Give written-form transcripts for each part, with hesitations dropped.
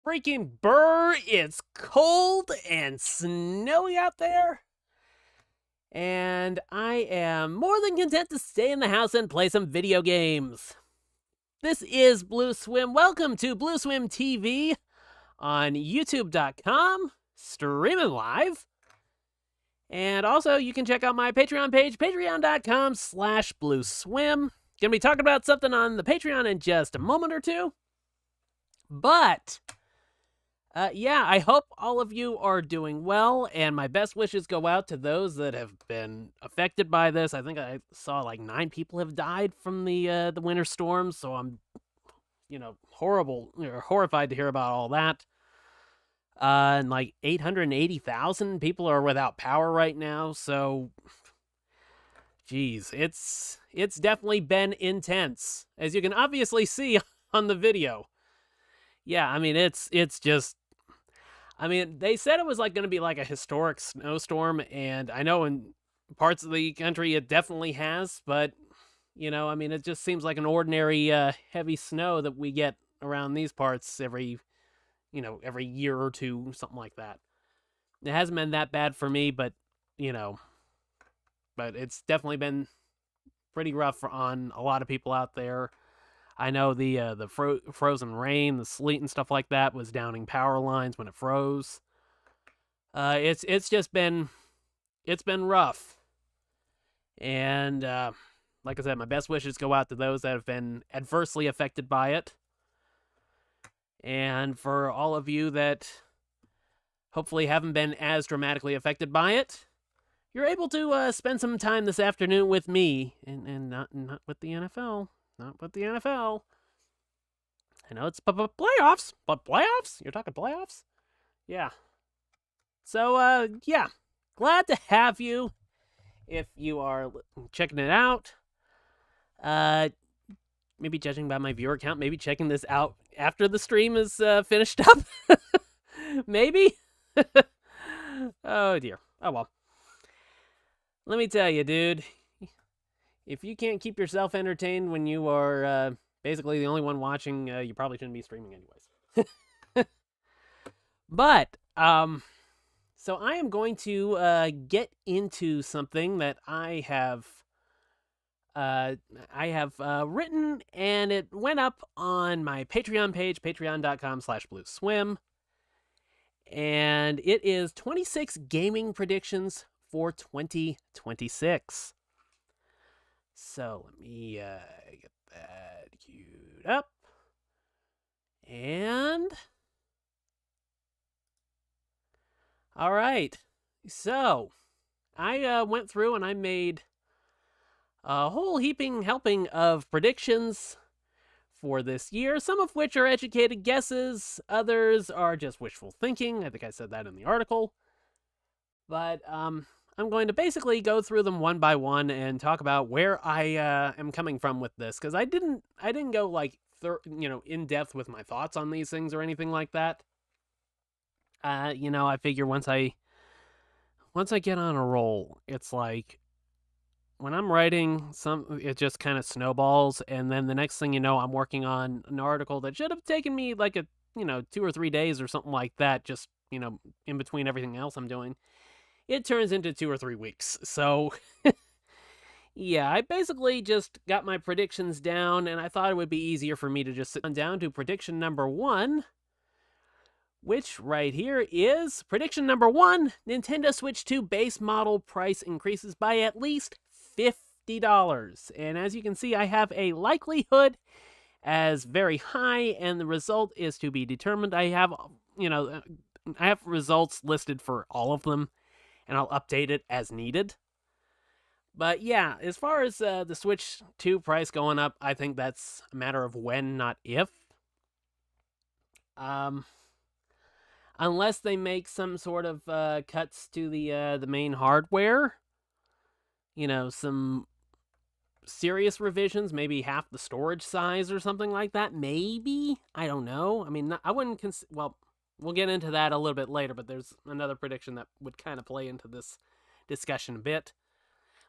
freaking burr. It's cold and snowy out there. And I am more than content to stay in the house and play some video games. This is BlueSwim. Welcome to BlueSwim TV on YouTube.com, streaming live. And also, you can check out my Patreon page, patreon.com/BlueSwim. Gonna be talking about something on the Patreon in just a moment or two. But, yeah, I hope all of you are doing well, and my best wishes go out to those that have been affected by this. I think I saw like 9 people have died from the winter storm, so I'm, horrified to hear about all that. And like 880,000 people are without power right now, so geez, it's definitely been intense, as you can obviously see on the video. Yeah, I mean, it's just, I mean, they said it was like going to be like a historic snowstorm, and I know in parts of the country it definitely has, but, I mean, it just seems like an ordinary heavy snow that we get around these parts every year or two, something like that. It hasn't been that bad for me, but, but it's definitely been pretty rough on a lot of people out there. I know the frozen rain, the sleet and stuff like that was downing power lines when it froze. It's just been, it's been rough. And like I said, my best wishes go out to those that have been adversely affected by it. And for all of you that hopefully haven't been as dramatically affected by it, you're able to spend some time this afternoon with me, and not with the NFL. Not with the NFL. I know it's playoffs, but playoffs? You're talking playoffs? Yeah. So, yeah. Glad to have you. If you are checking it out, maybe judging by my viewer count, maybe checking this out after the stream is finished up. Maybe? Oh, dear. Oh, well. Let me tell you, dude. If you can't keep yourself entertained when you are basically the only one watching, you probably shouldn't be streaming anyways. But, so I am going to get into something that I have written, and it went up on my Patreon page, patreon.com/BlueSwim. And it is 26 gaming predictions for 2026. So let me get that queued up. And all right. So I went through and I made a whole helping of predictions for this year, some of which are educated guesses, others are just wishful thinking. I think I said that in the article. But I'm going to basically go through them one by one and talk about where I am coming from with this, because I didn't go like in depth with my thoughts on these things or anything like that. I figure once I get on a roll, it's like when I'm writing it just kind of snowballs, and then the next thing you know, I'm working on an article that should have taken me like 2 or 3 days or something like that, just in between everything else I'm doing. It turns into 2 or 3 weeks. So, yeah, I basically just got my predictions down, and I thought it would be easier for me to just sit down to prediction number 1, which right here is prediction number 1, Nintendo Switch 2 base model price increases by at least $50. And as you can see, I have a likelihood as very high, and the result is to be determined. I have, I have results listed for all of them, and I'll update it as needed. But yeah, as far as the Switch 2 price going up, I think that's a matter of when, not if. Unless they make some sort of cuts to the main hardware, some serious revisions, maybe half the storage size or something like that. Maybe, I don't know. I mean, I wouldn't well. We'll get into that a little bit later, but there's another prediction that would kind of play into this discussion a bit.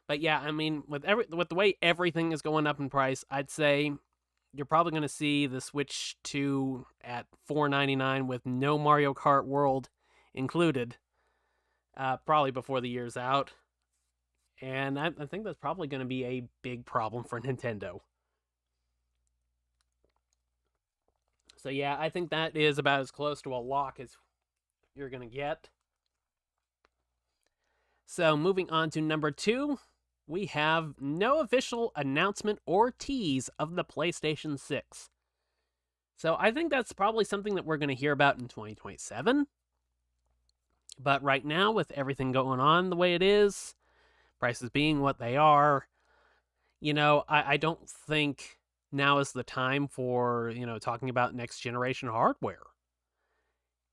But yeah, I mean, with the way everything is going up in price, I'd say you're probably going to see the Switch 2 at $4.99 with no Mario Kart World included, probably before the year's out. And I think that's probably going to be a big problem for Nintendo. So yeah, I think that is about as close to a lock as you're going to get. So moving on to number 2, we have no official announcement or tease of the PlayStation 6. So I think that's probably something that we're going to hear about in 2027. But right now, with everything going on the way it is, prices being what they are, I don't think now is the time for, talking about next generation hardware.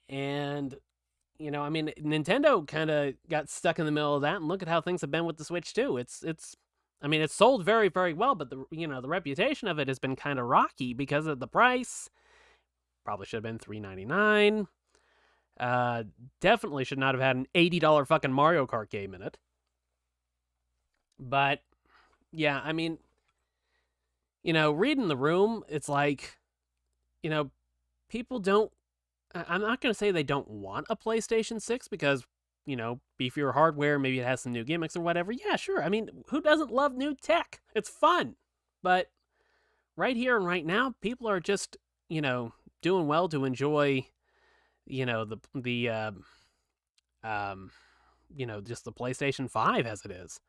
And, Nintendo kind of got stuck in the middle of that, and look at how things have been with the Switch too. It's sold very, very well, but the reputation of it has been kind of rocky because of the price. Probably should have been $3.99. Definitely should not have had an $80 fucking Mario Kart game in it. But yeah, reading the room, it's like, people don't. I'm not going to say they don't want a PlayStation 6 because, beefier hardware, maybe it has some new gimmicks or whatever. Yeah, sure. Who doesn't love new tech? It's fun. But right here and right now, people are just, doing well to enjoy, just the PlayStation 5 as it is.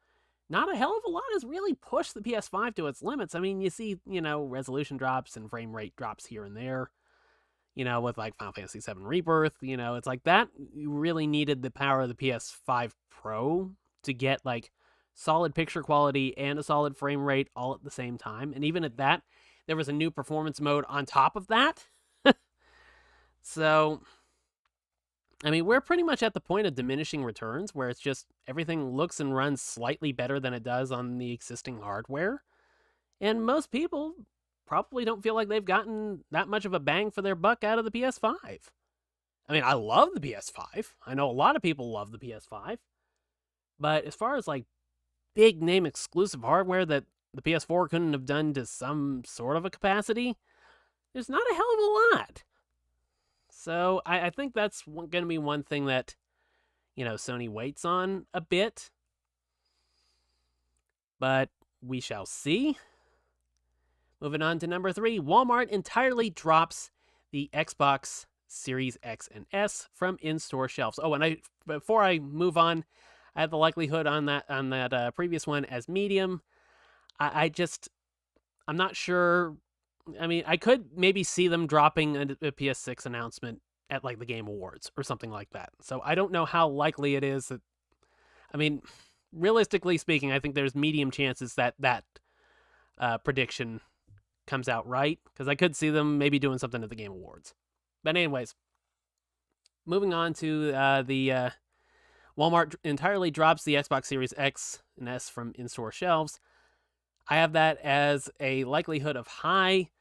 Not a hell of a lot has really pushed the PS5 to its limits. You see, resolution drops and frame rate drops here and there. With like Final Fantasy VII Rebirth, it's like that. You really needed the power of the PS5 Pro to get like solid picture quality and a solid frame rate all at the same time. And even at that, there was a new performance mode on top of that. So, we're pretty much at the point of diminishing returns where it's just everything looks and runs slightly better than it does on the existing hardware. And most people probably don't feel like they've gotten that much of a bang for their buck out of the PS5. I love the PS5. I know a lot of people love the PS5. But as far as like big name exclusive hardware that the PS4 couldn't have done to some sort of a capacity, there's not a hell of a lot. So I think that's going to be one thing that, Sony waits on a bit. But we shall see. Moving on to number 3, Walmart entirely drops the Xbox Series X and S from in-store shelves. Oh, and before I move on, I had the likelihood on that previous one as medium. I'm not sure. I could maybe see them dropping a PS6 announcement at like the Game Awards or something like that. So I don't know how likely it is that. Realistically speaking, I think there's medium chances that prediction comes out right, because I could see them maybe doing something at the Game Awards. But anyways, moving on to the Walmart entirely drops the Xbox Series X and S from in-store shelves. I have that as a likelihood of high.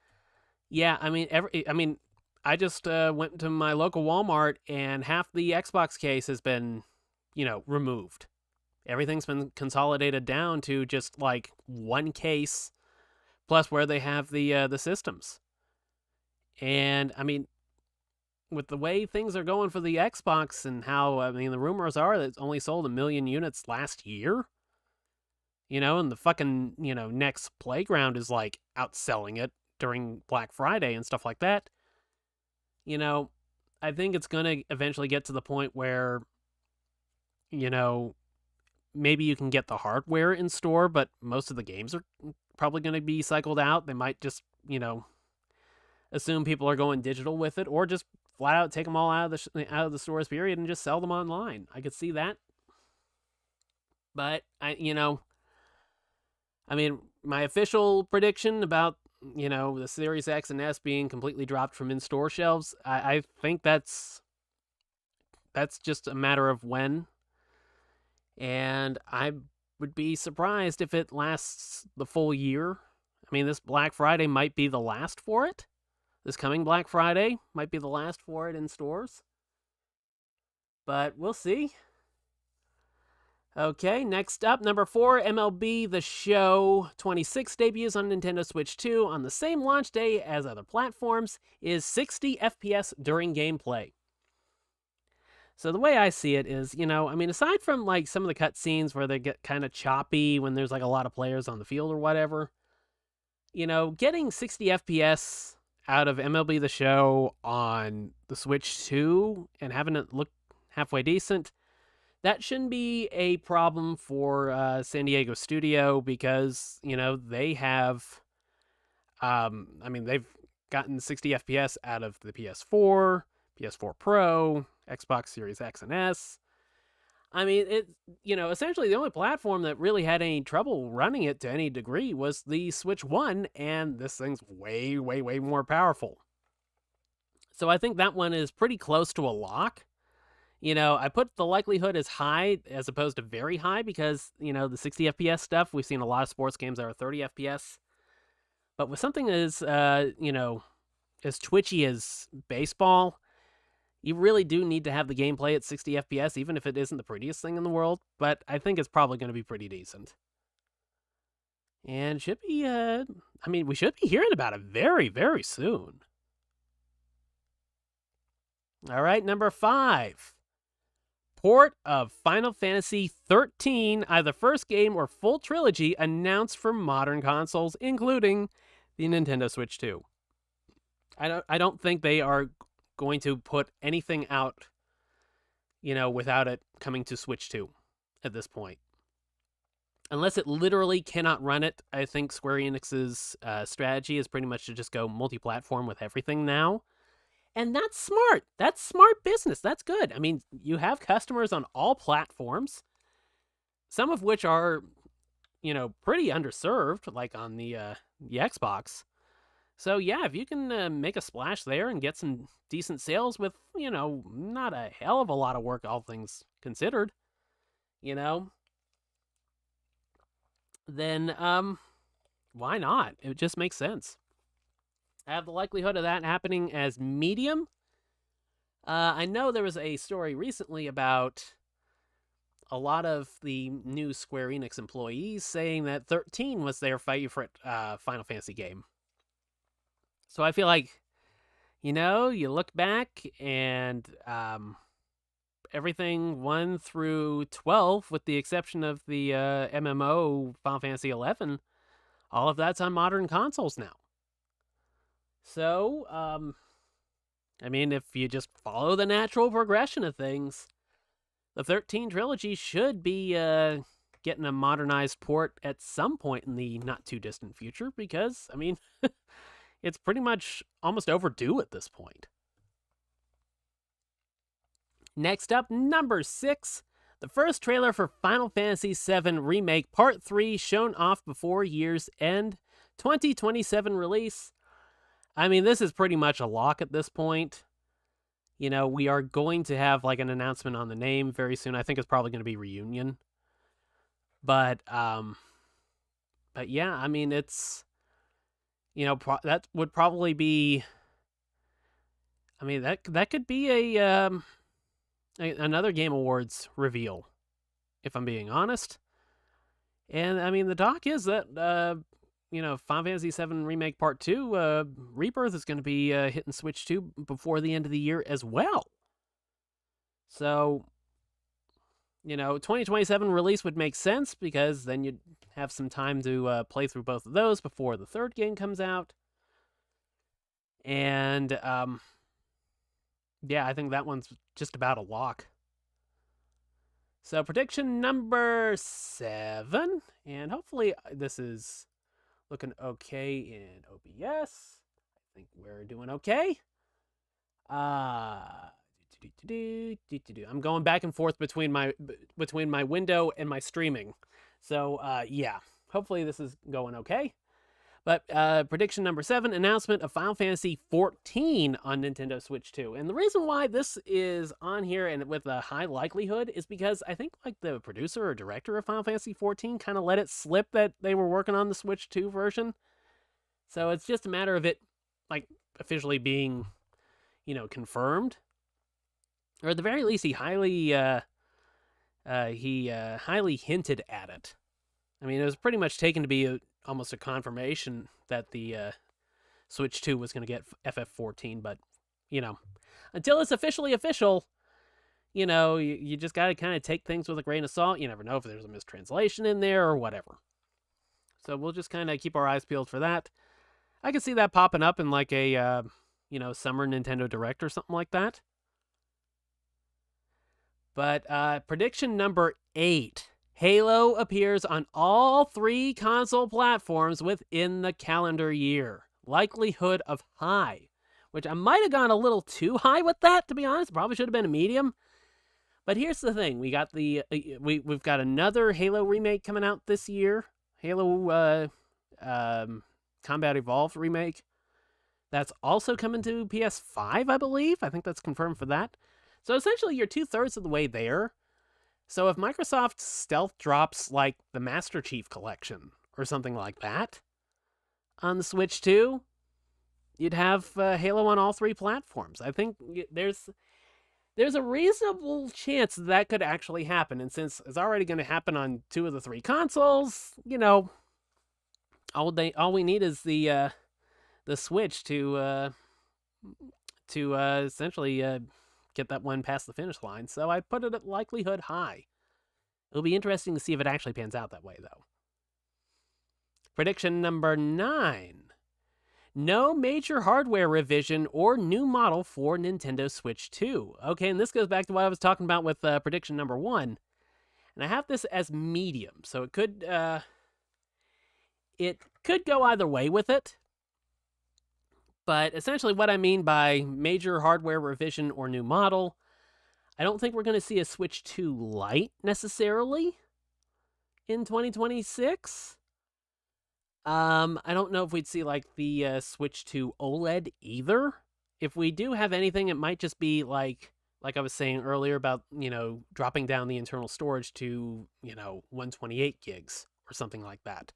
Yeah, I just went to my local Walmart and half the Xbox case has been, removed. Everything's been consolidated down to just like one case, plus where they have the systems. And with the way things are going for the Xbox and how the rumors are that it's only sold 1 million units last year. And the fucking next Playground is like outselling it during Black Friday and stuff like that. I think it's gonna eventually get to the point where maybe you can get the hardware in store, but most of the games are probably going to be cycled out. They might just, assume people are going digital with it, or just flat out take them all out of the stores period and just sell them online. I could see that. But my official prediction about, the Series X and S being completely dropped from in-store shelves, I think that's just a matter of when. And I would be surprised if it lasts the full year. This Black Friday might be the last for it. This coming Black Friday might be the last for it in stores. But we'll see. Okay, next up, number 4, MLB The Show 26 debuts on Nintendo Switch 2 on the same launch day as other platforms, is 60 FPS during gameplay. So the way I see it is, aside from like some of the cutscenes where they get kind of choppy when there's like a lot of players on the field or whatever, getting 60 FPS out of MLB The Show on the Switch 2 and having it look halfway decent, that shouldn't be a problem for San Diego Studio because, they have, they've gotten 60 FPS out of the PS4, PS4 Pro, Xbox Series X and S. Essentially the only platform that really had any trouble running it to any degree was the Switch 1, and this thing's way, way, way more powerful. So I think that one is pretty close to a lock. I put the likelihood as high as opposed to very high because, the 60 FPS stuff, we've seen a lot of sports games that are 30 FPS. But with something as, as twitchy as baseball, you really do need to have the gameplay at 60 FPS, even if it isn't the prettiest thing in the world. But I think it's probably going to be pretty decent. And should be, we should be hearing about it very, very soon. All right, number 5. Port of Final Fantasy XIII, either first game or full trilogy, announced for modern consoles, including the Nintendo Switch 2. I don't think they are going to put anything out, without it coming to Switch 2 at this point. Unless it literally cannot run it, I think Square Enix's strategy is pretty much to just go multi-platform with everything now. And that's smart. That's smart business. That's good. You have customers on all platforms, some of which are, pretty underserved, like on the Xbox. So yeah, if you can make a splash there and get some decent sales with, not a hell of a lot of work, all things considered, then why not? It just makes sense. I have the likelihood of that happening as medium. I know there was a story recently about a lot of the new Square Enix employees saying that 13 was their favorite Final Fantasy game. So I feel like, you look back and everything 1 through 12, with the exception of the MMO Final Fantasy 11, all of that's on modern consoles now. So, if you just follow the natural progression of things, the 13 trilogy should be getting a modernized port at some point in the not-too-distant future because, it's pretty much almost overdue at this point. Next up, number 6. The first trailer for Final Fantasy VII Remake Part 3 shown off before year's end, 2027 release. This is pretty much a lock at this point. We are going to have like an announcement on the name very soon. I think it's probably going to be Reunion. But yeah, it's, that would probably be, that could be another Game Awards reveal, if I'm being honest. And the talk is that Final Fantasy VII Remake Part 2 Rebirth is going to be hitting Switch 2 before the end of the year as well. So 2027 release would make sense because then you'd have some time to play through both of those before the third game comes out. And yeah, I think that one's just about a lock. So prediction number 7, and hopefully this is looking okay in OBS. I think we're doing okay. I'm going back and forth between my window and my streaming. So yeah, hopefully this is going okay. But prediction number 7, announcement of Final Fantasy XIV on Nintendo Switch 2. And the reason why this is on here and with a high likelihood is because I think like the producer or director of Final Fantasy XIV kind of let it slip that they were working on the Switch 2 version. So it's just a matter of it like officially being, confirmed. Or at the very least, he highly he highly hinted at it. I mean, it was pretty much taken to be almost a confirmation that the Switch 2 was going to get FF14, but, until it's officially official, you just got to kind of take things with a grain of salt. You never know if there's a mistranslation in there or whatever. So we'll just kind of keep our eyes peeled for that. I could see that popping up in like a, summer Nintendo Direct or something like that. But prediction number 8. Halo appears on all 3 console platforms within the calendar year. Likelihood of high. Which I might have gone a little too high with that, to be honest. Probably should have been a medium. But here's the thing. We got we've got another Halo remake coming out this year. Halo Combat Evolved remake. That's also coming to PS5, I believe. I think that's confirmed for that. So essentially, you're 2/3 of the way there. So if Microsoft stealth drops like the Master Chief Collection or something like that on the Switch 2, you'd have Halo on all 3 platforms. I think there's a reasonable chance that could actually happen. And since it's already going to happen on 2 of the 3 consoles, all we need is the Switch to essentially get that one past the finish line. So I put it at likelihood high. It'll be interesting to see if it actually pans out that way, though. Prediction number 9. No major hardware revision or new model for Nintendo Switch 2. Okay, and this goes back to what I was talking about with prediction number 1. And I have this as medium, so it could go either way with it. But essentially what I mean by major hardware revision or new model, I don't think we're going to see a Switch 2 Lite necessarily in 2026. I don't know if we'd see like the Switch 2 OLED either. If we do have anything, it might just be like I was saying earlier about, dropping down the internal storage to, 128 gigs or something like that.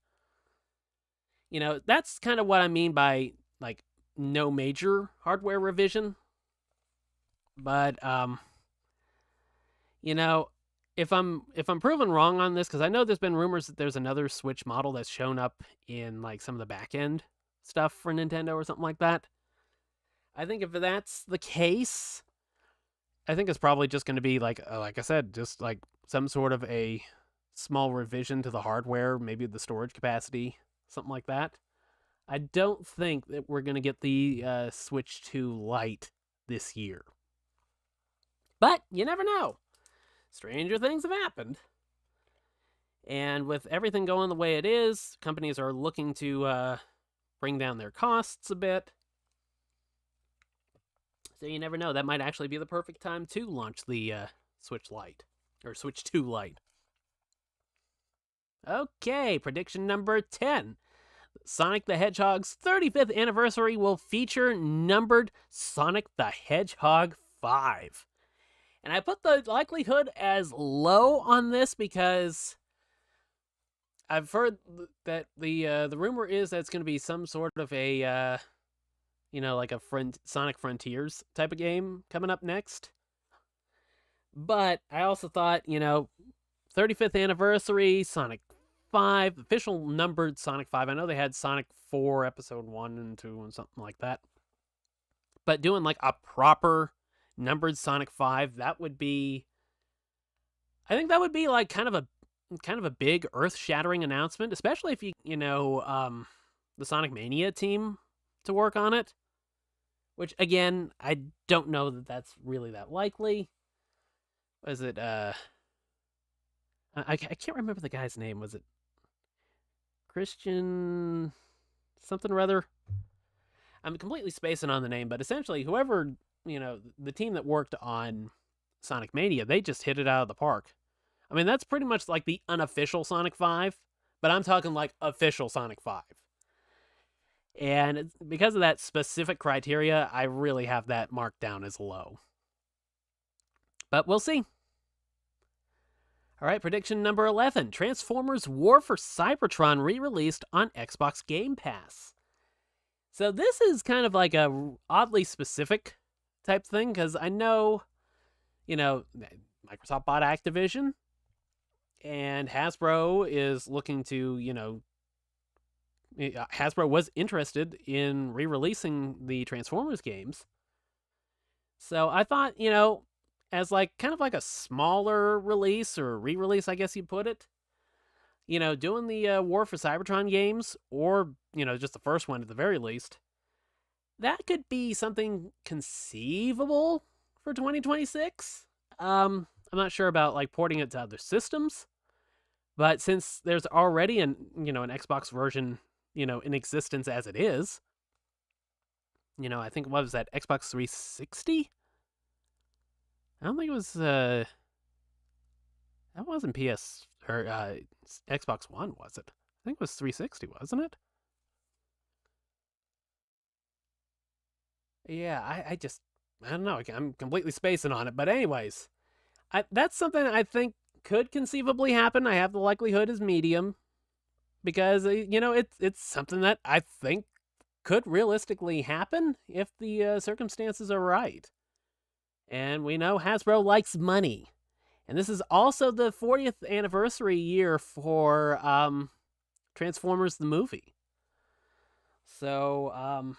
That's kind of what I mean by like no major hardware revision. But if I'm proven wrong on this, because I know there's been rumors that there's another Switch model that's shown up in like some of the back end stuff for Nintendo or something like that. I think if that's the case, I think it's probably just going to be like I said, just like some sort of a small revision to the hardware, maybe the storage capacity, something like that. I don't think that we're going to get the Switch 2 Lite this year. But you never know. Stranger things have happened. And with everything going the way it is, companies are looking to bring down their costs a bit. So you never know. That might actually be the perfect time to launch the Switch Lite. Or Switch 2 Lite. Okay, prediction number 10. Sonic the Hedgehog's 35th anniversary will feature numbered Sonic the Hedgehog 5. And I put the likelihood as low on this because I've heard that the rumor is that it's going to be some sort of a, like a Sonic Frontiers type of game coming up next. But I also thought, 35th anniversary, Sonic 5, official numbered Sonic 5. I know they had Sonic 4, Episode 1 and 2 and something like that. But doing like a proper numbered Sonic 5, I think that would be like kind of a big earth-shattering announcement, especially if the Sonic Mania team to work on it. Which, again, I don't know that that's really that likely. Was it, I can't remember the guy's name. Was it Christian something or other? I'm completely spacing on the name, but essentially whoever, the team that worked on Sonic Mania, they just hit it out of the park. I mean, that's pretty much like the unofficial Sonic 5, but I'm talking like official Sonic 5. And because of that specific criteria, I really have that marked down as low. But we'll see. All right, prediction number 11. Transformers War for Cybertron re-released on Xbox Game Pass. So this is kind of like a oddly specific type thing, because I know, Microsoft bought Activision, And Hasbro is looking to, Hasbro was interested in re-releasing the Transformers games. So I thought, as like kind of like a smaller release or re-release, I guess you'd put it. Doing the War for Cybertron games, or just the first one at the very least, that could be something conceivable for 2026. I'm not sure about like porting it to other systems, but since there's already an Xbox version in existence as it is, I think what was that, Xbox 360? I don't think it was that wasn't PS or Xbox One, was it? I think it was 360, wasn't it? Yeah, I don't know. I'm completely spacing on it. But anyways, that's something I think could conceivably happen. I have the likelihood as medium because it's something that I think could realistically happen if the circumstances are right. And we know Hasbro likes money. And this is also the 40th anniversary year for Transformers the movie. So,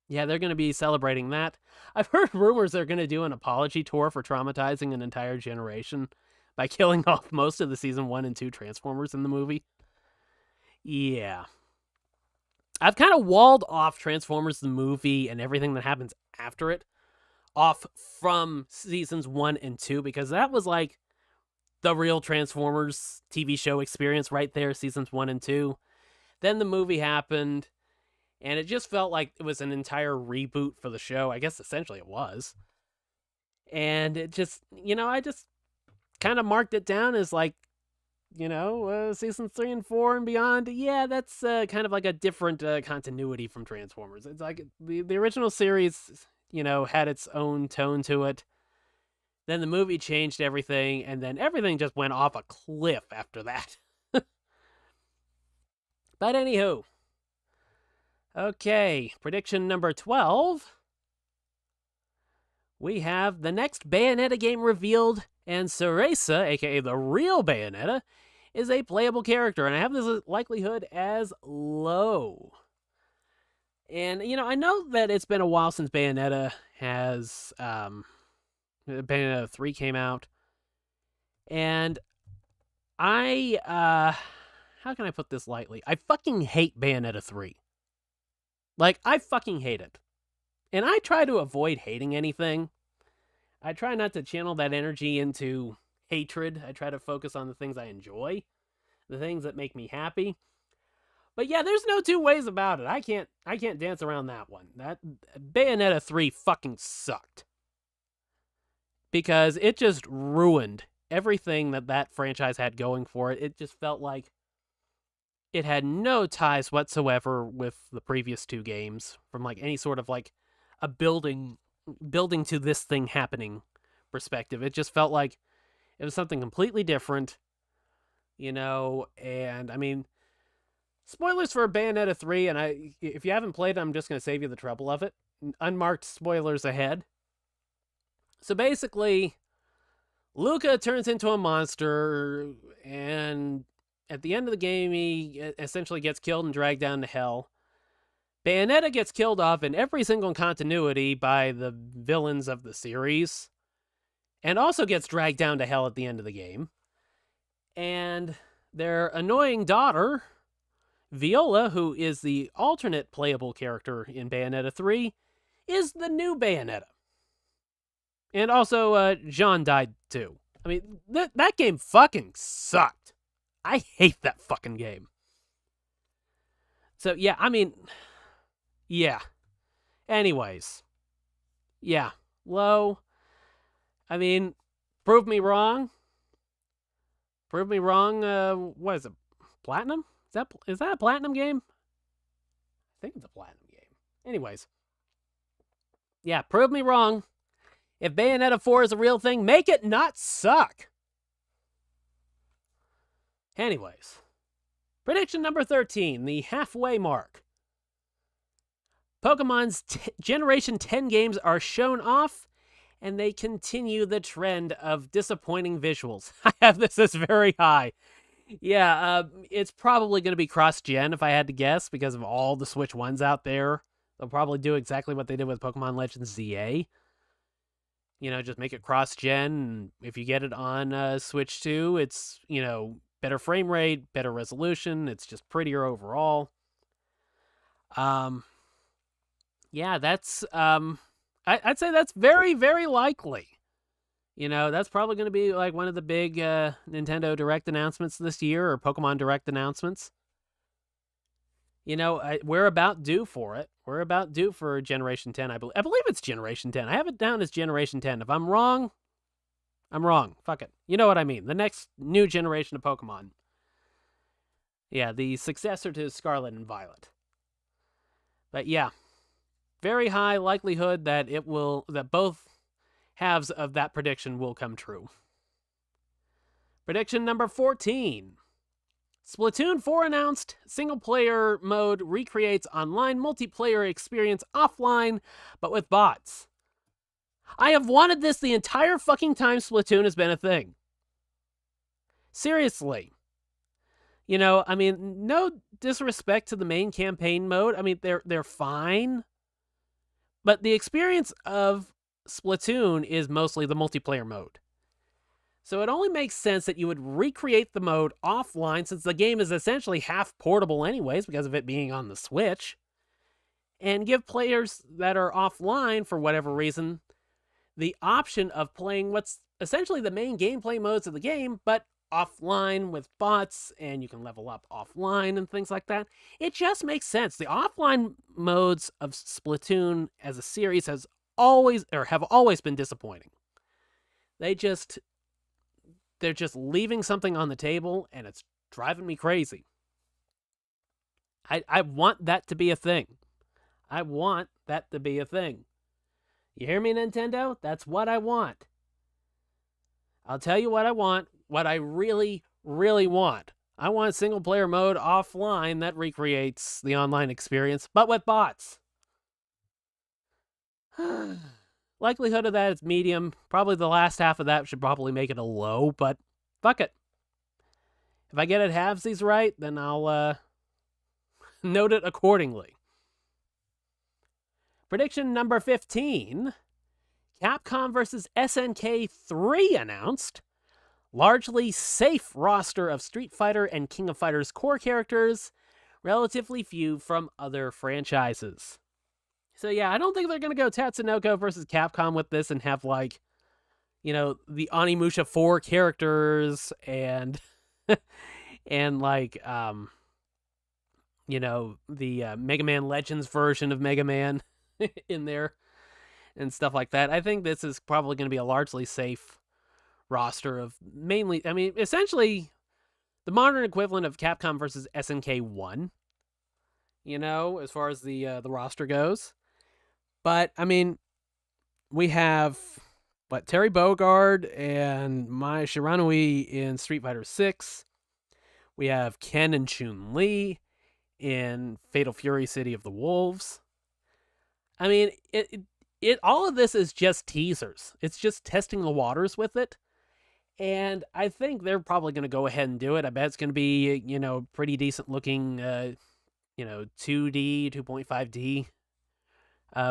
yeah, they're going to be celebrating that. I've heard rumors they're going to do an apology tour for traumatizing an entire generation by killing off most of the season 1 and 2 Transformers in the movie. Yeah. I've kind of walled off Transformers the movie and everything that happens after it off from seasons 1 and 2 because that was like the real Transformers TV show experience right there, seasons 1 and 2. Then the movie happened, and it just felt like it was an entire reboot for the show. I guess essentially it was. And it just, I just kind of marked it down as like, seasons 3 and 4 and beyond. Yeah, that's kind of like a different continuity from Transformers. It's like the original series, had its own tone to it. Then the movie changed everything, and then everything just went off a cliff after that. But anywho, okay, prediction number 12. We have the next Bayonetta game revealed, and Cereza, aka the real Bayonetta, is a playable character, and I have this likelihood as low. And, I know that it's been a while since Bayonetta has, Bayonetta 3 came out, and how can I put this lightly? I fucking hate Bayonetta 3. Like, I fucking hate it. And I try to avoid hating anything. I try not to channel that energy into hatred. I try to focus on the things I enjoy, the things that make me happy. But yeah, there's no two ways about it. I can't dance around that one. That Bayonetta 3 fucking sucked. Because it just ruined everything that franchise had going for it. It just felt like it had no ties whatsoever with the previous two games from like any sort of like a building to this thing happening perspective. It just felt like it was something completely different, and I mean, spoilers for Bayonetta 3, and if you haven't played it, I'm just going to save you the trouble of it. Unmarked spoilers ahead. So basically, Luca turns into a monster, and at the end of the game, he essentially gets killed and dragged down to hell. Bayonetta gets killed off in every single continuity by the villains of the series, and also gets dragged down to hell at the end of the game. And their annoying daughter, Viola, who is the alternate playable character in Bayonetta 3, is the new Bayonetta. And also, Jean died too. I mean, that game fucking sucked. I hate that fucking game. So, yeah, I mean, yeah. Anyways. Yeah, low. I mean, prove me wrong. Prove me wrong, what is it? Platinum? Is that a platinum game? I think it's a platinum game. Anyways. Yeah, prove me wrong. If Bayonetta 4 is a real thing, make it not suck. Anyways. Prediction number 13, the halfway mark. Pokemon's Generation 10 games are shown off, and they continue the trend of disappointing visuals. I have this as very high. Yeah, it's probably going to be cross-gen if I had to guess because of all the Switch 1s out there. They'll probably do exactly what they did with Pokemon Legends ZA. Just make it cross-gen, and if you get it on Switch 2, it's, better frame rate, better resolution, it's just prettier overall. Yeah, that's, I'd say that's very, very likely. That's probably going to be like one of the big Nintendo Direct announcements this year, or Pokemon Direct announcements. We're about due for it. We're about due for Generation 10, I believe. I believe it's Generation 10. I have it down as Generation 10. If I'm wrong, I'm wrong. Fuck it. You know what I mean. The next new generation of Pokemon. Yeah, the successor to Scarlet and Violet. But yeah, very high likelihood that that both halves of that prediction will come true. Prediction number 14. Splatoon 4 announced single-player mode recreates online multiplayer experience offline, but with bots. I have wanted this the entire fucking time Splatoon has been a thing. Seriously. No disrespect to the main campaign mode. They're fine. But the experience of Splatoon is mostly the multiplayer mode. So it only makes sense that you would recreate the mode offline, since the game is essentially half portable anyways because of it being on the Switch, and give players that are offline for whatever reason the option of playing what's essentially the main gameplay modes of the game, but offline with bots, and you can level up offline and things like that. It just makes sense. The offline modes of Splatoon as a series have always been disappointing. They're just leaving something on the table, and it's driving me crazy. I want that to be a thing. I want that to be a thing. You hear me, Nintendo? That's what I want. I'll tell you what I want. What I really, really want. I want single-player mode offline that recreates the online experience, but with bots. Likelihood of that is medium. Probably the last half of that should probably make it a low, but fuck it. If I get it halvesies right, then I'll note it accordingly. Prediction number 15. Capcom vs. SNK 3 announced. Largely safe roster of Street Fighter and King of Fighters core characters, relatively few from other franchises. So yeah, I don't think they're going to go Tatsunoko versus Capcom with this and have the Onimusha 4 characters and and the Mega Man Legends version of Mega Man in there and stuff like that. I think this is probably going to be a largely safe roster of essentially the modern equivalent of Capcom versus SNK 1, as far as the roster goes. But we have Terry Bogard and Mai Shiranui in Street Fighter 6. We have Ken and Chun-Li in Fatal Fury City of the Wolves. All of this is just teasers. It's just testing the waters with it. And I think they're probably going to go ahead and do it. I bet it's going to be, pretty decent looking, 2D, 2.5D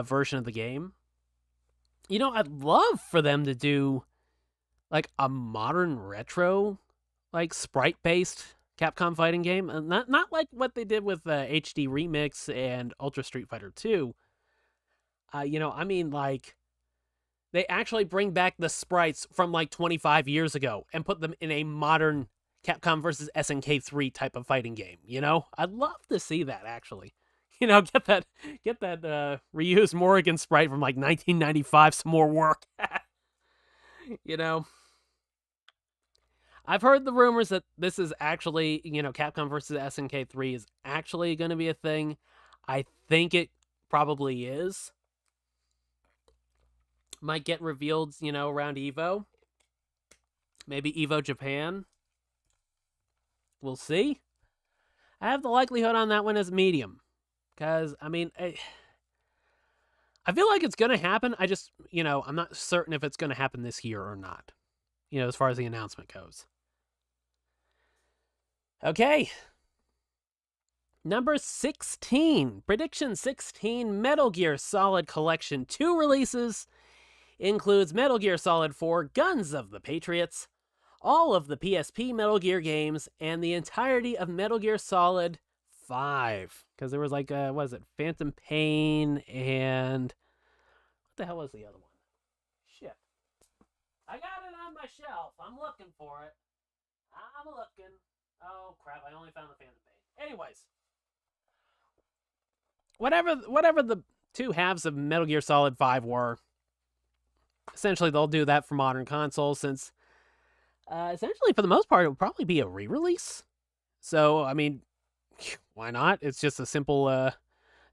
version of the game. I'd love for them to do a modern retro, sprite-based Capcom fighting game. Not like what they did with HD Remix and Ultra Street Fighter 2. They actually bring back the sprites from 25 years ago and put them in a modern Capcom versus SNK 3 type of fighting game. I'd love to see that actually. Get that reused Morrigan sprite from 1995 some more work. I've heard the rumors that this is actually, Capcom versus SNK 3 is actually going to be a thing. I think it probably is. Might get revealed, around EVO. Maybe EVO Japan. We'll see. I have the likelihood on that one as medium. Because, I I feel like it's going to happen. I just, I'm not certain if it's going to happen this year or not, as far as the announcement goes. Okay. Number 16, Prediction 16, Metal Gear Solid Collection 2 releases. Includes Metal Gear Solid 4, Guns of the Patriots, all of the PSP Metal Gear games, and the entirety of Metal Gear Solid 5. Because there was like, what was it, Phantom Pain, and what the hell was the other one? Shit. I got it on my shelf. I'm looking for it. I'm looking. Oh, crap, I only found the Phantom Pain. Anyways. Whatever the two halves of Metal Gear Solid 5 were, essentially they'll do that for modern consoles, since essentially for the most part it would probably be a re-release. So, I mean, why not? It's just a simple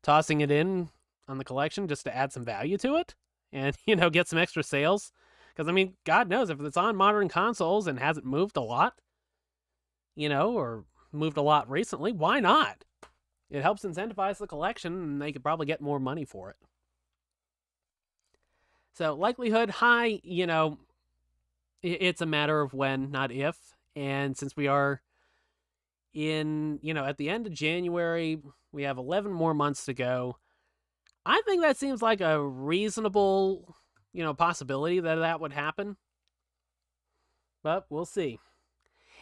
tossing it in on the collection just to add some value to it and, get some extra sales. Because, I mean, God knows if it's on modern consoles and hasn't moved a lot, or moved a lot recently, why not? It helps incentivize the collection, and they could probably get more money for it. So, likelihood high, it's a matter of when, not if. And since we are in, at the end of January, we have 11 more months to go. I think that seems like a reasonable, possibility that would happen. But we'll see.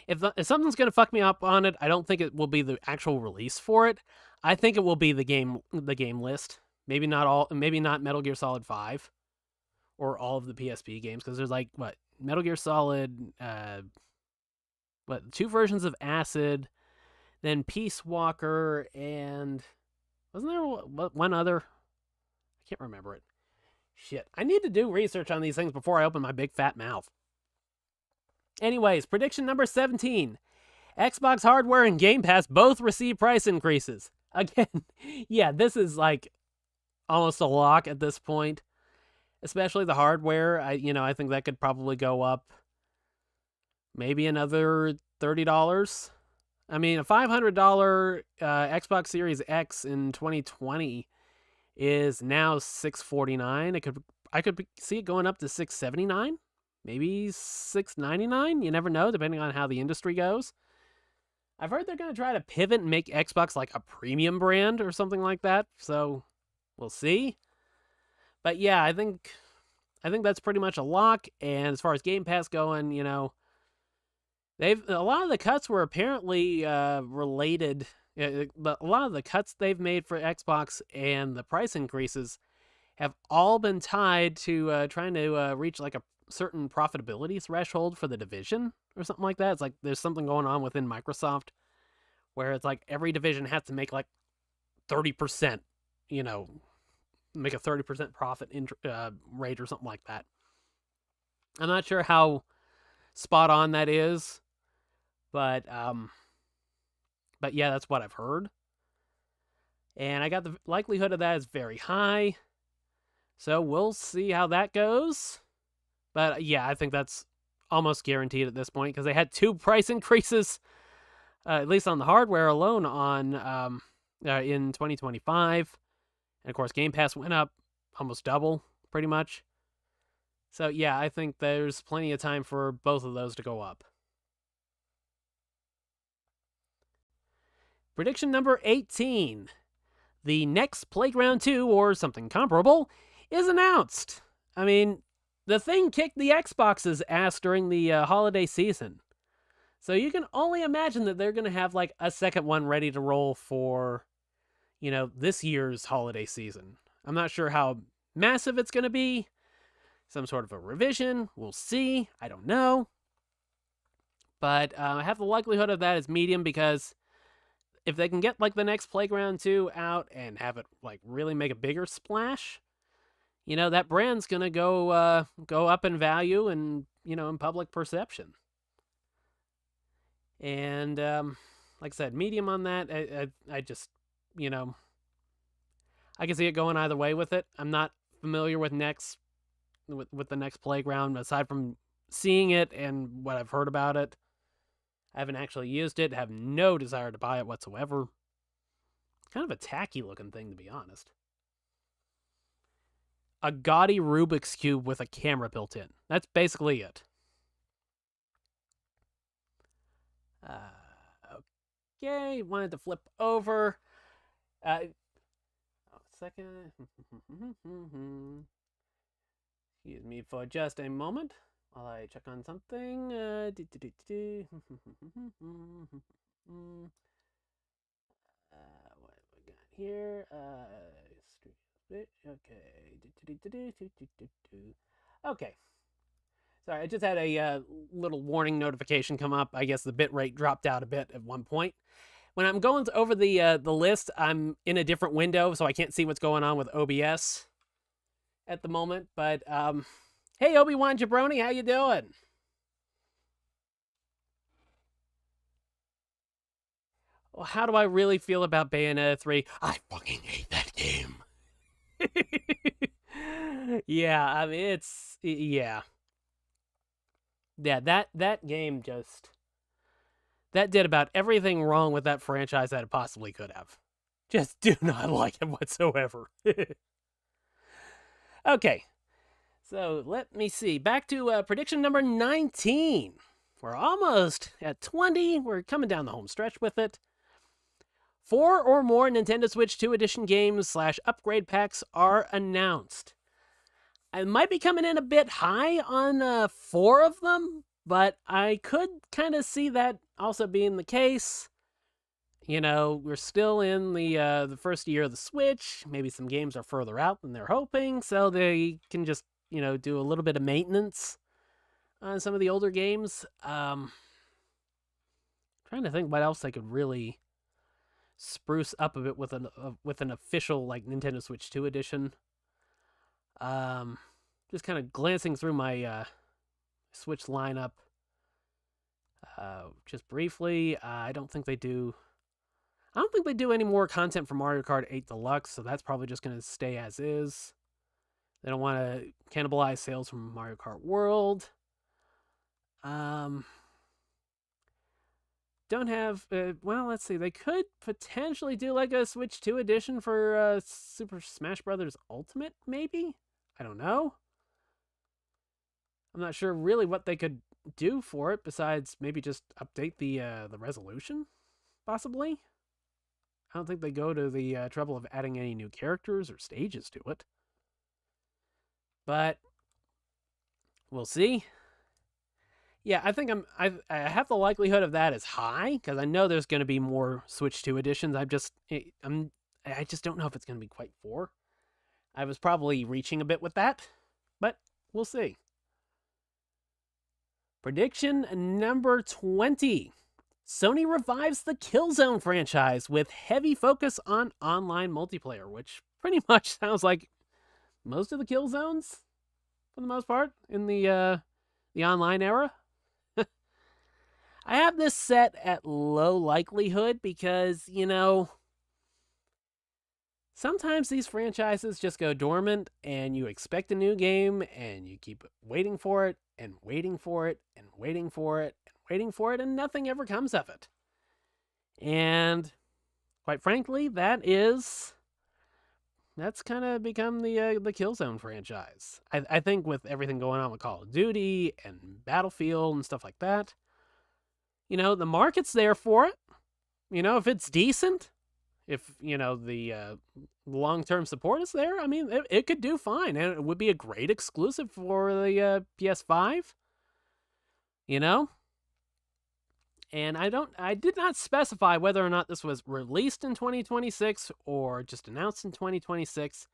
If something's going to fuck me up on it, I don't think it will be the actual release for it. I think it will be the game list. Maybe not Metal Gear Solid 5 or all of the PSP games, because there's like Metal Gear Solid 2 versions of Acid, then Peace Walker, and wasn't there one other? I can't remember it. Shit. I need to do research on these things before I open my big fat mouth. Anyways, prediction number 17. Xbox hardware and Game Pass both receive price increases. Again, yeah, this is like almost a lock at this point. Especially the hardware. I think that could probably go up maybe another $30. I mean, a $500 Xbox Series X in 2020 is now $649. I could see it going up to $679. Maybe $699. You never know, depending on how the industry goes. I've heard they're going to try to pivot and make Xbox like a premium brand or something like that. So we'll see. But yeah, I think that's pretty much a lock. And as far as Game Pass going, a lot of the cuts were apparently related. But a lot of the cuts they've made for Xbox and the price increases have all been tied to trying to reach like a certain profitability threshold for the division or something like that. It's like there's something going on within Microsoft where it's like every division has to make like 30%, make a 30% profit rate or something like that. I'm not sure how spot on that is, but yeah, that's what I've heard. And I got the likelihood of that is very high. So we'll see how that goes. But yeah, I think that's almost guaranteed at this point because they had 2 price increases, at least on the hardware alone, on in 2025. And of course, Game Pass went up almost double, pretty much. So yeah, I think there's plenty of time for both of those to go up. Prediction number 18. The next Playground 2, or something comparable, is announced. I mean, the thing kicked the Xbox's ass during the holiday season. So you can only imagine that they're going to have like a second one ready to roll for, this year's holiday season. I'm not sure how massive it's going to be. Some sort of a revision. We'll see. I don't know. But I have the likelihood of that as medium because if they can get like the next Playground 2 out and have it like really make a bigger splash, that brand's going to go up in value and, in public perception. And like I said, medium on that. I just, I can see it going either way with it. I'm not familiar with with the next Playground aside from seeing it and what I've heard about it. I haven't actually used it, have no desire to buy it whatsoever. Kind of a tacky looking thing, to be honest. a gaudy Rubik's Cube with a camera built in. That's basically it. Okay, wanted to flip over. Second. Excuse me for just a moment while I check on something. What have we got here? Okay. Okay. Sorry, I just had a little warning notification come up. I guess the bitrate dropped out a bit at one point. When I'm going over the list, I'm in a different window, so I can't see what's going on with OBS at the moment. But hey, Obi-Wan Jabroni, how you doing? Well, how do I really feel about Bayonetta 3? I fucking hate that game. Yeah, I mean, it's... Yeah. Yeah, that game just... That did about everything wrong with that franchise that it possibly could have. Just do not like it whatsoever. Okay. So, let me see. Back to prediction number 19. We're almost at 20. We're coming down the home stretch with it. 4 or more Nintendo Switch 2 Edition games / upgrade packs are announced. I might be coming in a bit high on 4 of them, but I could kind of see that also being the case. You know, we're still in the first year of the Switch. Maybe some games are further out than they're hoping, so they can just, you know, do a little bit of maintenance on some of the older games. Trying to think what else they could really spruce up a bit with an official like Nintendo Switch 2 edition. Just kind of glancing through my Switch lineup. Just briefly, I don't think they do any more content for Mario Kart 8 Deluxe, so that's probably just going to stay as is. They don't want to cannibalize sales from Mario Kart World. Don't have... well, let's see. They could potentially do like a Switch 2 edition for Super Smash Bros. Ultimate, maybe? I don't know. I'm not sure really what they could do for it besides maybe just update the resolution, possibly. I don't think they go to the trouble of adding any new characters or stages to it. But we'll see. Yeah, I think I have the likelihood of that as high because I know there's going to be more Switch 2 editions. I just don't know if it's going to be quite 4. I was probably reaching a bit with that, but we'll see. Prediction number 20. Sony revives the Killzone franchise with heavy focus on online multiplayer, which pretty much sounds like most of the Killzones, for the most part, in the online era. I have this set at low likelihood because, you know, sometimes these franchises just go dormant and you expect a new game and you keep waiting for it and waiting for it and waiting for it and waiting for it and nothing ever comes of it. And quite frankly, that's kind of become the Killzone franchise. I think with everything going on with Call of Duty and Battlefield and stuff like that, you know, the market's there for it. You know, if it's decent, if, you know, the long-term support is there, I mean, it could do fine. And it would be a great exclusive for the PS5. You know? And I did not specify whether or not this was released in 2026 or just announced in 2026.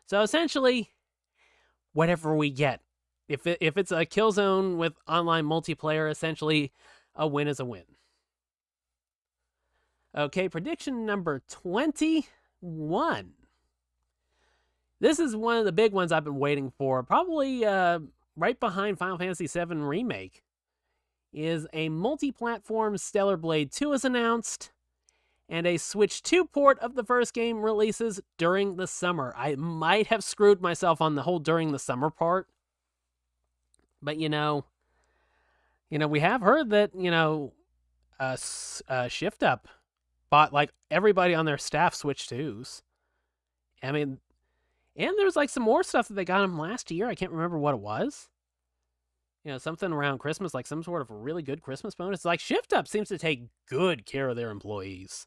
So essentially, whatever we get. If it's a Killzone with online multiplayer, essentially, a win is a win. Okay, prediction number 21. This is one of the big ones I've been waiting for. Probably right behind Final Fantasy VII Remake. Is a multi-platform Stellar Blade 2 is announced. And a Switch 2 port of the first game releases during the summer. I might have screwed myself on the whole during the summer part. But, you know, we have heard that, you know, Shift Up bought, like, everybody on their staff Switch 2s. I mean, And there's like some more stuff that they got him last year. I can't remember what it was. Something around Christmas, like some sort of a really good Christmas bonus. Like Shift Up seems to take good care of their employees.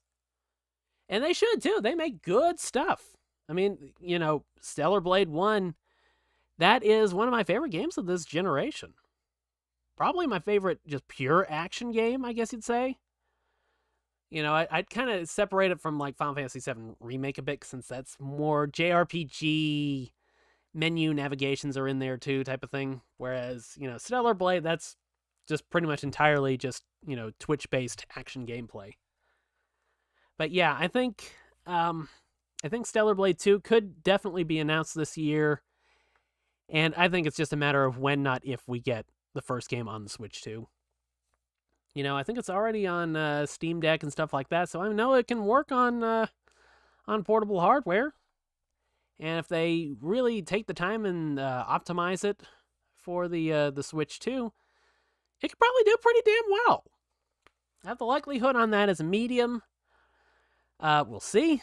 And they should too. They make good stuff. I mean, Stellar Blade 1, that is one of my favorite games of this generation. Probably my favorite just pure action game, I guess you'd say. I'd kind of separate it from like Final Fantasy VII Remake a bit, since that's more JRPG, menu navigations are in there too, type of thing. Whereas, Stellar Blade, that's just pretty much entirely just, Twitch-based action gameplay. But yeah, I think Stellar Blade 2 could definitely be announced this year. And I think it's just a matter of when, not if, we get the first game on the Switch too. I think it's already on Steam Deck and stuff like that, so I know it can work on portable hardware. And if they really take the time and optimize it for the Switch too, it could probably do pretty damn well. I have the likelihood on that as a medium. We'll see.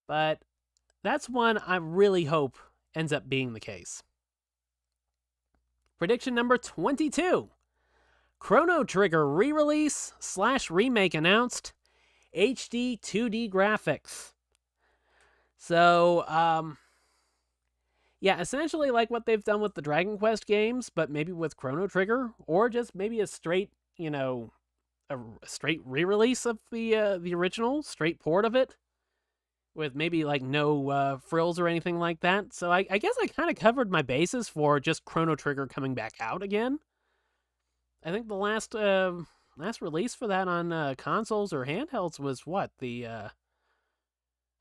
But that's one I really hope ends up being the case. Prediction number 22. Chrono Trigger re-release / remake announced. HD 2D graphics. So, yeah, essentially like what they've done with the Dragon Quest games, but maybe with Chrono Trigger, or just maybe a straight, a straight re-release of the original, straight port of it, with maybe like no frills or anything like that. So I guess I kind of covered my bases for just Chrono Trigger coming back out again. I think the last release for that on consoles or handhelds was what, the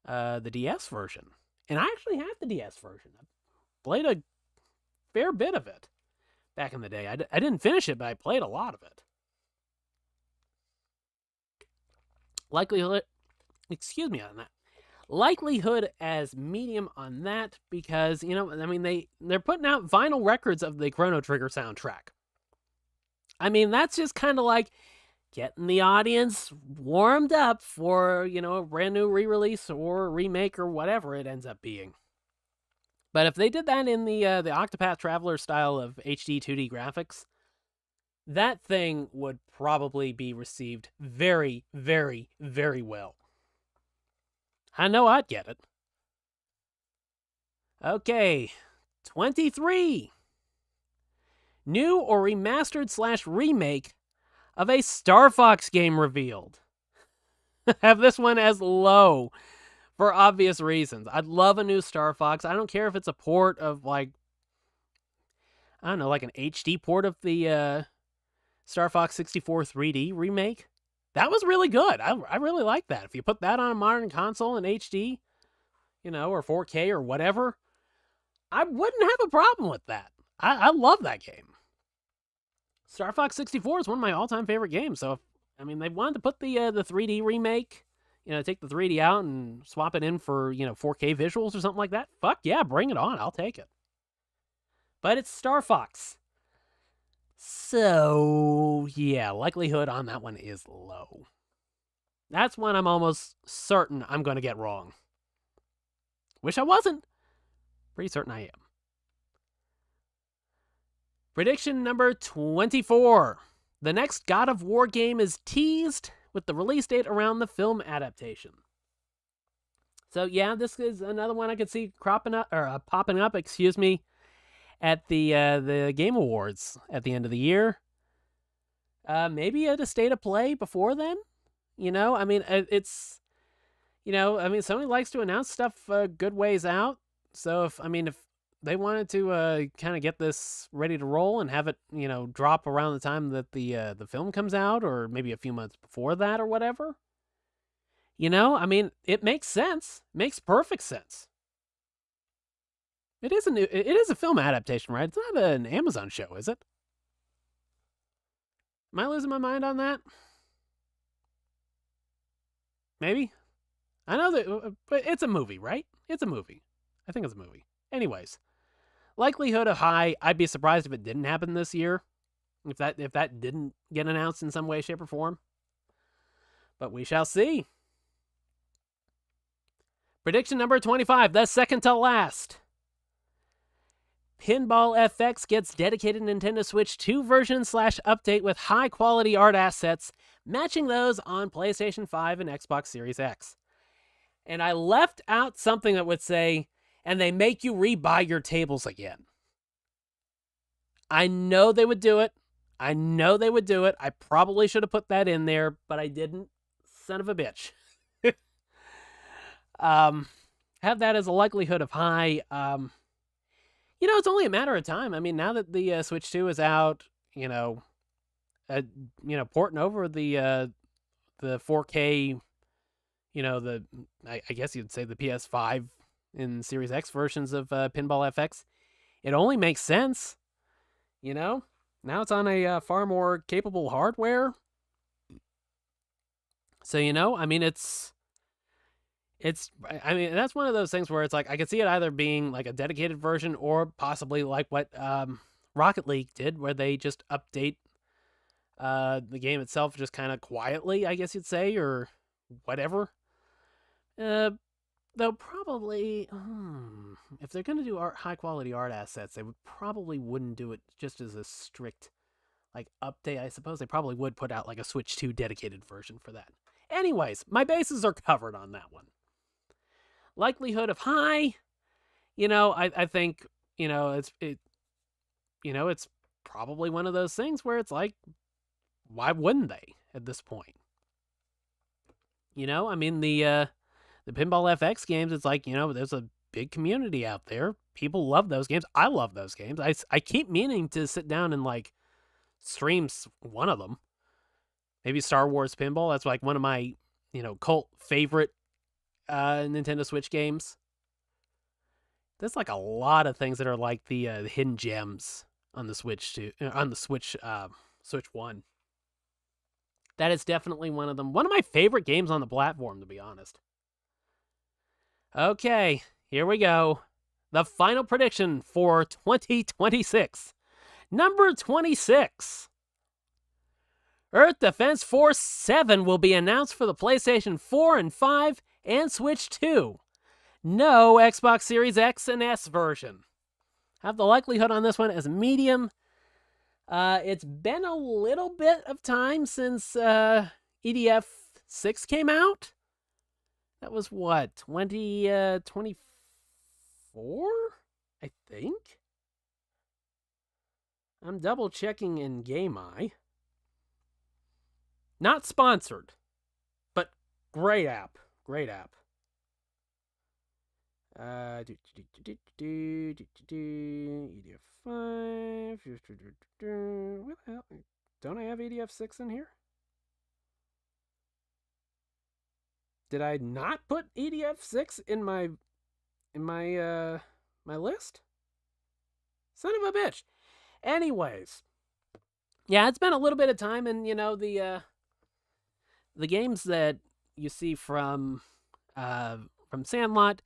DS version. And I actually have the DS version. I played a fair bit of it back in the day. I didn't finish it, but I played a lot of it. Likelihood on that. Likelihood as medium on that, because, they're putting out vinyl records of the Chrono Trigger soundtrack. I mean, that's just kind of like getting the audience warmed up for, a brand new re-release or remake or whatever it ends up being. But if they did that in the Octopath Traveler style of HD 2D graphics, that thing would probably be received very, very, very well. I know I'd get it. Okay, 23. New or remastered / remake of a Star Fox game revealed. Have this one as low for obvious reasons. I'd love a new Star Fox. I don't care if it's a port of like an HD port of the Star Fox 64 3D remake. That was really good. I really like that. If you put that on a modern console in HD, or 4K or whatever, I wouldn't have a problem with that. I love that game. Star Fox 64 is one of my all-time favorite games. So, they wanted to put the 3D remake, take the 3D out and swap it in for, 4K visuals or something like that. Fuck yeah, bring it on. I'll take it. But it's Star Fox. So, yeah, likelihood on that one is low. That's one I'm almost certain I'm going to get wrong. Wish I wasn't. Pretty certain I am. Prediction number 24. The next God of War game is teased with the release date around the film adaptation. So yeah, this is another one I could see popping up, at the Game Awards at the end of the year. Maybe at a state of play before then. It's Sony likes to announce stuff a good ways out. So if they wanted to kind of get this ready to roll and have it, drop around the time that the film comes out, or maybe a few months before that or whatever, it makes sense. Makes perfect sense. It is a film adaptation, right? It's not an Amazon show, is it? Am I losing my mind on that? Maybe. I know that, but it's a movie, right? It's a movie. I think it's a movie. Anyways, likelihood of high. I'd be surprised if it didn't happen this year. If that didn't get announced in some way, shape, or form. But we shall see. Prediction number 25, the second to last. Pinball FX gets dedicated Nintendo Switch 2 version / update with high-quality art assets, matching those on PlayStation 5 and Xbox Series X. And I left out something that would say, and they make you rebuy your tables again. I know they would do it. I probably should have put that in there, but I didn't. Son of a bitch. Have that as a likelihood of high. It's only a matter of time. I mean, now that the Switch 2 is out, porting over the 4K, I guess you'd say the PS5 and Series X versions of Pinball FX, it only makes sense. Now it's on a far more capable hardware. So, that's one of those things where it's like, I could see it either being like a dedicated version or possibly like what Rocket League did, where they just update the game itself just kind of quietly, I guess you'd say, or whatever. Though probably, if they're going to do high-quality art assets, they probably wouldn't do it just as a strict update. I suppose they probably would put out a Switch 2 dedicated version for that. Anyways, my bases are covered on that one. Likelihood of high, I think, it's probably one of those things where it's like, why wouldn't they at this point? The Pinball FX games, it's like, there's a big community out there. People love those games. I love those games. I keep meaning to sit down and stream one of them. Maybe Star Wars Pinball. That's one of my, cult favorite Nintendo Switch games. There's a lot of things that are like the hidden gems on the Switch Switch 1. That is definitely one of them. One of my favorite games on the platform, to be honest. Okay, here we go. The final prediction for 2026. Number 26. Earth Defense Force 7 will be announced for the PlayStation 4 and 5 and Switch 2. No Xbox Series X and S version. Have the likelihood on this one as medium. It's been a little bit of time since EDF 6 came out. That was what, 2024? I think. I'm double checking in Game Eye. Not sponsored, but great app. Great app. EDF 5. What the hell? Don't I have EDF 6 in here? Did I not put EDF 6 in my list? Son of a bitch. Anyways, yeah, it's been a little bit of time, and the games that you see from Sandlot,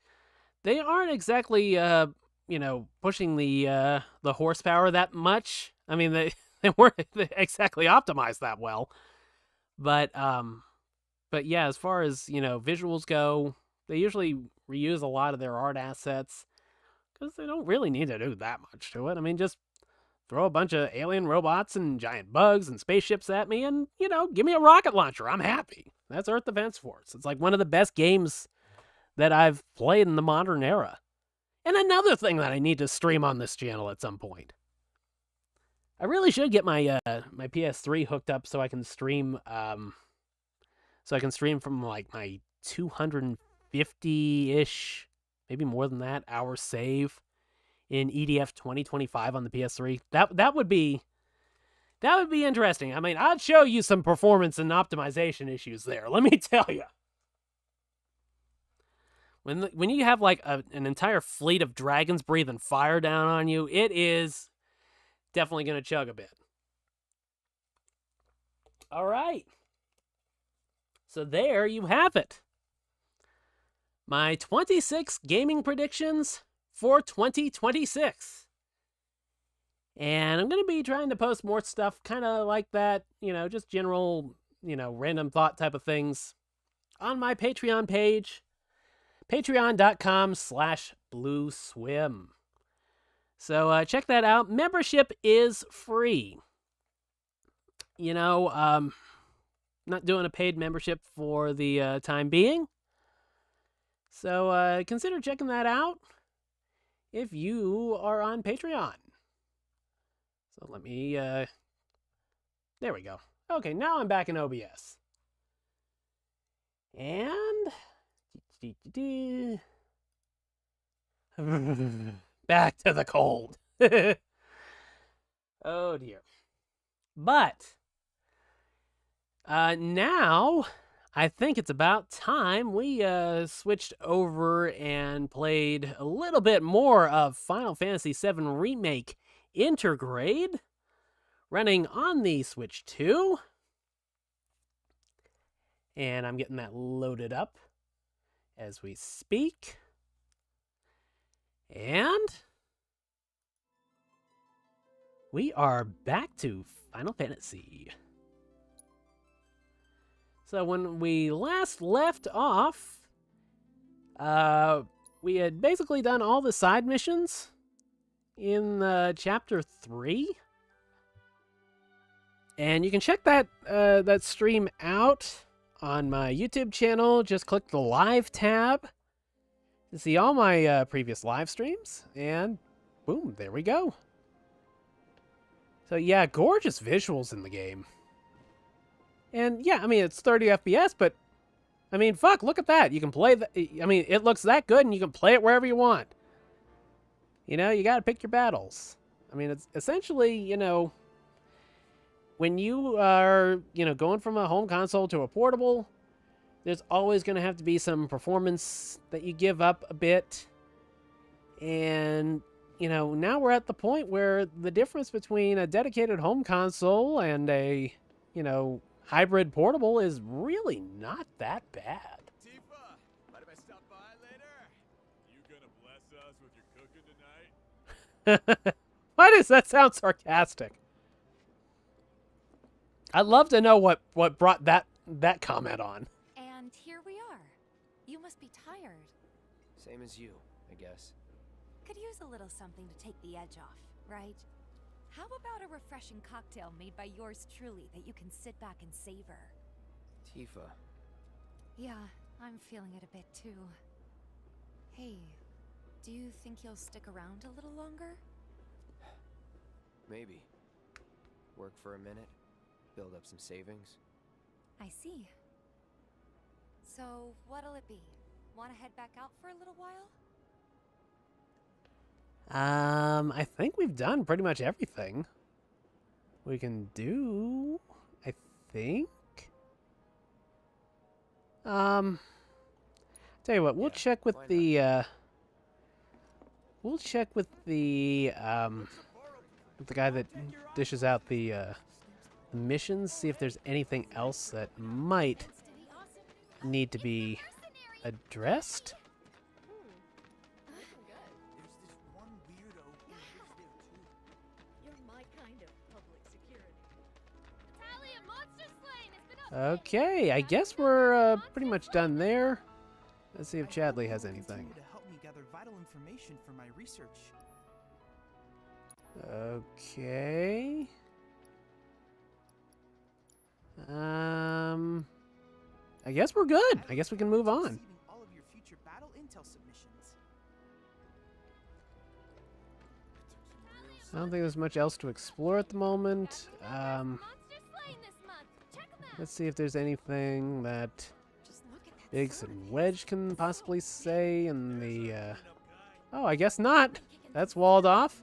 they aren't exactly pushing the horsepower that much. I mean, they weren't exactly optimized that well, but yeah, as far as visuals go, they usually reuse a lot of their art assets because they don't really need to do that much to it. I mean, just throw a bunch of alien robots and giant bugs and spaceships at me and, give me a rocket launcher. I'm happy. That's Earth Defense Force. It's one of the best games that I've played in the modern era. And another thing that I need to stream on this channel at some point. I really should get my my PS3 hooked up so I can stream from my 250-ish, maybe more than that, hour save in EDF 2025 on the PS3. That would be interesting. I mean, I'd show you some performance and optimization issues there. Let me tell you. When you have an entire fleet of dragons breathing fire down on you, it is definitely going to chug a bit. All right. So there you have it. My 26 gaming predictions for 2026. And I'm going to be trying to post more stuff kind of like that, just general, random thought type of things on my Patreon page. Patreon.com/BlueSwim. So check that out. Membership is free. You know, not doing a paid membership for the time being. So consider checking that out if you are on Patreon. So let me, there we go. Okay, now I'm back in OBS. And back to the cold. Oh dear. But now I think it's about time we switched over and played a little bit more of Final Fantasy VII Remake Intergrade, running on the Switch 2. And I'm getting that loaded up as we speak. And we are back to Final Fantasy. So when we last left off, we had basically done all the side missions in Chapter 3. And you can check that that stream out on my YouTube channel. Just click the live tab to see all my previous live streams. And boom, there we go. So yeah, gorgeous visuals in the game. And yeah, I mean, it's 30 FPS, but I mean, fuck, look at that. You can play I mean, it looks that good and you can play it wherever you want. You know, you gotta pick your battles. I mean, it's essentially, you know, when you are, you know, going from a home console to a portable, there's always going to have to be some performance that you give up a bit. And, you know, now we're at the point where the difference between a dedicated home console and a, you know, hybrid portable is really not that bad. Tifa, mind if I stop by later? You gonna bless us with your cooking tonight? Why does that sound sarcastic? I'd love to know what brought that comment on. And here we are. You must be tired. Same as you, I guess. Could use a little something to take the edge off, right? How about a refreshing cocktail made by yours truly that you can sit back and savor? Tifa. Yeah, I'm feeling it a bit too. Hey, do you think you'll stick around a little longer? Maybe. Work for a minute. Build up some savings. I see. So, what'll it be? Want to head back out for a little while? I think we've done pretty much everything we can do, I think. Tell you what, we'll check with the guy that dishes out the missions, see if there's anything else that might need to be addressed. Okay, I guess we're pretty much done there. Let's see if Chadley has anything. To help me gather vital information for my research. Okay. I guess we're good. I guess we can move on. Receiving all of your future battle intel submissions. I don't think there's much else to explore at the moment. Let's see if there's anything that Biggs and Wedge can possibly say in the... Oh, I guess not. That's walled off.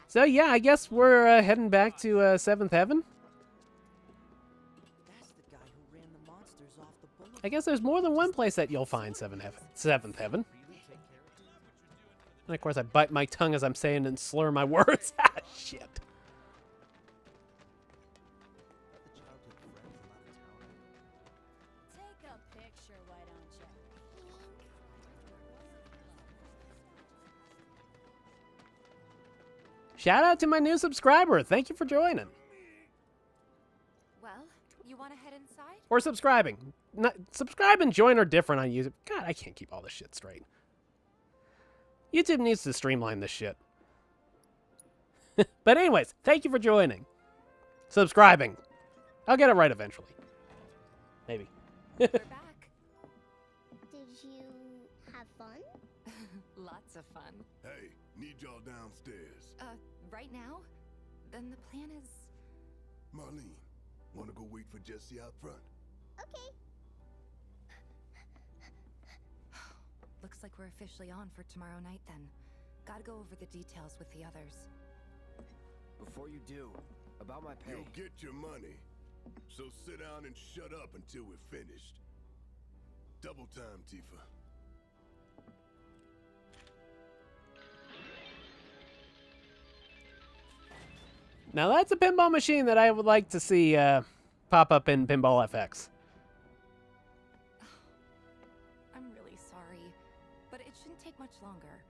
So yeah, I guess we're heading back to 7th Heaven. That's the guy who ran the monsters off the bullet. I guess there's more than one place that you'll find 7th Heaven. And of course I bite my tongue as I'm saying and slur my words. Ah, shit. Take a picture, why don't you? Shout out to my new subscriber. Thank you for joining. Well, you want to head inside? Or subscribing. subscribe and join are different on YouTube. God, I can't keep all this shit straight. YouTube needs to streamline this shit. But anyways, thank you for joining. Subscribing. I'll get it right eventually. Maybe. We're back. Did you have fun? Lots of fun. Hey, need y'all downstairs. Right now? Then the plan is... Marlene, wanna go wait for Jesse out front? Okay. Looks like we're officially on for tomorrow night then. Gotta go over the details with the others. Before you do, about my pay. You'll get your money. So sit down and shut up until we're finished. Double time, Tifa. Now that's a pinball machine that I would like to see pop up in Pinball FX. I'm really sorry, but it shouldn't take much longer.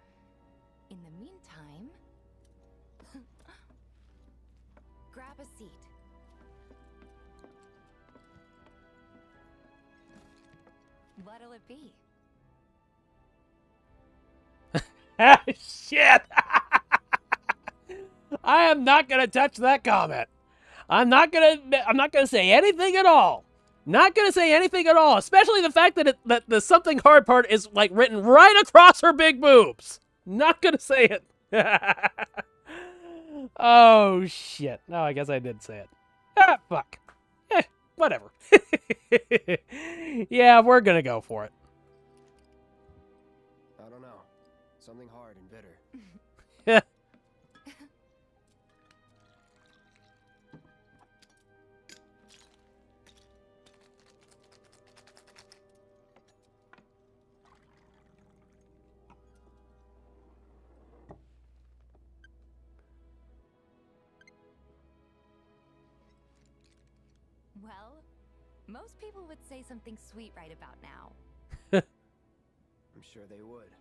In the meantime... grab a seat. What'll it be? Ah, shit! I am not gonna touch that comment. I'm not gonna say anything at all. Not gonna say anything at all, especially the fact that that the something hard part is like written right across her big boobs. Not gonna say it. Oh shit! No, I guess I did say it. Ah, fuck. Whatever. Yeah, we're gonna go for it. I don't know. Something hard and bitter. Well, most people would say something sweet right about now. I'm sure they would.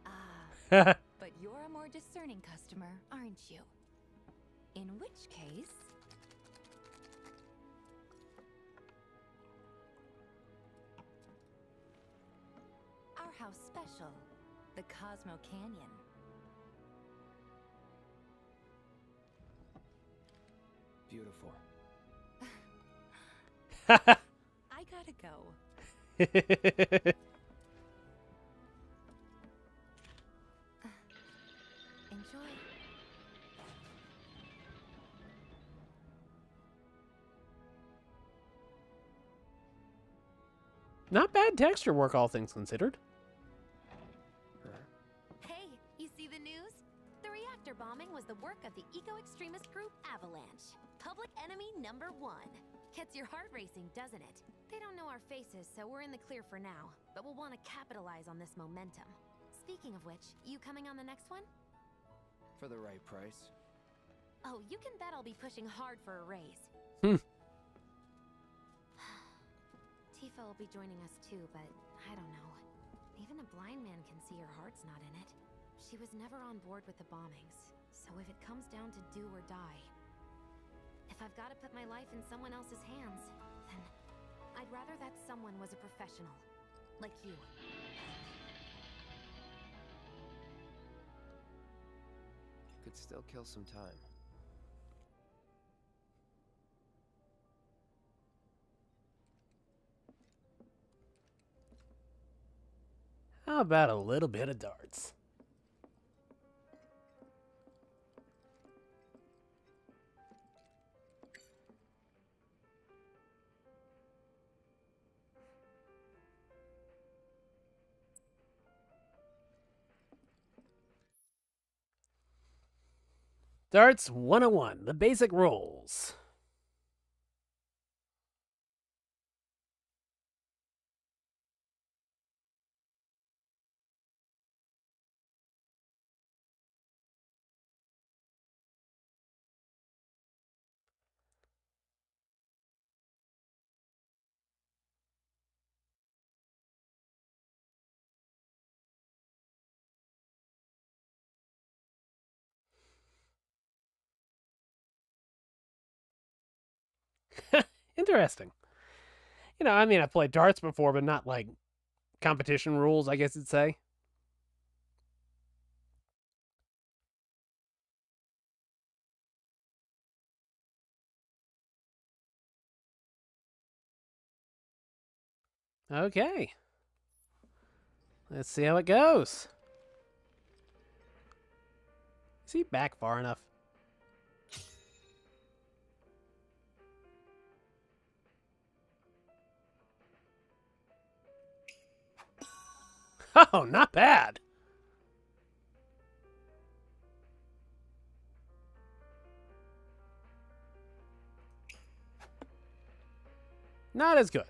Ah, but you're a more discerning customer, aren't you? In which case... our house special, the Cosmo Canyon. Beautiful. I gotta go. Enjoy. Not bad texture work, all things considered. Hey, you see the news? The reactor bombing was the work of the eco-extremist group Avalanche. Public enemy number 1. Gets your heart racing, doesn't it? They don't know our faces, so we're in the clear for now. But we'll want to capitalize on this momentum. Speaking of which, you coming on the next one? For the right price. Oh, you can bet I'll be pushing hard for a raise. Tifa will be joining us too, but I don't know. Even a blind man can see her heart's not in it. She was never on board with the bombings, so if it comes down to do or die, if I've got to put my life in someone else's hands, then I'd rather that someone was a professional, like you. Could still kill some time. How about a little bit of darts? Darts 101, the basic rules. Interesting. You know, I mean, I've played darts before, but not like competition rules, I guess you'd say. Okay. Let's see how it goes. Is he back far enough? Oh, not bad. Not as good.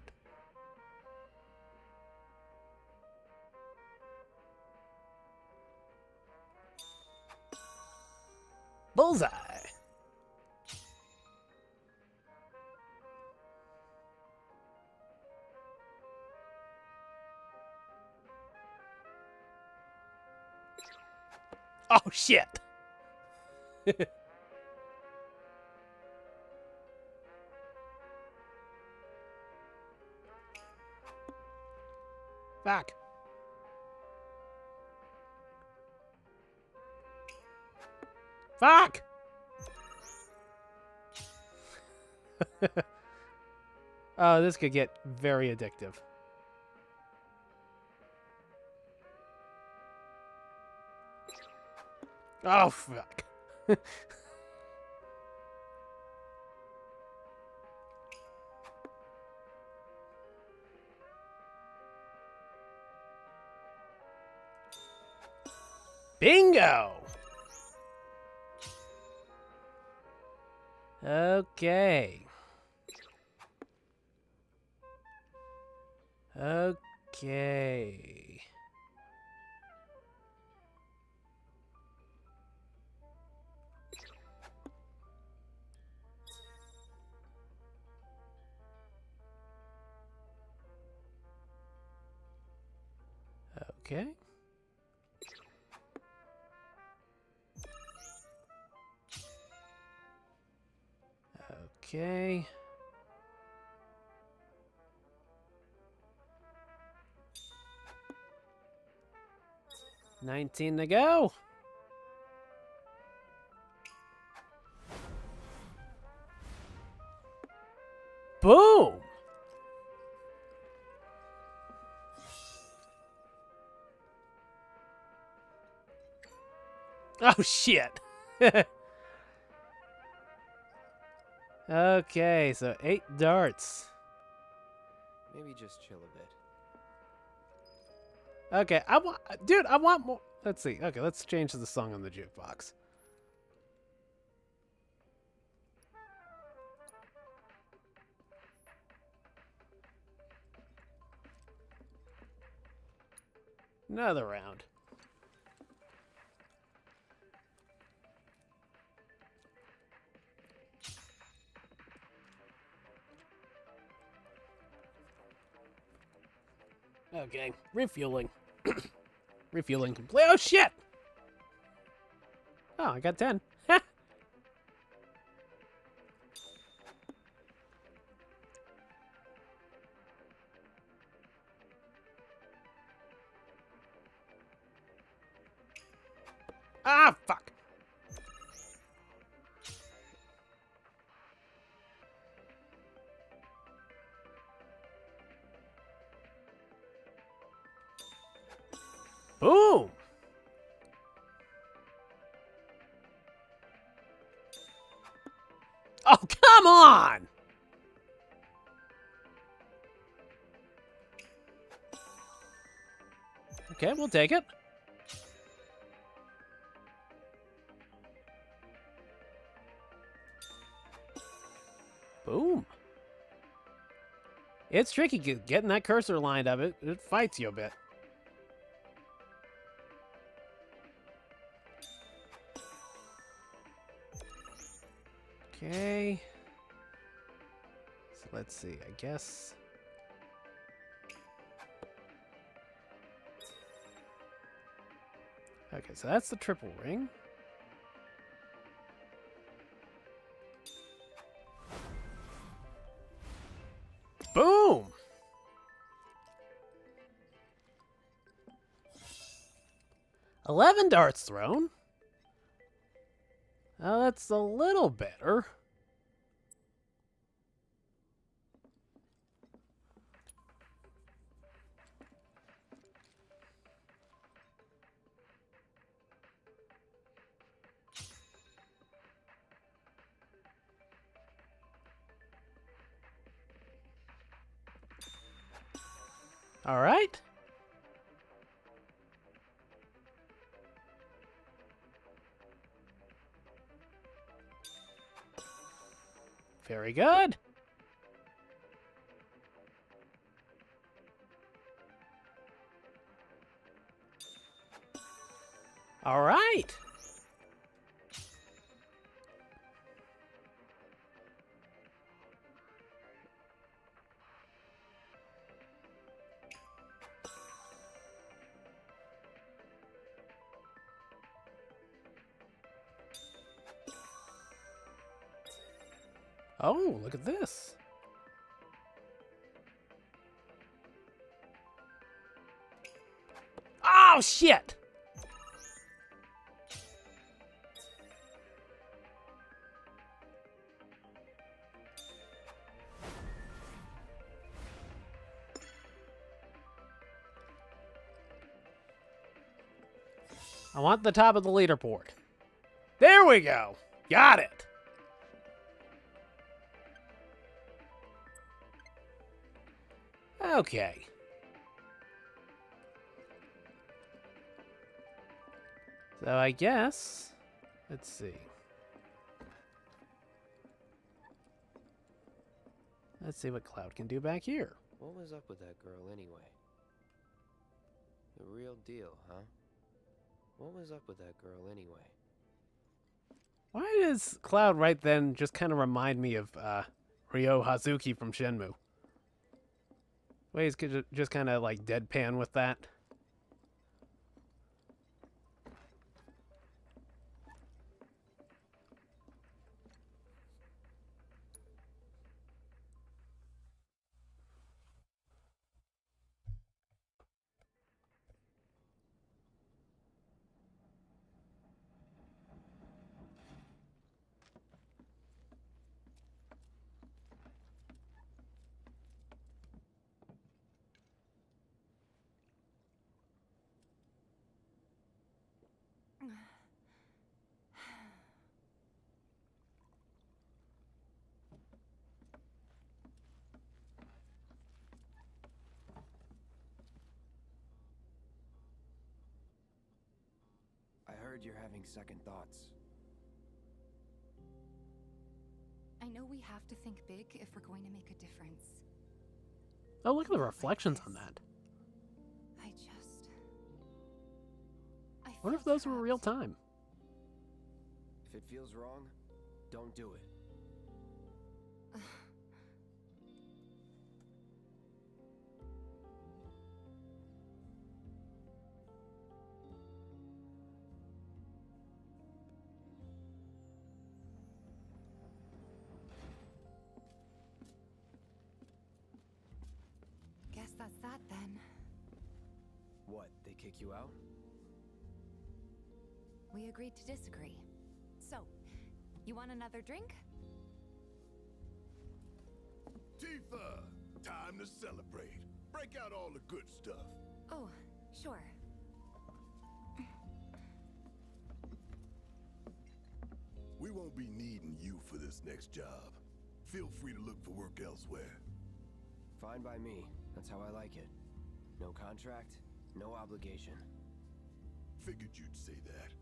Bullseye. Oh, shit. Fuck. Fuck! Oh, this could get very addictive. Oh, fuck. Bingo! Okay. Okay. Okay. Okay. $19 to go. Boom! Oh, shit. Okay, so 8 darts. Maybe just chill a bit. Okay, I want more. Let's see. Okay, let's change the song on the jukebox. Another round. Okay, refueling. Refueling complete. Oh, shit! Oh, I got 10. Ah, fuck. Boom! Oh, come on! Okay, we'll take it. Boom. It's tricky getting that cursor lined up. It fights you a bit. Okay. So let's see. I guess. Okay, so that's the triple ring. Boom! 11 darts thrown. Oh, that's a little better. All right. Very good. All right. Oh, look at this. Oh, shit. I want the top of the leaderboard. There we go. Got it. Okay. So I guess, let's see. Let's see what Cloud can do back here. What was up with that girl anyway? The real deal, huh? What was up with that girl anyway? Why does Cloud right then just kind of remind me of Ryo Hazuki from Shenmue? Way he's just kind of like deadpan with that. I heard you're having second thoughts. I know we have to think big if we're going to make a difference. Oh, look at the reflections on that. I Wonder if feel those were real trapped. time. If it feels wrong, don't do it. Guess that's that then. What, they kick you out? We agreed to disagree. So, you want another drink? Tifa! Time to celebrate. Break out all the good stuff. Oh, sure. We won't be needing you for this next job. Feel free to look for work elsewhere. Fine by me. That's how I like it. No contract, no obligation. Figured you'd say that.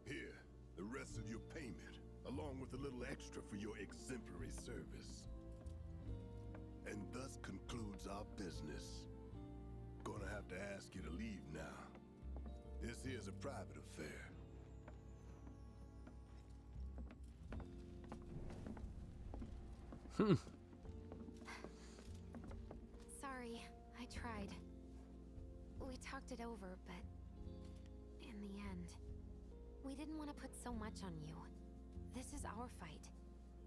Here, the rest of your payment, along with a little extra for your exemplary service. And thus concludes our business. Gonna have to ask you to leave now. This here's a private affair. Sorry, I tried. We talked it over, but in the end, we didn't want to put so much on you. This is our fight.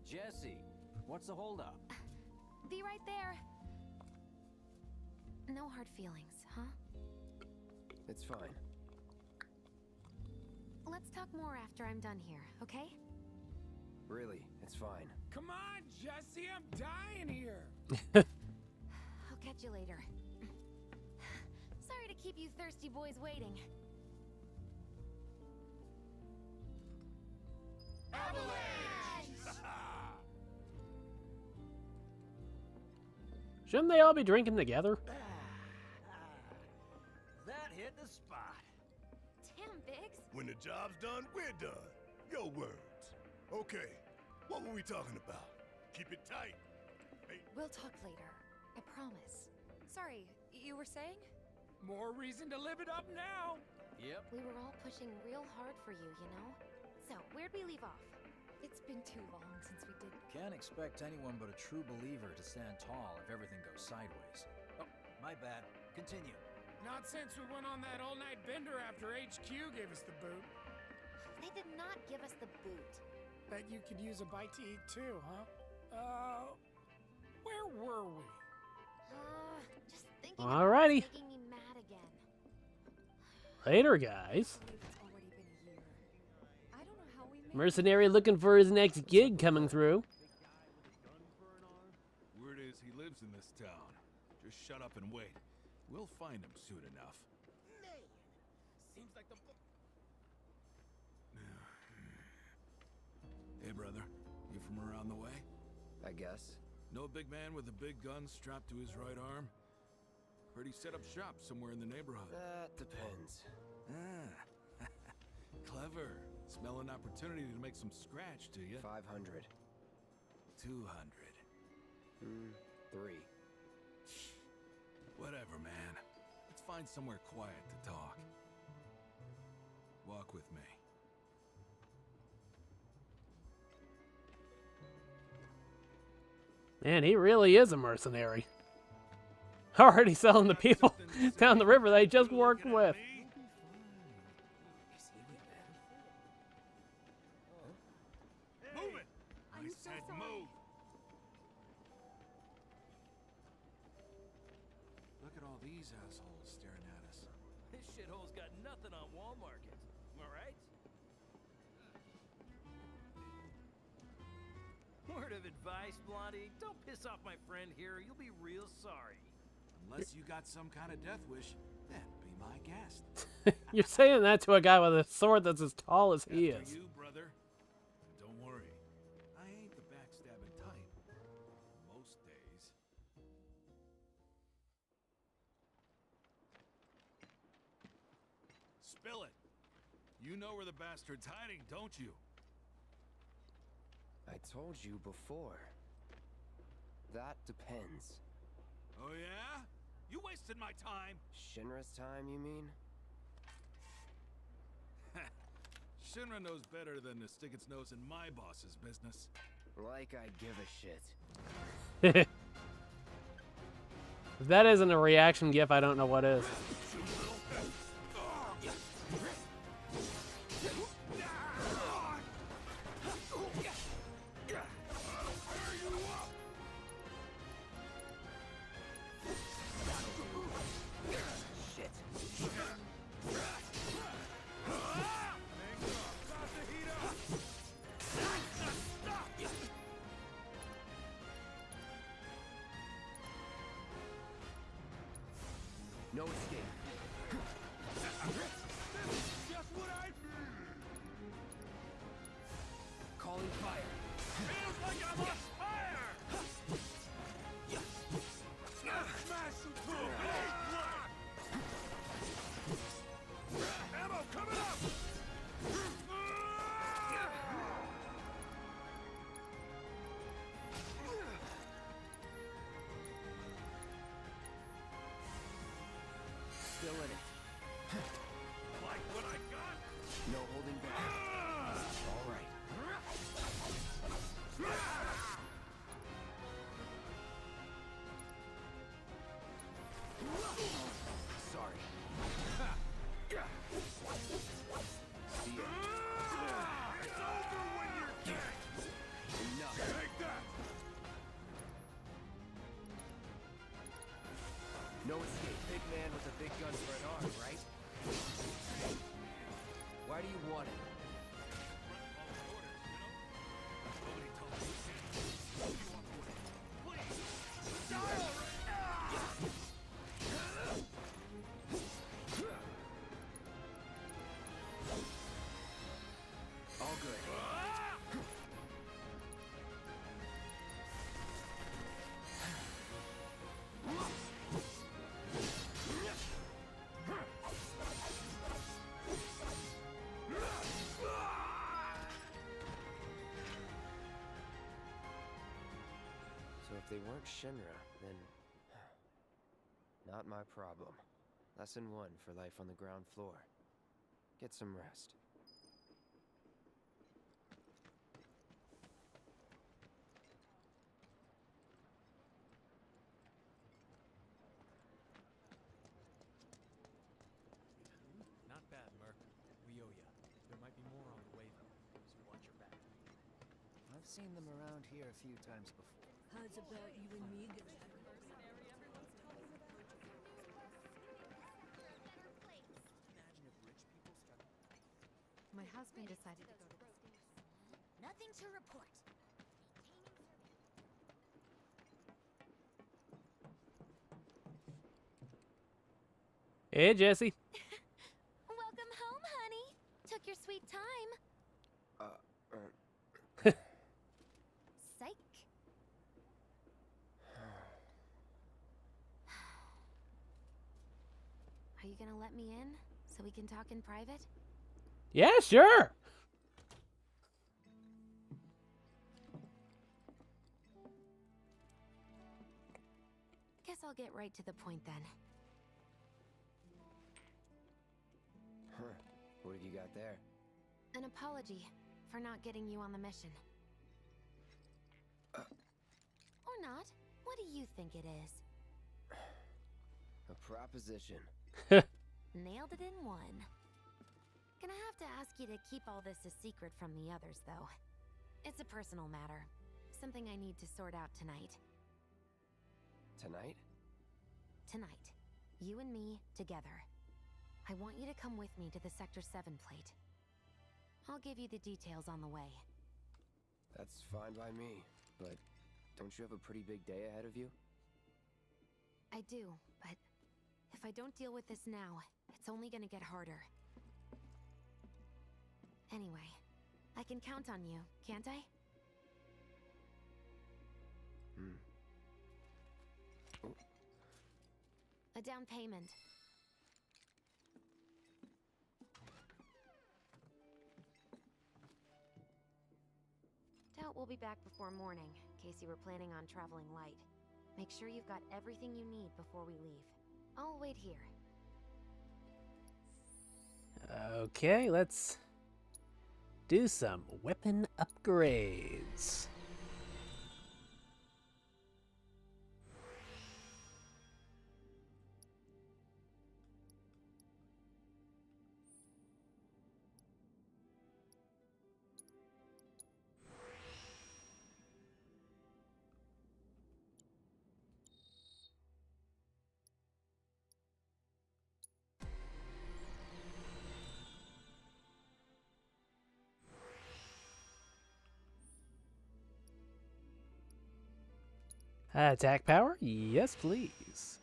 Jesse, what's the holdup? Be right there. No hard feelings, huh? It's fine. Let's talk more after I'm done here, okay? Really, it's fine. Come on, Jesse, I'm dying here. I'll catch you later. Sorry to keep you thirsty boys waiting. Shouldn't they all be drinking together? That hit the spot. Damn, Biggs. When the job's done, we're done. Your words. Okay, what were we talking about? Keep it tight. Hey, We'll talk later. I promise. Sorry, you were saying? More reason to live it up now. Yep. We were all pushing real hard for you, you know? So, where'd we leave off? It's been too long since we did. Can't expect anyone but a true believer to stand tall if everything goes sideways. Oh, my bad. Continue. Not since we went on that all-night bender after HQ gave us the boot. They did not give us the boot. Bet you could use a bite to eat too, huh? Where were we? Just thinking Alrighty. about it's making me mad again. Later, guys. It's already been a year. I don't know how we made Mercenary looking for his next gig coming through. Word is he lives in this town. Just shut up and wait. We'll find him soon enough. Seems like the Hey, brother. You from around the way? I guess. No big man with a big gun strapped to his right arm? Heard he set up shop somewhere in the neighborhood. That depends. Ah. Clever. Smell an opportunity to make some scratch, do you? 500. 200. 3. Whatever, man. Let's find somewhere quiet to talk. Walk with me. Man, he really is a mercenary. Already selling the people down the river they just worked with. Move it! I said move! Look at all these assholes staring at us. This shithole's got nothing on Wall Market. Am I right? Word of advice, Blondie. Don't piss off my friend here. You'll be real sorry. Unless you got some kind of death wish, then be my guest. You're saying that to a guy with a sword that's as tall as he After is. you, brother. Don't worry. I ain't the backstabbing type. Most days. Spill it. You know where the bastard's hiding, don't you? I told you before. That depends. Oh yeah? You wasted my time. Shinra's time, you mean? Shinra knows better than to stick its nose in my boss's business. Like I give a shit. If that isn't a reaction gif, I don't know what is. No escape. Just what I Calling fire. feels like I'm on fire! Smash some cool! Ammo coming up! Still in it. Like what I got? No holding back. All right. Sorry. See ya. It's over when you're dead! Enough. Take that! No escape. Big man with a big gun for an arm, right? weren't Shinra, then... Not my problem. Lesson 1 for life on the ground floor. Get some rest. Not bad, Merc. We owe ya. There might be more on the way, though, so watch your back. I've seen them around here a few times before. How's about you and me go? Imagine if rich people started. My husband decided to go to the Nothing to report. Hey, Jesse. Welcome home, honey. Took your sweet time. Psych. Are you gonna let me in so we can talk in private? Yeah, sure. Guess I'll get right to the point then. Huh. What have you got there? An apology for not getting you on the mission. Or not. What do you think it is? A proposition. Nailed it in one. Gonna have to ask you to keep all this a secret from the others, though. It's a personal matter. Something I need to sort out tonight. Tonight? Tonight. You and me, together. I want you to come with me to the Sector 7 plate. I'll give you the details on the way. That's fine by me, but don't you have a pretty big day ahead of you? I do, but if I don't deal with this now, it's only gonna get harder. Anyway, I can count on you, can't I? A down payment. Doubt we'll be back before morning, in case you were planning on traveling light. Make sure you've got everything you need before we leave. I'll wait here. Okay, let's do some weapon upgrades. Attack power? Yes, please.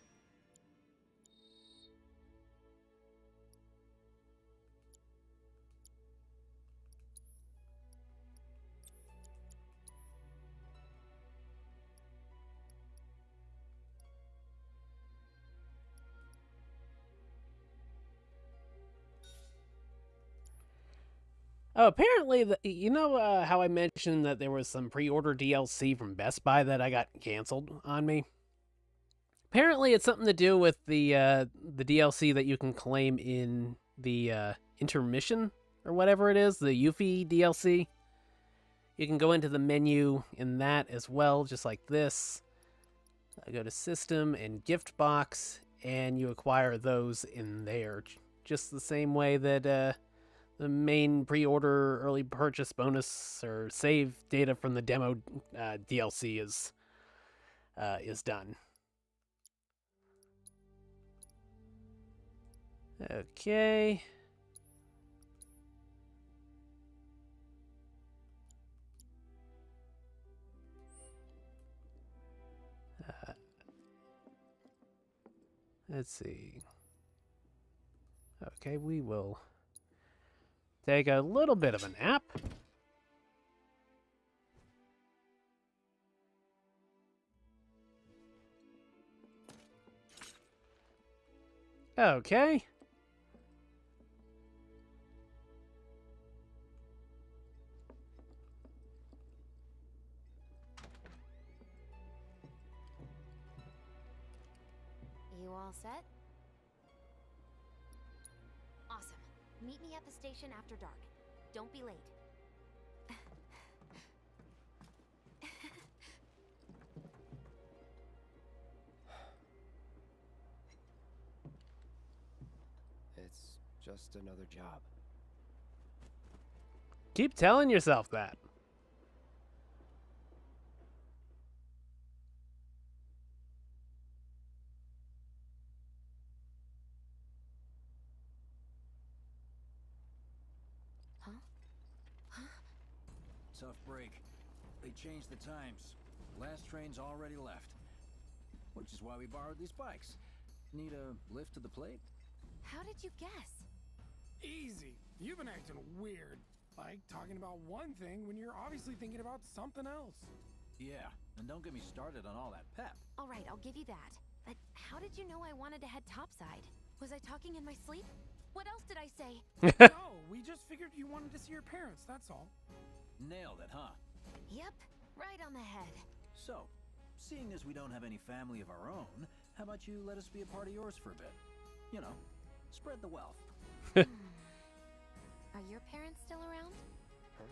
Oh, apparently, you know how I mentioned that there was some pre-order DLC from Best Buy that I got canceled on me? Apparently, it's something to do with the DLC that you can claim in the intermission or whatever it is, the Yuffie DLC. You can go into the menu in that as well, just like this. I go to System and Gift Box, and you acquire those in there, just the same way that the main pre-order early purchase bonus or save data from the demo DLC is done. Okay. Let's see. Okay, we will take a little bit of a nap. Okay. All set? Awesome. Meet me at the station after dark. Don't be late. It's just another job. Keep telling yourself that. Tough break. They changed the times. Last train's already left. Which is why we borrowed these bikes. Need a lift to the plate? How did you guess? Easy. You've been acting weird. Like talking about one thing when you're obviously thinking about something else. Yeah, and don't get me started on all that pep. All right, I'll give you that. But how did you know I wanted to head topside? Was I talking in my sleep? What else did I say? No, we just figured you wanted to see your parents, that's all. Nailed it, huh? Yep, right on the head. So, seeing as we don't have any family of our own, how about you let us be a part of yours for a bit? You know, spread the wealth. Are your parents still around? Huh?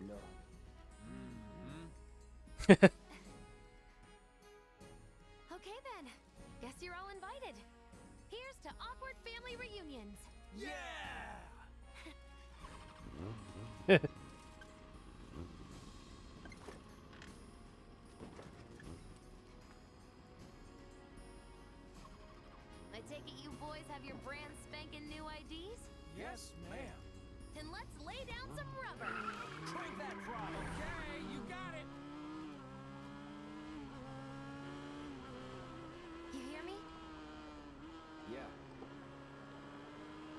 No. Okay then. Guess you're all invited. Here's to awkward family reunions. Yeah! I take it you boys have your brand spanking new IDs? Yes, ma'am. Then let's lay down some rubber. Crank that throttle! Okay, you got it. You hear me? Yeah.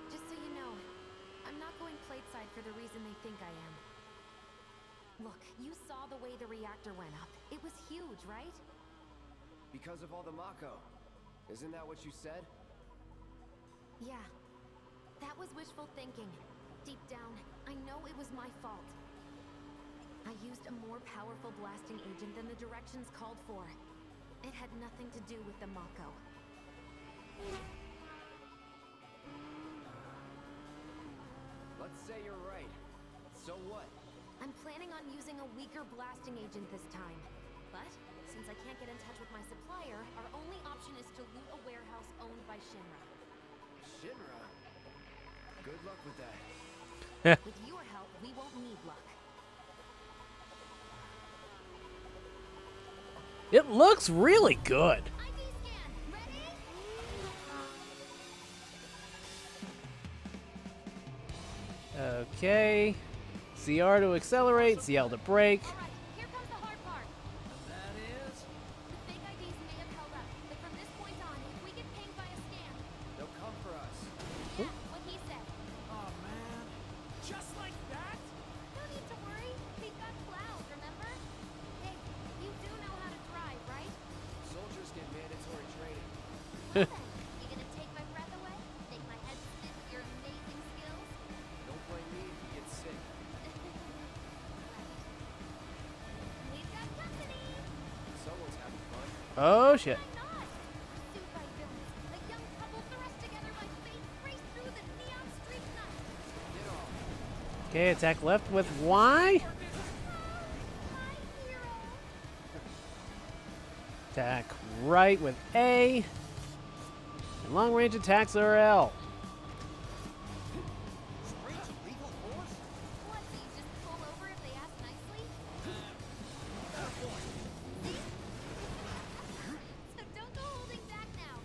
Just so you know, I'm not going plateside for the reason they think I am. Look, you saw the way the reactor went up. It was huge, right? Because of all the Mako. Isn't that what you said? Yeah. That was wishful thinking. Deep down, I know it was my fault. I used a more powerful blasting agent than the directions called for. It had nothing to do with the Mako. Let's say you're right. So what? I'm planning on using a weaker blasting agent this time. But, since I can't get in touch with my supplier, our only option is to loot a warehouse owned by Shinra. Shinra? Good luck with that. With your help, we won't need luck. It looks really good. ID scan, ready? Okay. CR to accelerate, CL to brake. Alright, here comes the hard part. That is... The fake IDs may have held up, but from this point on, if we get pinged by a scan... They'll come for us. Yeah, what he said. Oh, man. Just like that? No need to worry. We've got Cloud, remember? Hey, you do know how to drive, right? Soldiers get mandatory training. Well then, you gonna take my breath away? Make my head spin with your amazing skills? Don't blame me if you get sick. We've got company! Someone's having fun. Oh shit. Why not? Pursued by villains, a young couple thrust together by fate race through the neon street night. Get off. Okay, attack left with Y. My hero! Attack right with A. And long range attacks are L. Straight to legal force? What, do you just pull over if they ask nicely? See? So don't go holding back now.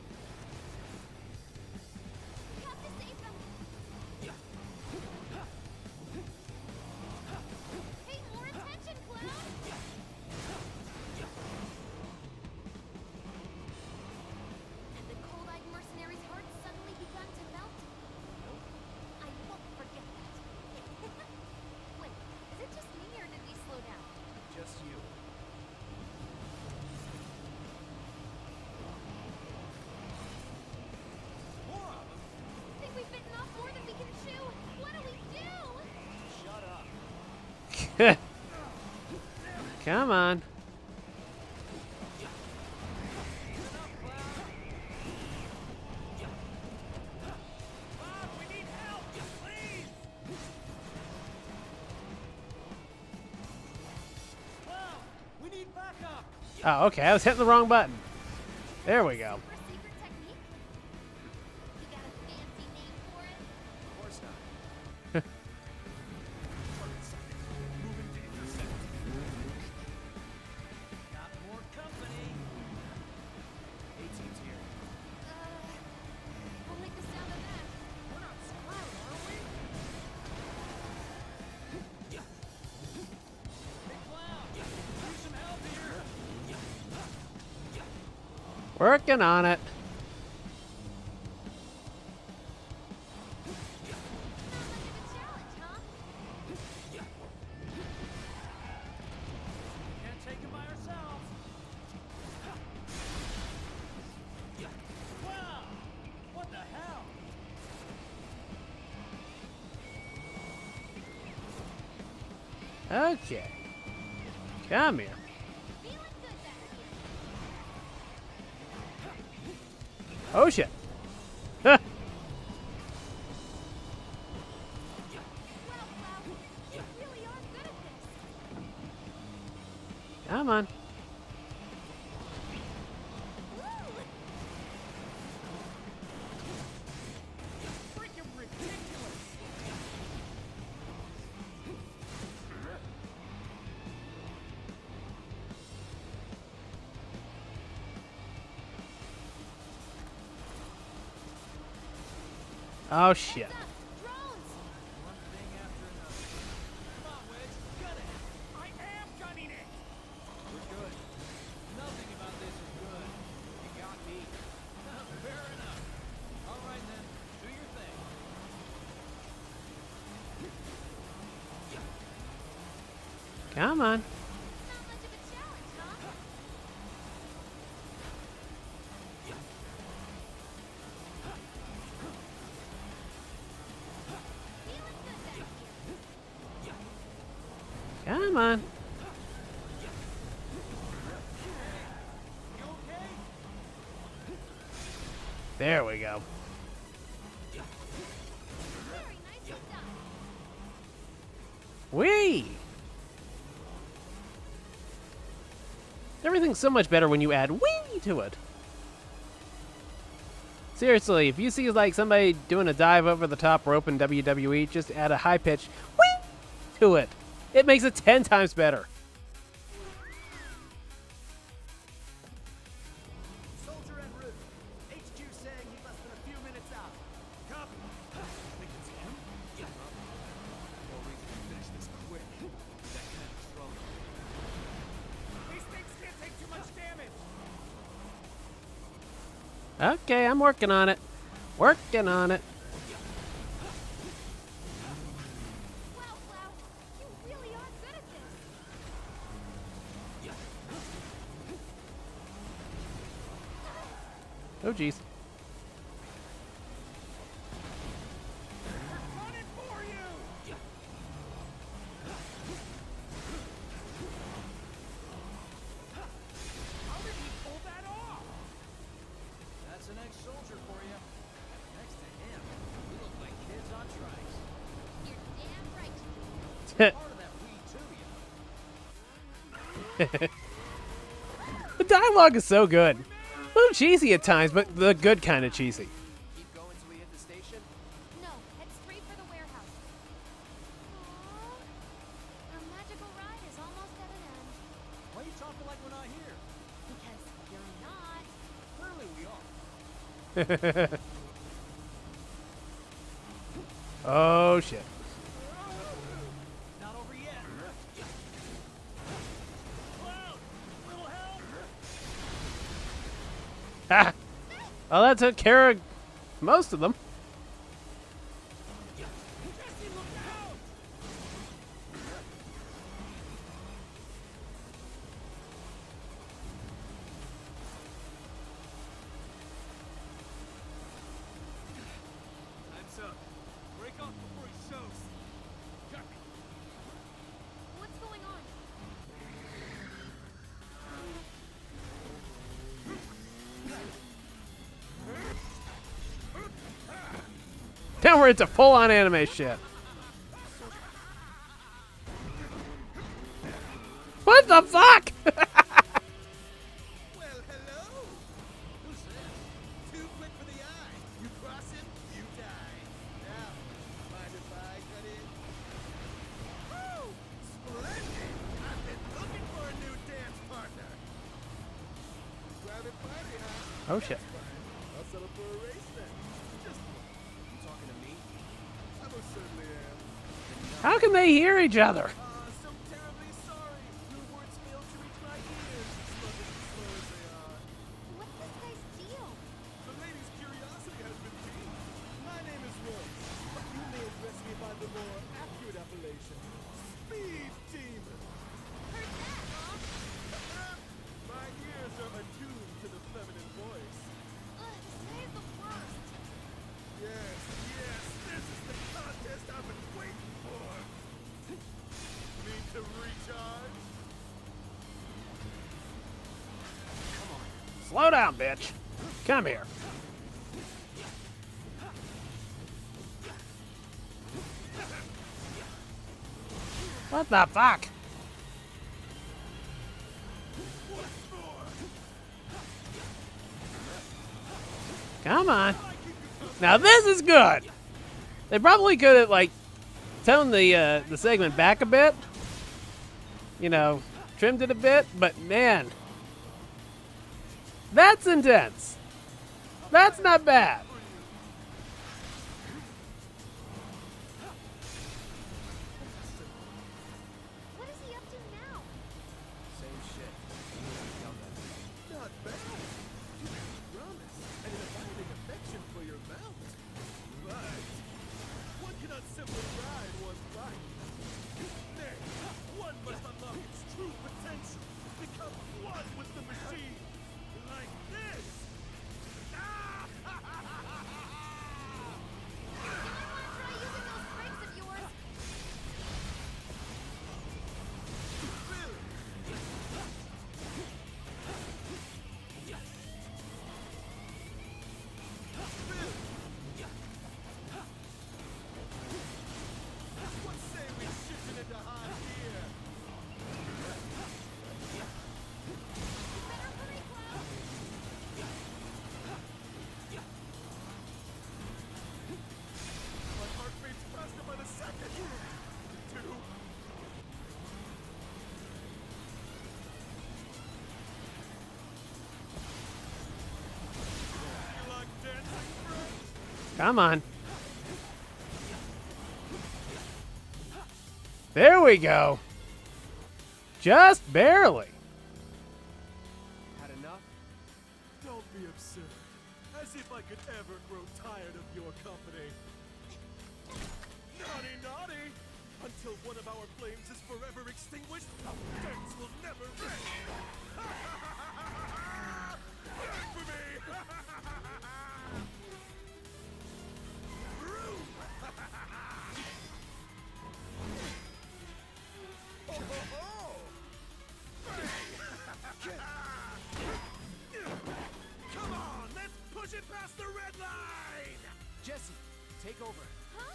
We have to save them. Pay more attention, Cloud! And the cold-eyed mercenary's heart suddenly begun to melt. I won't forget that. Wait, is it just me or did we slow down? Just you. More of them? Think we've bitten off more than we can chew? What do we do? Shut up. Come on. Enough, Cloud. Oh, okay. I was hitting the wrong button. There we go. Super secret technique? You got a fancy name for it? Of course not. Target sighted. Moving to intercept. Got more company. A-team's here. I'll make the sound of that. We're not screwed, are we? Big Cloud. Need some help here. Working on it. Challenge, huh? Can't take it by ourselves. Wow! What the hell? Okay. Come here. Feeling good back here. Oh, shit. Well, Cloud, you really are good at this. Come on. Freaking ridiculous. Oh, shit. Drones! One thing after another. Come on, Wedge. Got it. I am gunning it. We're good. Nothing about this is good. You got me. Fair enough. All right then. Do your thing. Come on. Not much of a challenge, huh? Feeling good back here. Come on. You okay? There we go. Very nicely done. Whee! Everything's so much better when you add wee to it. Seriously, if you see like somebody doing a dive over the top rope in WWE, just add a high pitch wee to it. It makes it 10 times better. Soldier en route. HQ saying he's less than a few minutes out. Copy. Think it's him? Yeah. No reason to finish this quick. That kind of trouble. These things can't take too much damage. Okay, I'm working on it. Working on it. Wow, Cloud, you really are good at this. Oh, jeez. Running for you. How did he pull that off? That's an ex-soldier for you. Next to him, we look like kids on trikes. You're damn right. Part of that we too, you know. The dialogue is so good. A little cheesy at times, but the good kind of cheesy. Keep going till we hit the station? No, head straight for the warehouse. Aww. Our magical ride is almost at an end. Why are you talking like we're not here? Because you're not. Clearly we are. Oh, shit. Not over yet. Cloud, little help. Ah. Well, that took care of most of them. Jesse, look out! Time's up. Break off before he shows. Copy. What's going on? Now we're into full-on anime shit. What the fuck? Oh shit. I'll settle for a race then. Just one. You talking to me? I most certainly am. How can they hear each other? So terribly sorry. Your words failed to reach my ears. Slow as they are. What's this guy's deal? The lady's curiosity has been piqued. My name is Royce, but you may address me by the more accurate appellation, Speed Demon. Heard that, huh? My ears are attuned to the feminine voice. Ugh, this guy is the worst. Yes, this is the contest I've been waiting for. Need to recharge? Slow down, bitch. Come here. What the fuck? Come on. Now this is good. They probably could have like toned the segment back a bit. You know, trimmed it a bit, but man, that's intense. That's not bad. What is he up to now? Same shit. Not bad. You have promise and an abiding affection for your mount. But one cannot simply ride one's bike. Nay, one must unlock its true potential. Become one with the machine. Like this. Ah! Try using those brakes of yours. What say we shift it into high gear? Better hurry, Cloud. My heart beats faster by the second. 2. You like dancing, friend? Come on. There we go. Just barely. Had enough? Don't be absurd. As if I could ever grow tired of your company. Naughty, naughty! Until one of our flames is forever extinguished, our dance will never end! Wait for me! Ho, ho, ho! Come on, let's push it past the red line! Jesse, take over. Huh?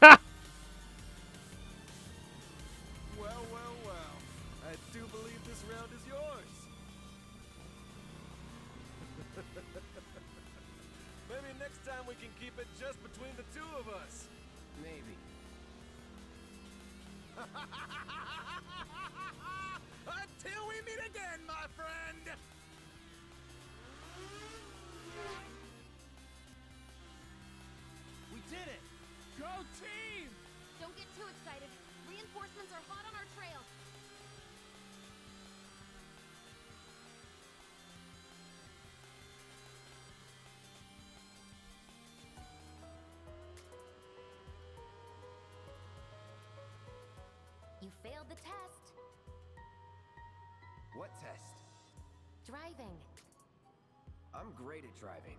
Ha! Well, well, well. I do believe this round is yours. Maybe next time we can keep it just between the two of us. Maybe. Until we meet again, my friend! We did it! Go team! Don't get too excited. Reinforcements are hot on our trail. You failed the test. What test? Driving. I'm great at driving.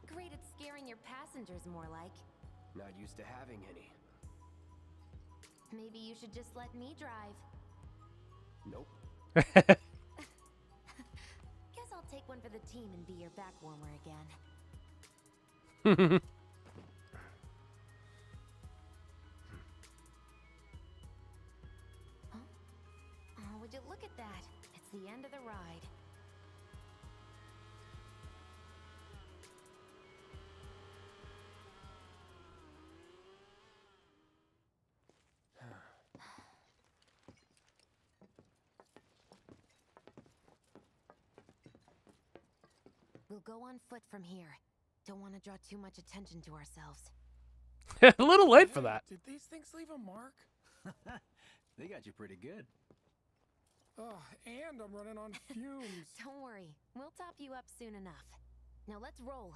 Great at scaring your passengers, more like. Not used to having any. Maybe you should just let me drive. Nope. Guess I'll take one for the team and be your back warmer again. Huh? Oh, would you look at that? It's the end of the ride. We'll go on foot from here. Don't want to draw too much attention to ourselves. A little late for that. Did these things leave a mark? They got you pretty good. Ugh, and I'm running on fumes. Don't worry. We'll top you up soon enough. Now let's roll.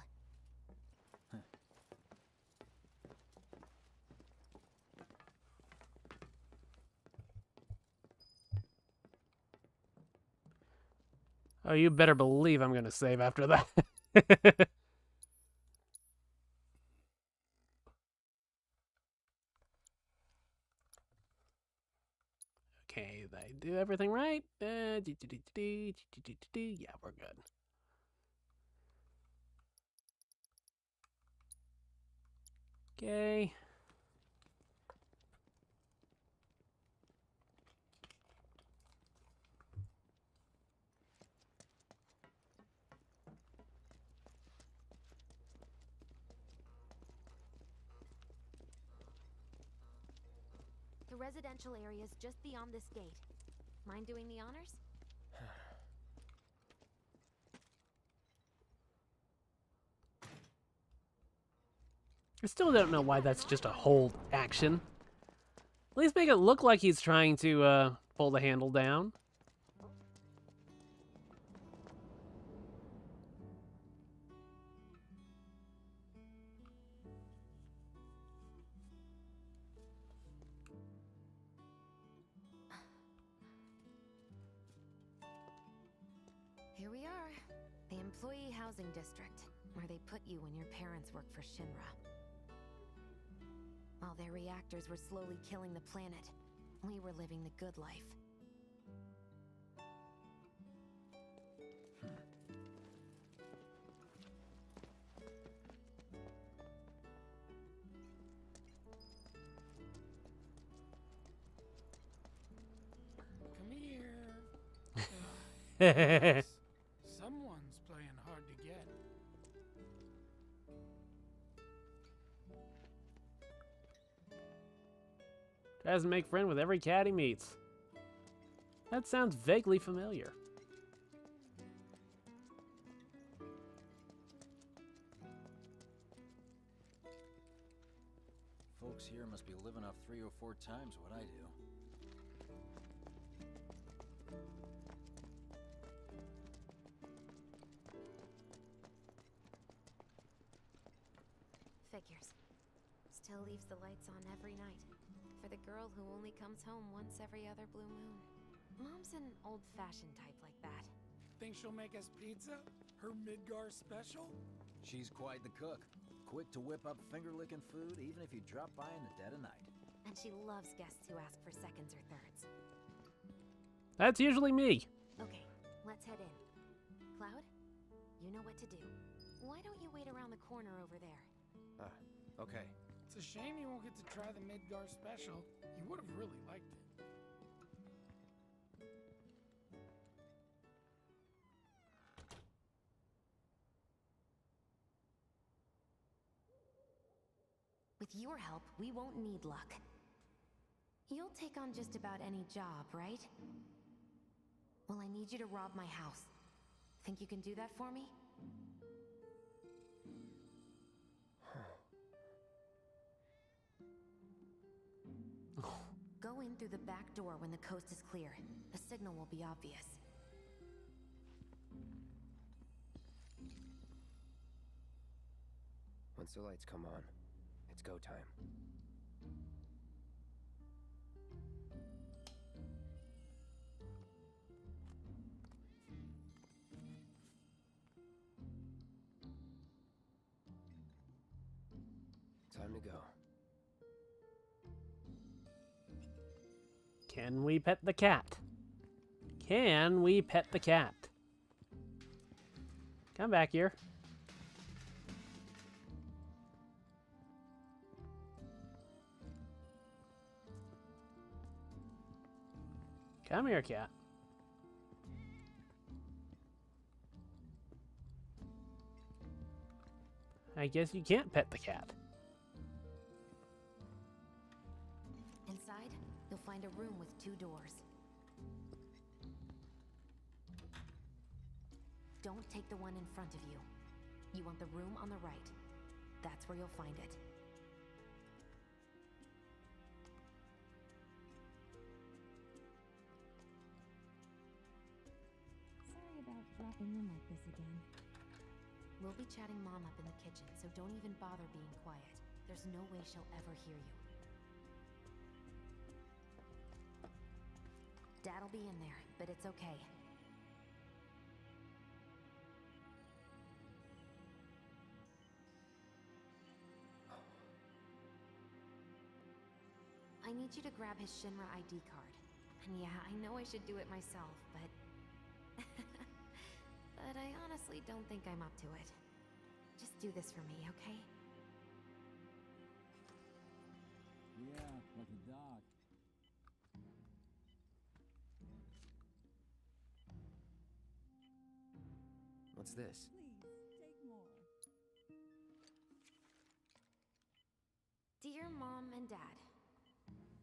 Oh, you better believe I'm going to save after that. Okay, did I do everything right? Yeah, we're good. Okay. The residential area's just beyond this gate. Mind doing the honors? I still don't know why that's just a hold action. At least make it look like he's trying to pull the handle down. Here we are. The Employee Housing District, where they put you when your parents worked for Shinra. While their reactors were slowly killing the planet, we were living the good life. Come here. Someone's playing hard to get. Tries to make friend with every cat he meets. That sounds vaguely familiar. Folks here must be living off 3 or 4 times what I do. Figures. Still leaves the lights on every night. For the girl who only comes home once every other blue moon. Mom's an old-fashioned type like that. Think she'll make us pizza? Her Midgar special? She's quite the cook. Quick to whip up finger-licking food, even if you drop by in the dead of night. And she loves guests who ask for seconds or thirds. That's usually me. Okay, let's head in. Cloud, you know what to do. Why don't you wait around the corner over there? Okay. It's a shame you won't get to try the Midgar special. You would have really liked it. With your help, we won't need luck. You'll take on just about any job, right? Well, I need you to rob my house. Think you can do that for me? Go in through the back door when the coast is clear. The signal will be obvious. Once the lights come on, it's go time. Time to go. Can we pet the cat? Can we pet the cat? Come back here. Come here, cat. I guess you can't pet the cat. Inside, you'll find a room with 2 doors. Don't take the one in front of you. You want the room on the right. That's where you'll find it. Sorry about dropping in like this again. We'll be chatting Mom up in the kitchen, so don't even bother being quiet. There's no way she'll ever hear you. Dad'll be in there, but it's okay. I need you to grab his Shinra ID card. And yeah, I know I should do it myself, but... but I honestly don't think I'm up to it. Just do this for me, okay? Yeah, like a dog. What's this? Please, take more. Dear Mom and Dad,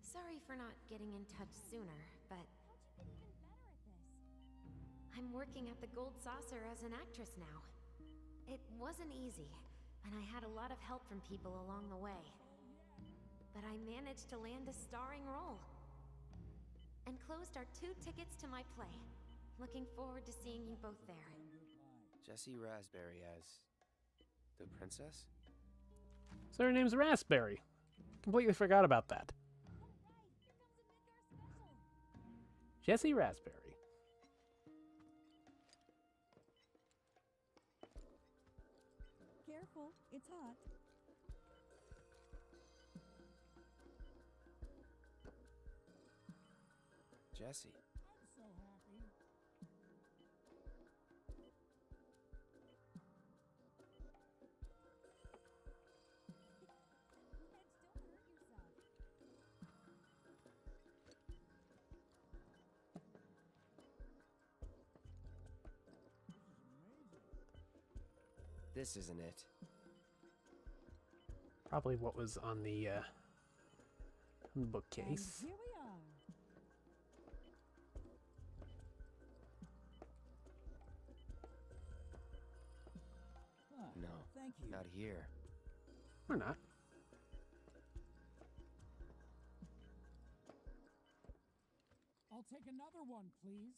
sorry for not getting in touch sooner, but How'd you get even better at this? I'm working at the Gold Saucer as an actress now. It wasn't easy, and I had a lot of help from people along the way. But I managed to land a starring role. And closed our 2 tickets to my play. Looking forward to seeing you both there. Jessie Raspberry as the princess? So her name's Raspberry. Completely forgot about that. Jessie Raspberry. Careful, it's hot. Jessie. I'm so happy. Let's don't hurt yourself. This isn't it. Probably what was on the bookcase. And here we are. Huh, No, thank you. not here. Or not. I'll take another one, please.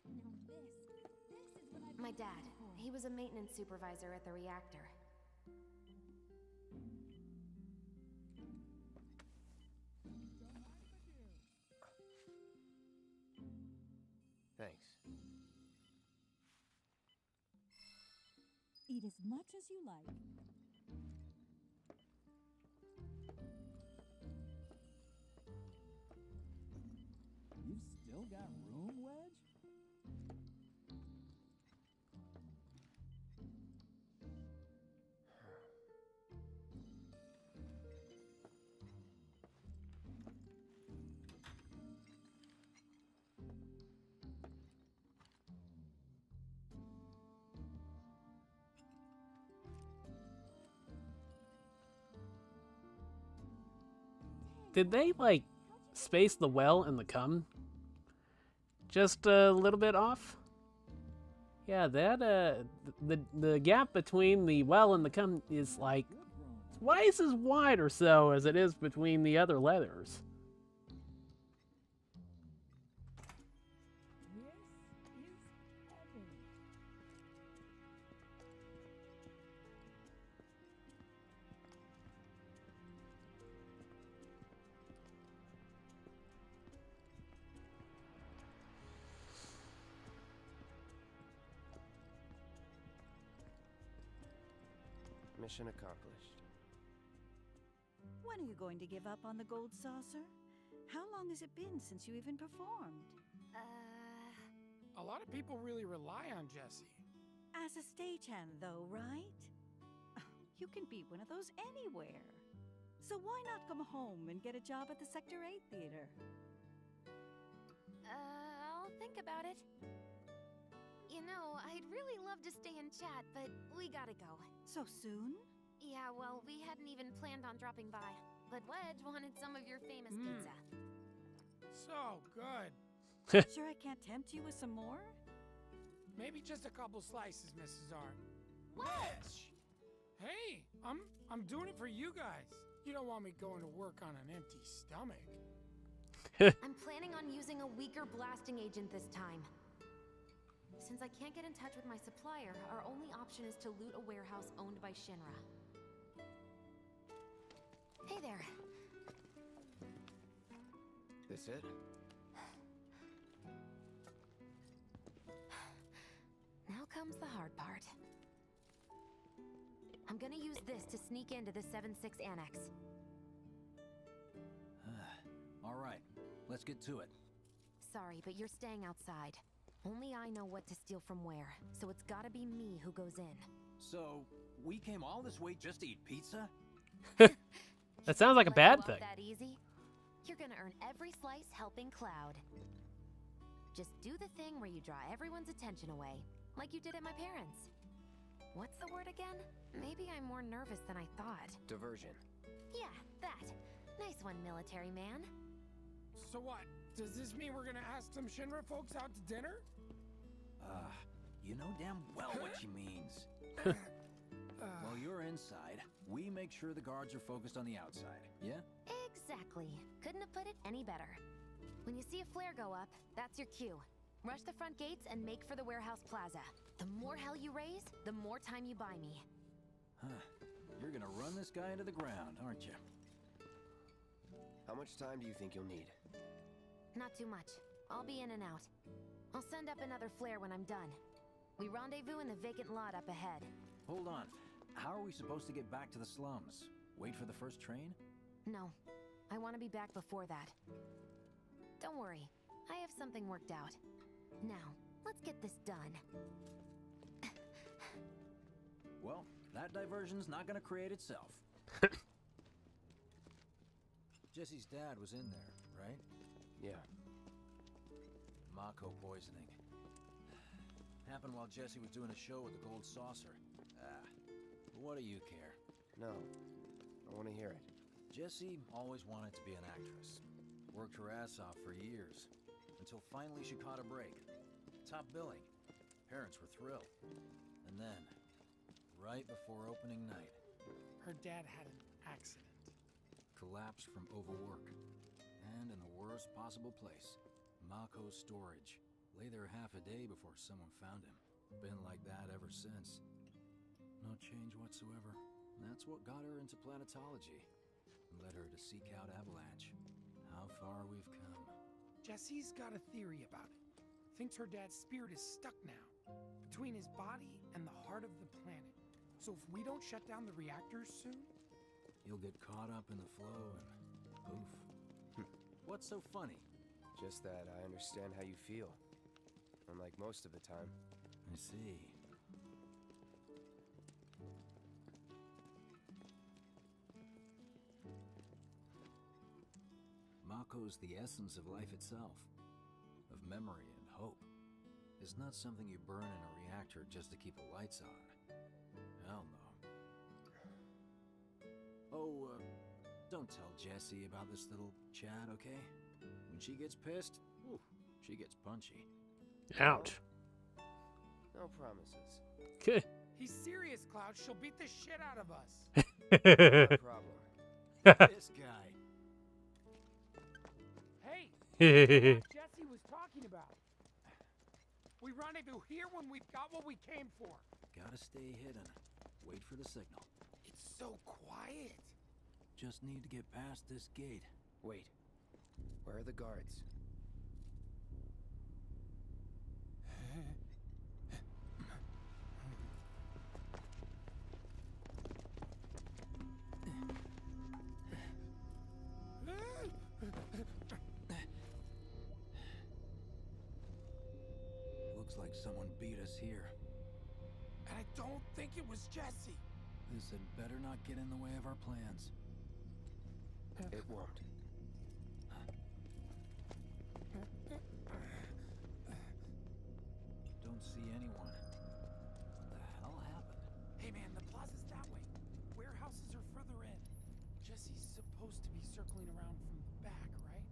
Now this is what I've My been dad, waiting for. he was a maintenance supervisor at the reactor. Thanks. Eat as much as you like. You've still got room, Wedge? Did they, like, space the well and the cum just a little bit off? Yeah, that, the gap between the well and the cum is, like, twice as wide or so as it is between the other letters. This is heaven. Mission accomplished. When are you going to give up on the gold saucer? How long has it been since you even performed? A lot of people really rely on Jessie. As a stagehand, though, right? You can be one of those anywhere. So why not come home and get a job at the Sector 8 theater? I'll think about it. You know, I'd really love to stay and chat, but we gotta go. So soon? Yeah, well, we hadn't even planned on dropping by. But Wedge wanted some of your famous pizza. So good. Sure I can't tempt you with some more? Maybe just a couple slices, Mrs. R. Wedge! Hey, I'm doing it for you guys. You don't want me going to work on an empty stomach. I'm planning on using a weaker blasting agent this time. Since I can't get in touch with my supplier, our only option is to loot a warehouse owned by Shinra. Hey there. This it? Now comes the hard part. I'm gonna use this to sneak into the 7-6 annex. All right, let's get to it. Sorry, but you're staying outside. Only I know what to steal from where, so it's gotta be me who goes in. So, we came all this way just to eat pizza? That sounds like a bad thing. That easy? You're gonna earn every slice helping Cloud. Just do the thing where you draw everyone's attention away, like you did at my parents'. What's the word again? Maybe I'm more nervous than I thought. Diversion. Yeah, that. Nice one, military man. So what? Does this mean we're gonna ask some Shinra folks out to dinner? You know damn well what she means. While you're inside, we make sure the guards are focused on the outside, yeah? Exactly. Couldn't have put it any better. When you see a flare go up, that's your cue. Rush the front gates and make for the warehouse plaza. The more hell you raise, the more time you buy me. You're gonna run this guy into the ground, aren't you? How much time do you think you'll need? Not too much. I'll be in and out. I'll send up another flare when I'm done. We rendezvous in the vacant lot up ahead. Hold on. How are we supposed to get back to the slums? Wait for the first train? No. I want to be back before that. Don't worry. I have something worked out. Now, let's get this done. Well, that diversion's not gonna create itself. Jesse's dad was in there, right? Yeah. Mako poisoning. Happened while Jesse was doing a show with the Gold Saucer. What do you care? No. I want to hear it. Jessie always wanted to be an actress. Worked her ass off for years. Until finally she caught a break. Top billing. Parents were thrilled. And then, right before opening night, Her dad had an accident. collapsed from overwork. And in the worst possible place, Mako's storage. Lay there half a day before someone found him. Been like that ever since. No change whatsoever. That's what got her into planetology. Led her to seek out Avalanche. How far we've come. Jesse's got a theory about it. Thinks her dad's spirit is stuck now, between his body and the heart of the planet. So if we don't shut down the reactors soon... You'll get caught up in the flow and poof. What's so funny? Just that I understand how you feel. Unlike most of the time. I see. Mako's the essence of life itself. Of memory and hope. It's not something you burn in a reactor just to keep the lights on. Hell no. Oh, don't tell Jessie about this little chat, okay? When she gets pissed, ooh, she gets punchy. Ouch. No promises. Good. He's serious, Cloud. She'll beat the shit out of us. No problem. This guy. Hey! What Jesse was talking about. We rendezvous here when we've got what we came for. Gotta stay hidden. Wait for the signal. It's so quiet. Just need to get past this gate. Wait. Where are the guards? Looks like someone beat us here. And I don't think it was Jesse. This had better not get in the way of our plans. It won't. Don't see anyone. What the hell happened? Hey man, the plaza's that way. Warehouse guess he's supposed to be circling around from the back, right?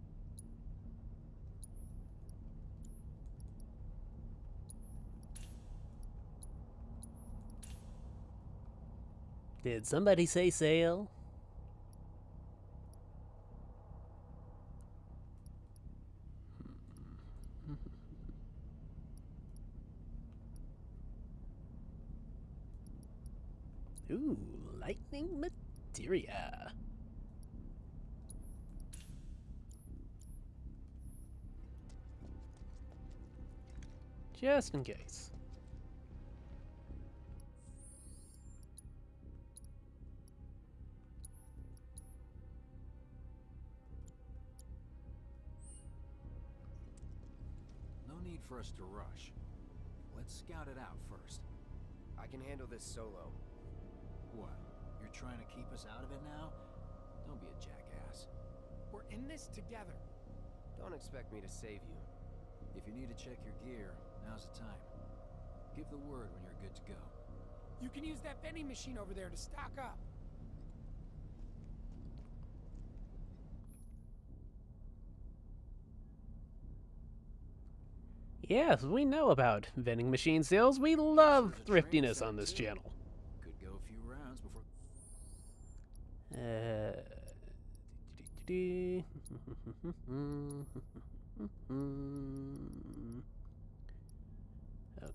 Did somebody say sail? Ooh, lightning materia. Just in case. No need for us to rush. Let's scout it out first. I can handle this solo. What? You're trying to keep us out of it now? Don't be a jackass. We're in this together. Don't expect me to save you. If you need to check your gear, now's the time. Give the word when you're good to go. You can use that vending machine over there to stock up. Yes, we know about vending machine sales. We love thriftiness on this channel. Could go a few rounds before...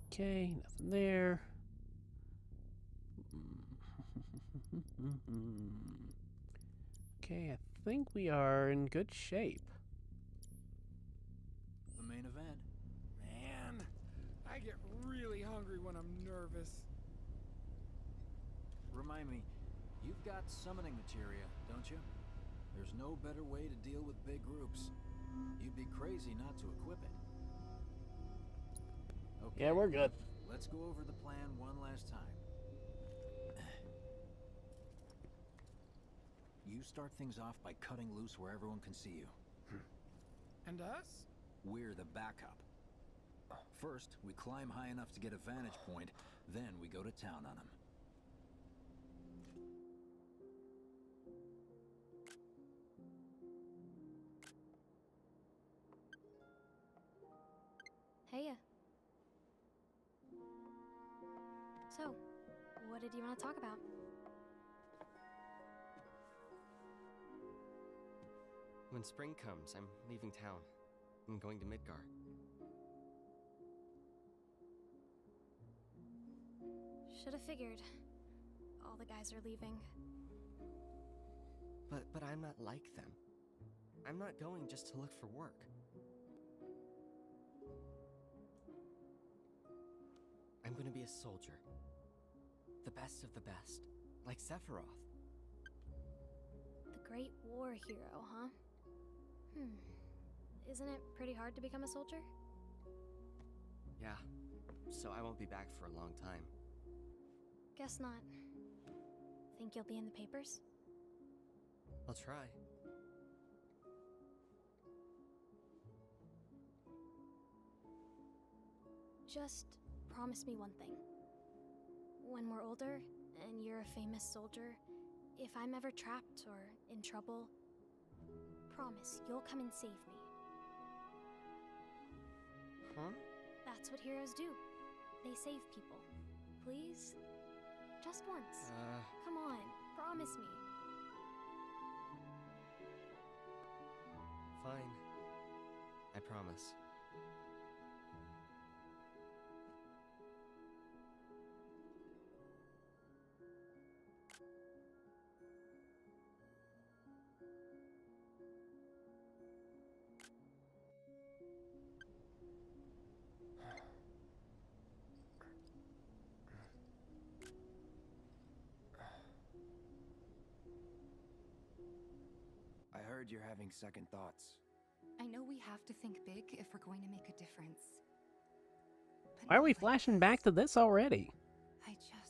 Okay, nothing there. Okay, I think we are in good shape. The main event. Man, I get really hungry when I'm nervous. Remind me, you've got summoning materia, don't you? There's no better way to deal with big groups. You'd be crazy not to equip it. Okay. Yeah, we're good. Let's go over the plan one last time. You start things off by cutting loose where everyone can see you. And us? We're the backup. First, we climb high enough to get a vantage point, then we go to town on them. Heya. So, what did you want to talk about? When spring comes, I'm leaving town. I'm going to Midgar. Should have figured. All the guys are leaving. But I'm not like them. I'm not going just to look for work. I'm going to be a soldier. The best of the best. Like Sephiroth. The Great War hero, huh? Isn't it pretty hard to become a soldier? Yeah. So I won't be back for a long time. Guess not. Think you'll be in the papers? I'll try. Just promise me one thing. When we're older, and you're a famous soldier, if I'm ever trapped or in trouble, promise you'll come and save me. Huh? That's what heroes do. They save people. Please? Just once. Come on, promise me. Fine. I promise. I heard you're having second thoughts. I know we have to think big if we're going to make a difference. Why are we flashing back to this already?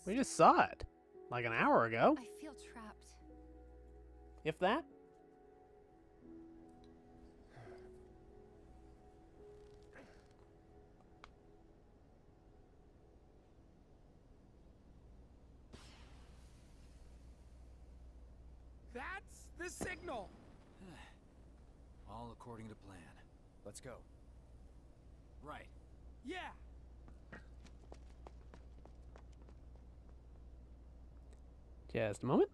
We just saw it. Like an hour ago. I feel trapped. If that. That's the All according to plan. Let's go. Right. Yeah! Just a moment.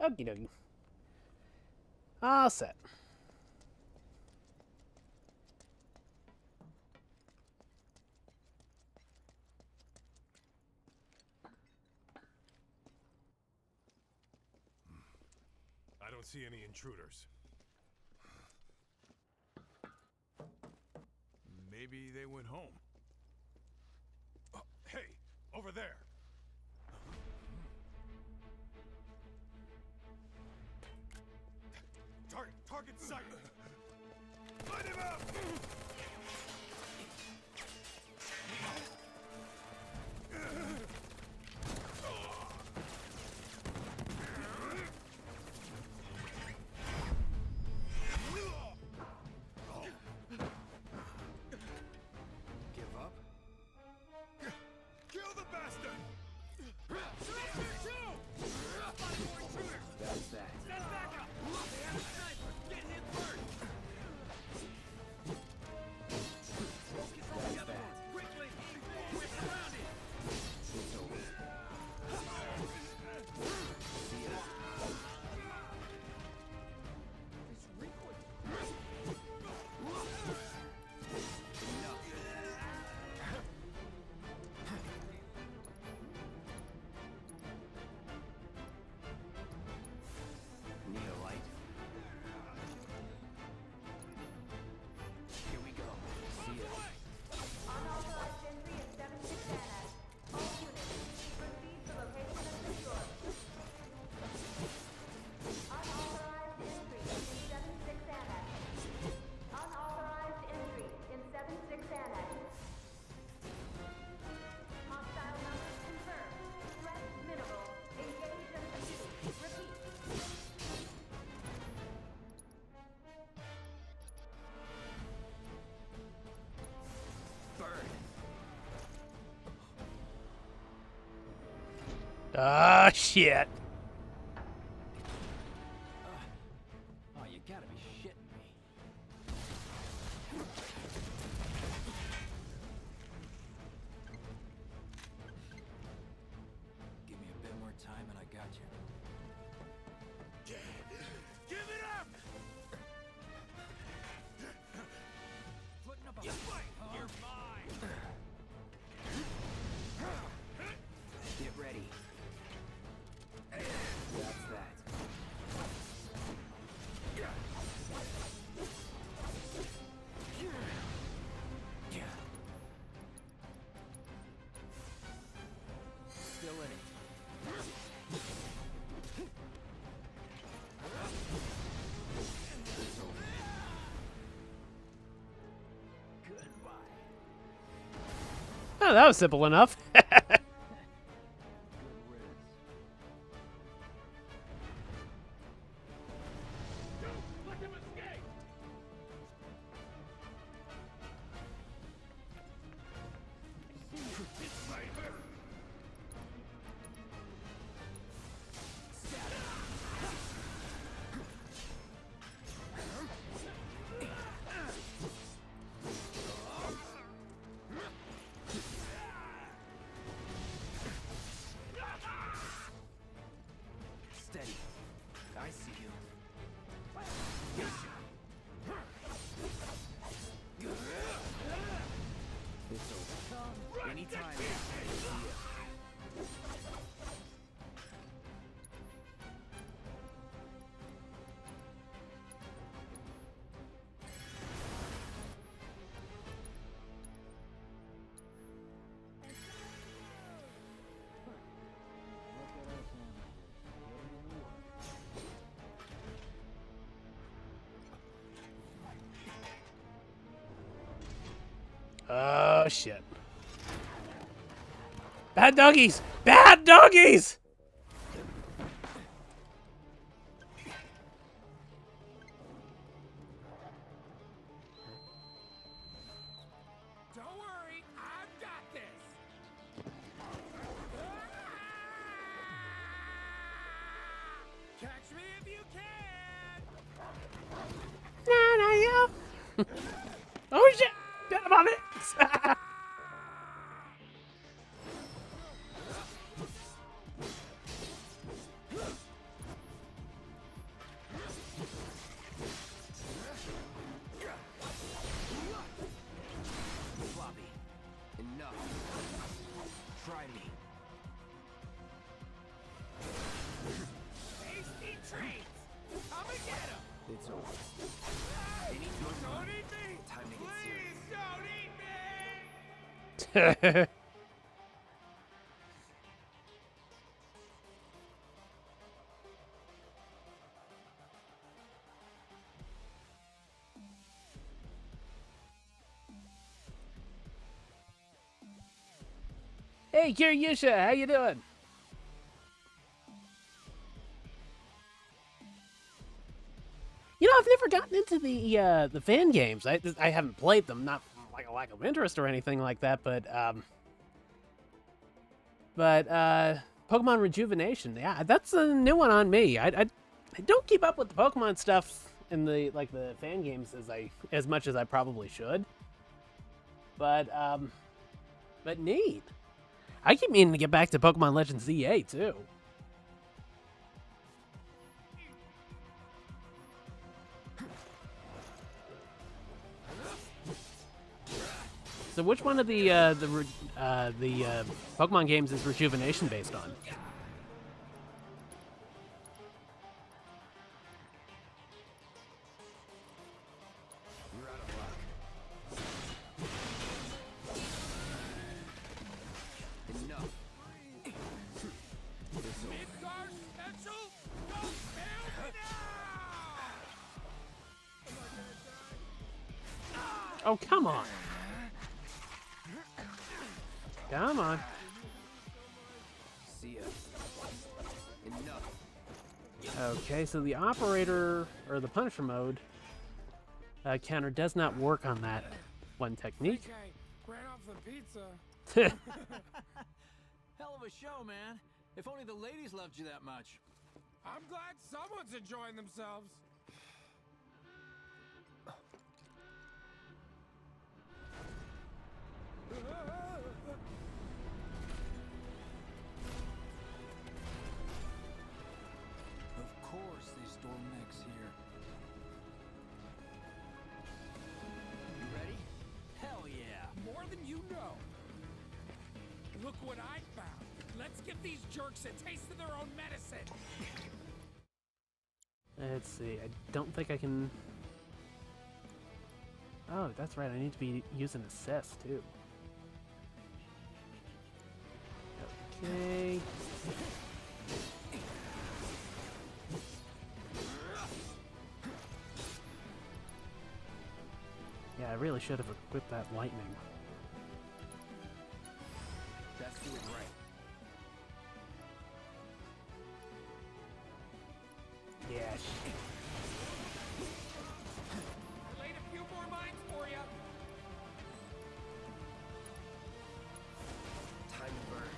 Okie dokie. All set. I don't see any intruders. Maybe they went home. Oh, hey, over there. Target sighted. Light him up. Give up? Kill the bastard! That's that. Stand back up! They have a sniper! Get him first! Focus on the other one! Quickly! We're surrounded! It's over. See ya. It's recoil! Need a light? Here we go. See ya. Unauthorized entry in 76 Annex. All units, proceed to location and secure. Unauthorized entry in 76 Annex. Unauthorized entry in 76 Annex. Hostile numbers confirmed. Threat minimal. Engage and pursue. Repeat. Bird. Ah, shit. Oh, you gotta be shitting me. Give me a bit more time and I got you. Give it up! Putting up a fight, huh? You're mine! Get ready. That's that. Still in it. Oh, that was simple enough. Let him escape! Oh, shit. Bad doggies! Bad doggies! Don't worry, I've got this. Catch me if you can. No, oh, shit! I'm on it! Floppy. Enough. Try me. Tasty treats. Come and get 'em. It's over. Don't eat me. Time to get Please serious. don't eat me. Hey, Kiryusha, how you doing? You know, I've never gotten into the fan games. I haven't played them, not from like a lack of interest or anything like that, but Pokemon Rejuvenation, yeah, that's a new one on me. I don't keep up with the Pokemon stuff in the fan games as much as I probably should. But neat. I keep meaning to get back to Pokemon Legends ZA too. So which one of the Pokemon games is Rejuvenation based on? You're out of luck. Enough. It's over. Midgar special. Don't fail me now. Oh, come on. Come on. See ya. Enough. Okay, so the operator, or the Punisher mode, counter does not work on that one technique. Okay, ran off the pizza. Hell of a show, man. If only the ladies loved you that much. I'm glad someone's enjoying themselves. Of course they store mechs here. You ready? Hell yeah. More than you know. Look what I found. Let's give these jerks a taste of their own medicine. Let's see, I don't think I can... Oh, that's right, I need to be using assist too. Okay. Yeah, I really should have equipped that lightning. Let's do it right. Yes. I laid a few more mines for you. Time to burn.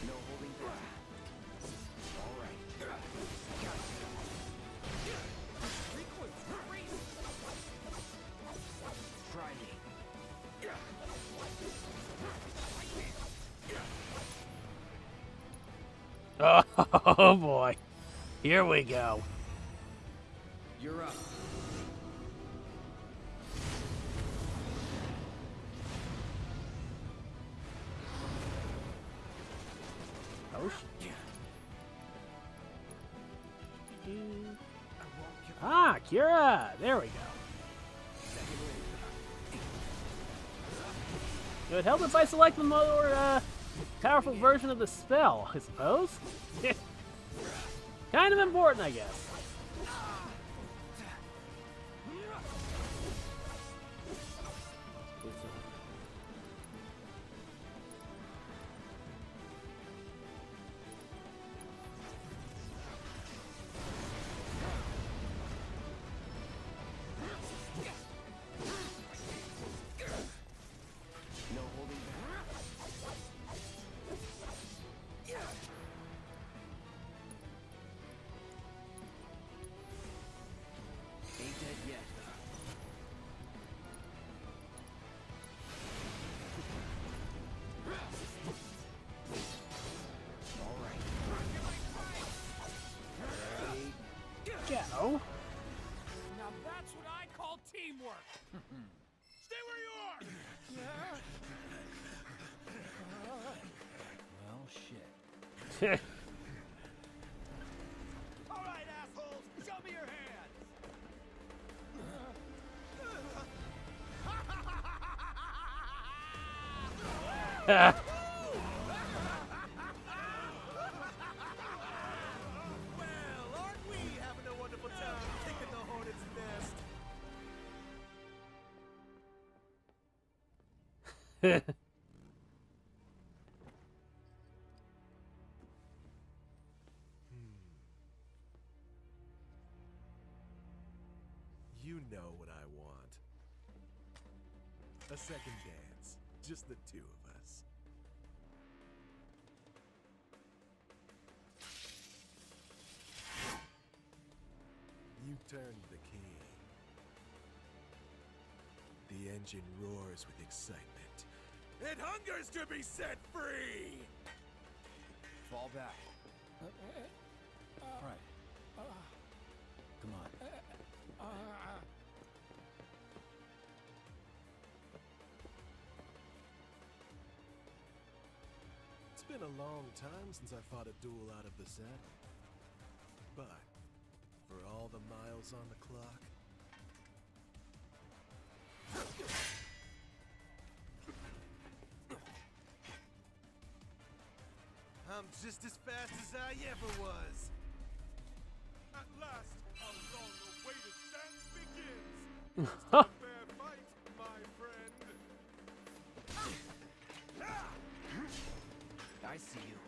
No holding back. All right. Try me. Oh boy. Here we go. You're up. Oh shit. Ah, Kira! There we go. It would help if I select the more powerful version of the spell, I suppose. Kind of important, I guess. go. Now that's what I call teamwork. Stay where you are. Well, shit. All right, assholes, show me your hands. Well, aren't we having a wonderful time kicking the hornet's nest? You know what I want. A second dance. Just the two of us. You turned the key. The engine roars with excitement. It hungers to be set free! Fall back. Right. Come on. It's been a long time since I fought a duel out of the set. But, for all the miles on the clock... I'm just as fast as I ever was. At last, our long-awaited dance begins. It's a fair fight, my friend. I see you.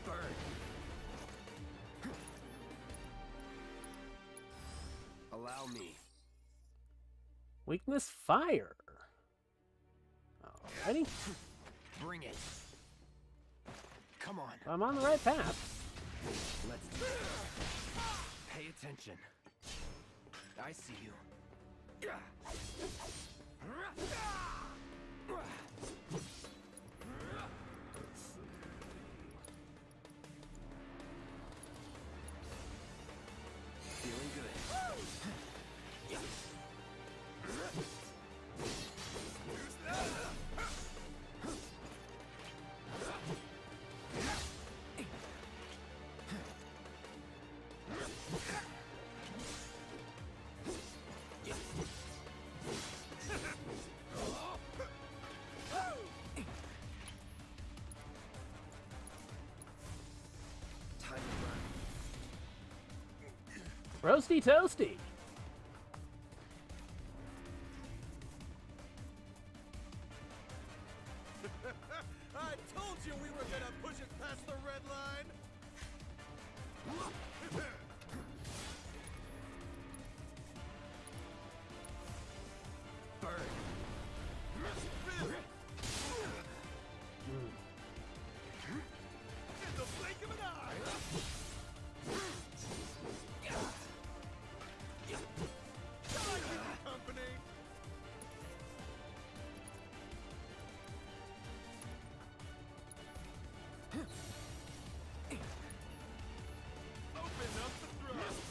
Burn. Allow me. Weakness fire. Alrighty. Bring it. Come on. I'm on the right path. Let's do it. Pay attention. I see you. Feeling good. Time to run. Roasty toasty. I told you we were gonna push it past the red line. Burn. In the blink of an eye. Shall I keep you company? Open up the thrust.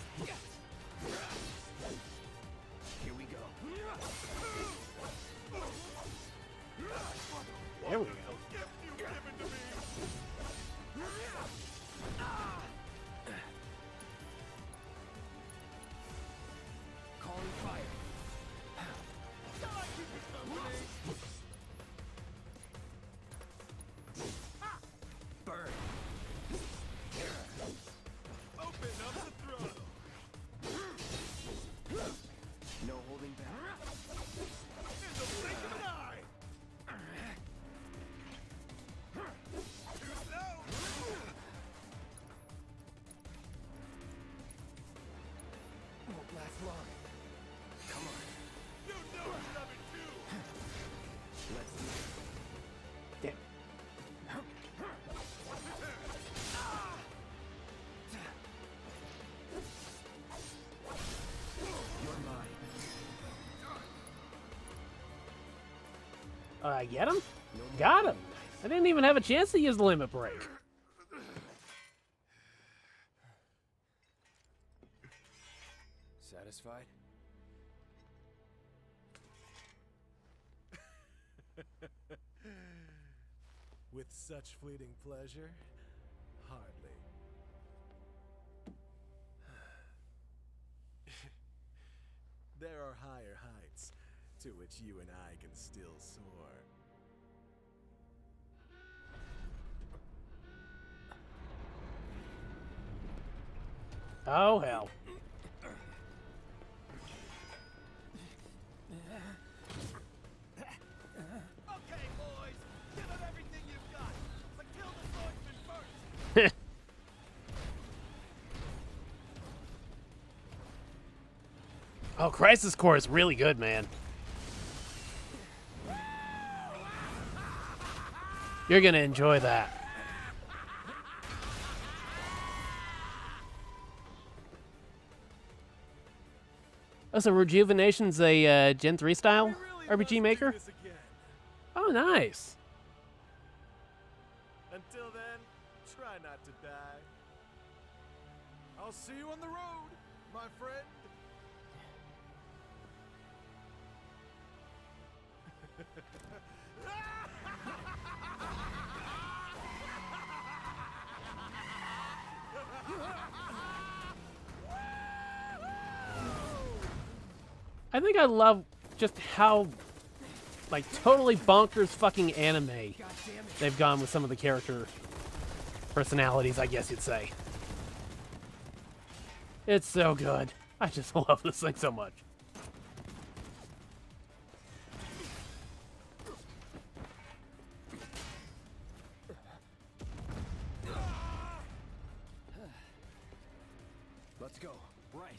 Here we go. There we go. Gift you've given to me. Calling fire. Shall I keep you company? Burn. Open up the throttle. No holding back. In the blink of an eye. Too slow. Won't last long. Come on. You know you love it too. Let's do it. Damn. You're mine. I get him? Got him. I didn't even have a chance to use the limit break. Satisfied? With such fleeting pleasure? Hardly. There are higher heights to which you and I can still soar. Oh, hell. Okay, boys, give it everything you've got. But kill the swordsman first. Oh, Crisis Core is really good, man. You're gonna enjoy that. Oh, so Rejuvenation's a Gen 3 style RPG maker? Oh, nice. Until then, try not to die. I'll see you on the road, my friend. I think I love just how, like, totally bonkers fucking anime they've gone with some of the character personalities, I guess you'd say. It's so good. I just love this thing so much. Let's go. Right.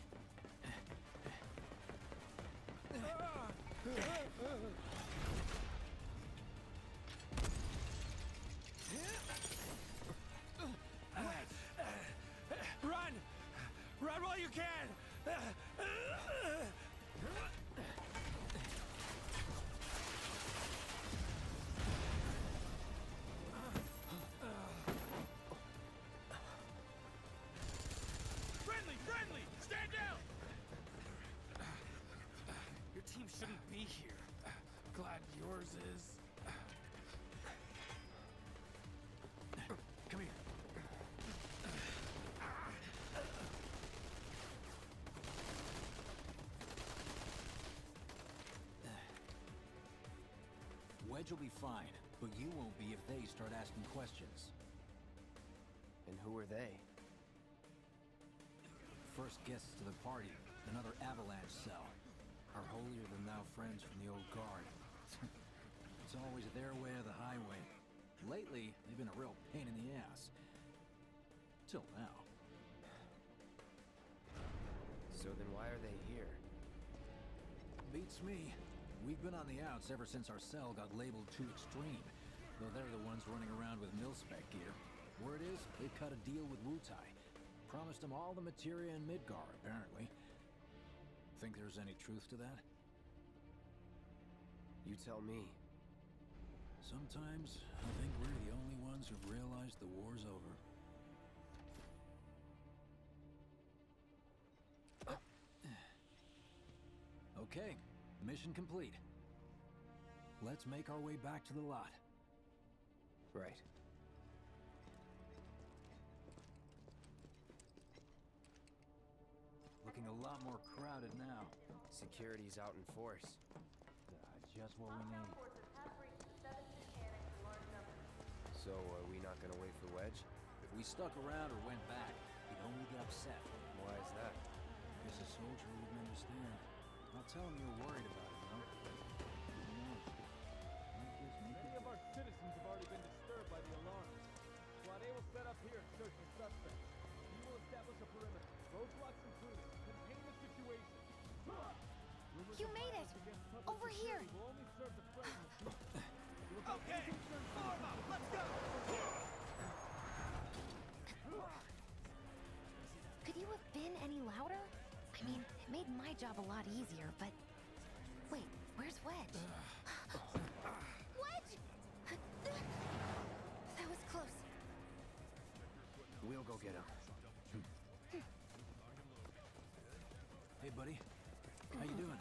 Run! Run while you can! Friendly! Friendly! Stand down! Your team shouldn't be here. Glad yours is. Come here. Wedge will be fine, but you won't be if they start asking questions. And who are they? First guests to the party, another avalanche cell. Our holier-than-thou friends from the old guard. It's always their way or the highway. Lately, they've been a real pain in the ass. Till now. So then why are they here? Beats me. We've been on the outs ever since our cell got labeled too extreme. Though they're the ones running around with mil-spec gear. Word is, they've cut a deal with Wutai. Promised them all the materia in Midgar, apparently. Think there's any truth to that? You tell me. Sometimes, I think we're the only ones who've realized the war's over. Okay, mission complete. Let's make our way back to the lot. Right. Looking a lot more crowded now. Security's out in force. Just what we need. So, are we not gonna wait for Wedge? If we stuck around or went back, he'd only get upset. Why is that? Guess a soldier wouldn't understand. I'll tell him you're worried about him, though. Who knows? Many of our citizens have already been disturbed by the alarms. Squad A will set up here and search for suspects. We will establish a perimeter. Roadblocks included. Contain the situation. You made it! Over here! Will only serve to frighten the people. Okay! Form up! Let's go! Could you have been any louder? I mean, it made my job a lot easier, but... Wait, where's Wedge? We'll go get him. Hey, buddy. How you doing?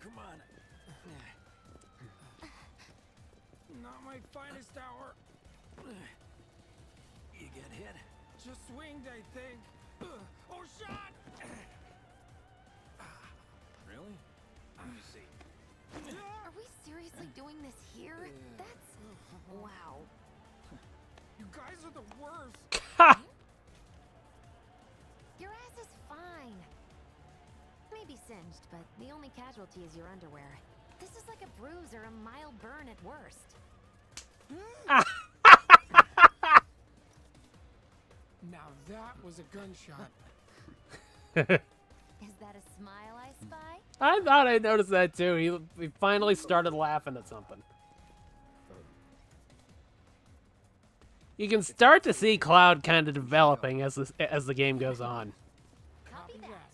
Come on. Not my finest hour. You get hit? Just swinged, I think. Oh, shot! Really? Let me see. Are we seriously doing this here? That's... wow. You guys are the worst. Your ass is fine. Maybe singed, but the only casualty is your underwear. This is like a bruise or a mild burn at worst. Now that was a gunshot. Is that a smile I spy? I thought I noticed that too. He finally started laughing at something. You can start to see Cloud kind of developing as the game goes on. Copy that.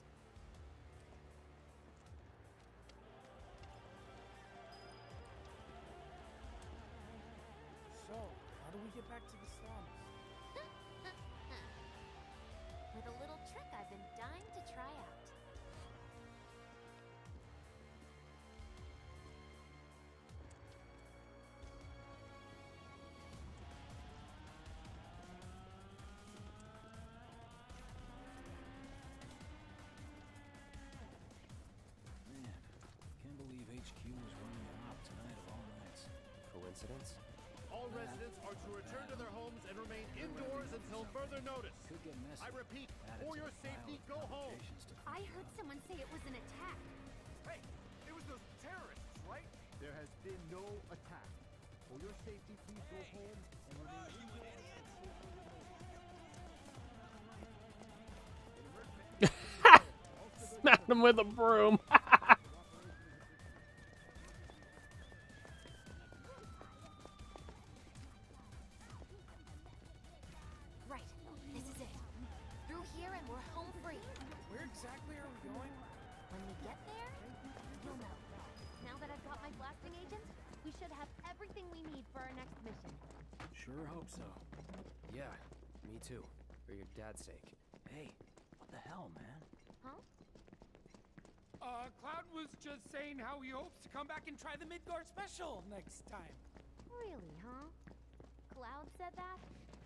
So, how do we get back to the slums? With a little trick I've been dying to try out. Man, can't believe HQ was running a op tonight of all nights. Coincidence? All residents are to return to their homes and remain indoors until further notice. Could get messy. I repeat, Added for to your the safety, pile go of home. complications to I figure heard out. someone say it was an attack. Hey, it was those terrorists, right? There has been no attack. For your safety, please go home and remain indoors. Smacked him with a broom. Right, this is it. Through here and we're home free. Where exactly are we going? When we get there, you'll know. Now that I've got my blasting agent, we should have everything we need for our next mission. Sure hope so. Yeah, me too. For your dad's sake. Hey, what the hell, man? Huh? Cloud was just saying how he hopes to come back and try the Midgard special next time. Really, huh? Cloud said that?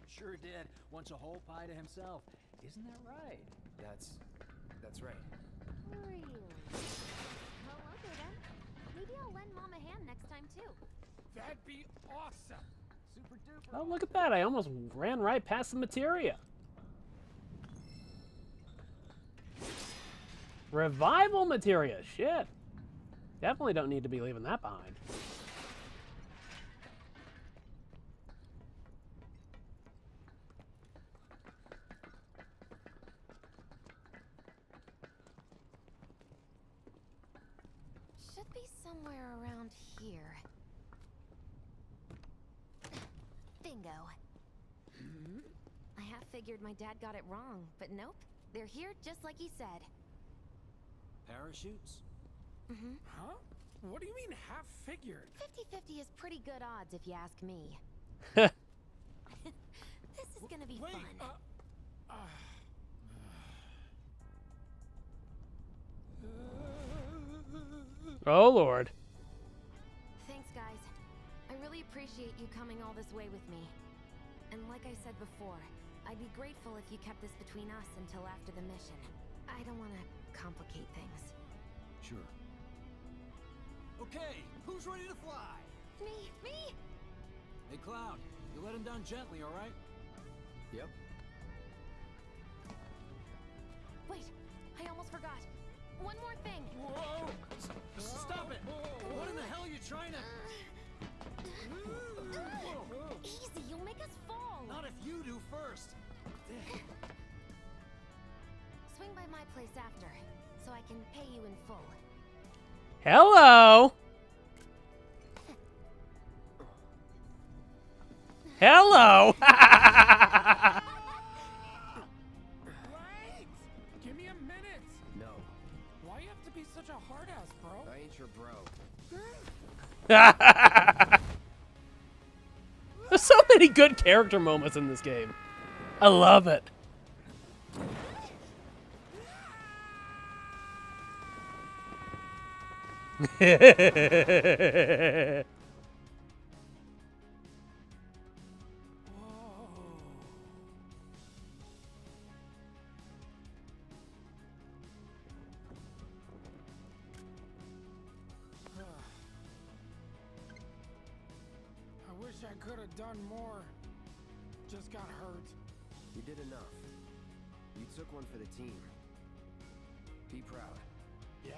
Sure did. Wants a whole pie to himself. Isn't that right? That's right. Really? Well, okay then. Maybe I'll lend Mom a hand next time too. That'd be awesome. Super duper. Oh, look at that. I almost ran right past the materia. Revival materia. Shit. Definitely don't need to be leaving that behind. Should be somewhere around here. Bingo. I half figured my dad got it wrong, but nope. They're here just like he said. Parachutes? Mm-hmm. Huh? What do you mean half figured? 50-50 is pretty good odds if you ask me. This is gonna be Wait, fun. Oh, Lord. Thanks, guys. I really appreciate you coming all this way with me. And like I said before, I'd be grateful if you kept this between us until after the mission. I don't want to complicate things. Sure. Okay, who's ready to fly? Me! Me! Hey, Cloud, you let him down gently, all right? Yep. Wait, I almost forgot. One more thing. Whoa! Stop it! What in the hell are you trying to... Easy, you'll make us fall. Not if you do first. Swing by my place after, so I can pay you in full. Hello. Hello. Wait! Give me a minute! No. Why you have to be such a your bro. There's so many good character moments in this game. I love it. I wish I could have done more. Just got hurt. You did enough. You took one for the team. Be proud. Yeah?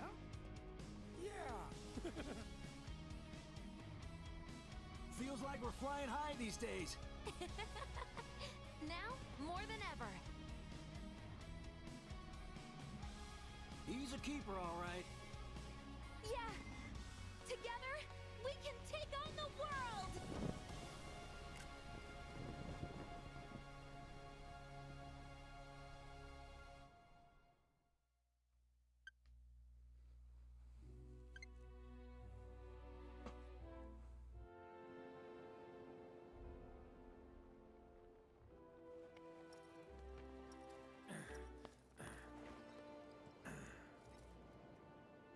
Yeah. Feels like we're flying high these days. Now, more than ever. He's a keeper, all right. Yeah! Together, we can take on the world!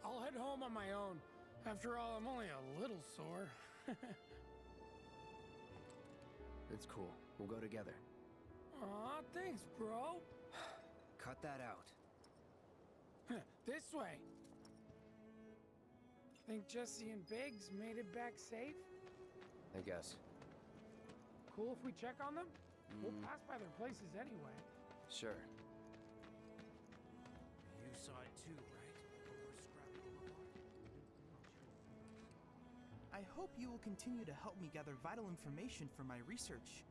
I'll head home on my own. After all, I'm only a little sore. It's cool. We'll go together. Aw, thanks, bro. Cut that out. This way. Think Jesse and Biggs made it back safe? I guess. Cool if we check on them? We'll pass by their places anyway. Sure. You saw it too, right? I hope you will continue to help me gather vital information for my research.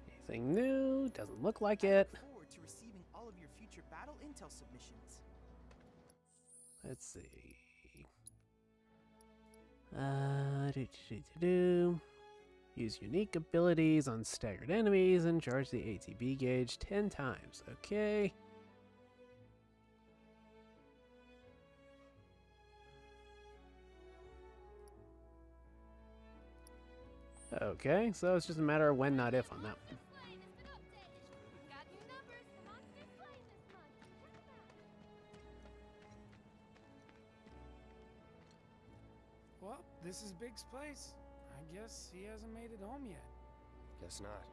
Anything new? Doesn't look like it. I look forward to receiving all of your future battle intel submissions. Let's see. Do. Use unique abilities on staggered enemies and charge the ATB gauge 10 times. Okay. Okay, so it's just a matter of when, not if on that one. Well, this is Big's place. I guess he hasn't made it home yet. Guess not.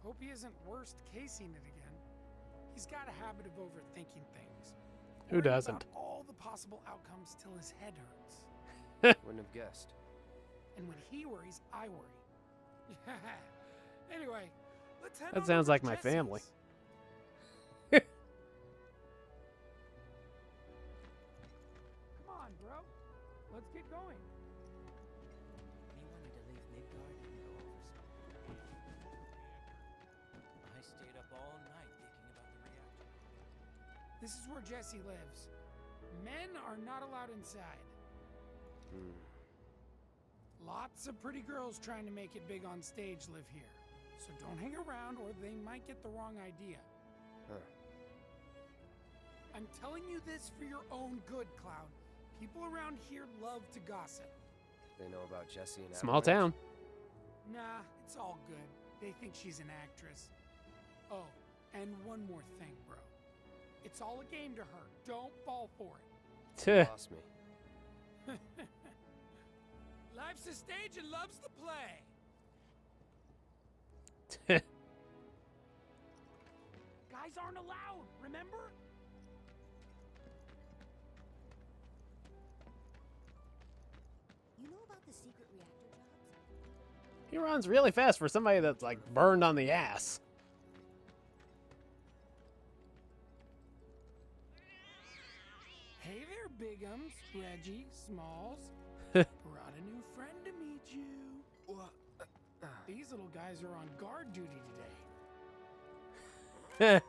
Hope he isn't worst casing it again. He's got a habit of overthinking things. Who Worrying doesn't? about all the possible outcomes till his head hurts. Wouldn't have guessed. And when he worries, I worry. Anyway, let's head That on sounds over like to my Jesse's. family. Come on, bro. Let's get going. Me wanted to leave Midgard and go over some. I stayed up all night thinking about the reactor. This is where Jesse lives. Men are not allowed inside. Lots of pretty girls trying to make it big on stage live here. So don't hang around or they might get the wrong idea. Huh. I'm telling you this for your own good, Cloud. People around here love to gossip. They know about Jesse and Small Avalanche? town. Nah, it's all good. They think she's an actress. Oh, and one more thing, bro. It's all a game to her. Don't fall for it. You lost me. Life's a stage and love's the play. Guys aren't allowed, remember? You know about the secret reactor jobs? He runs really fast for somebody that's like burned on the ass. Hey there, Bigums, Reggie, Smalls. Brought a new friend to meet you. These little guys are on guard duty today.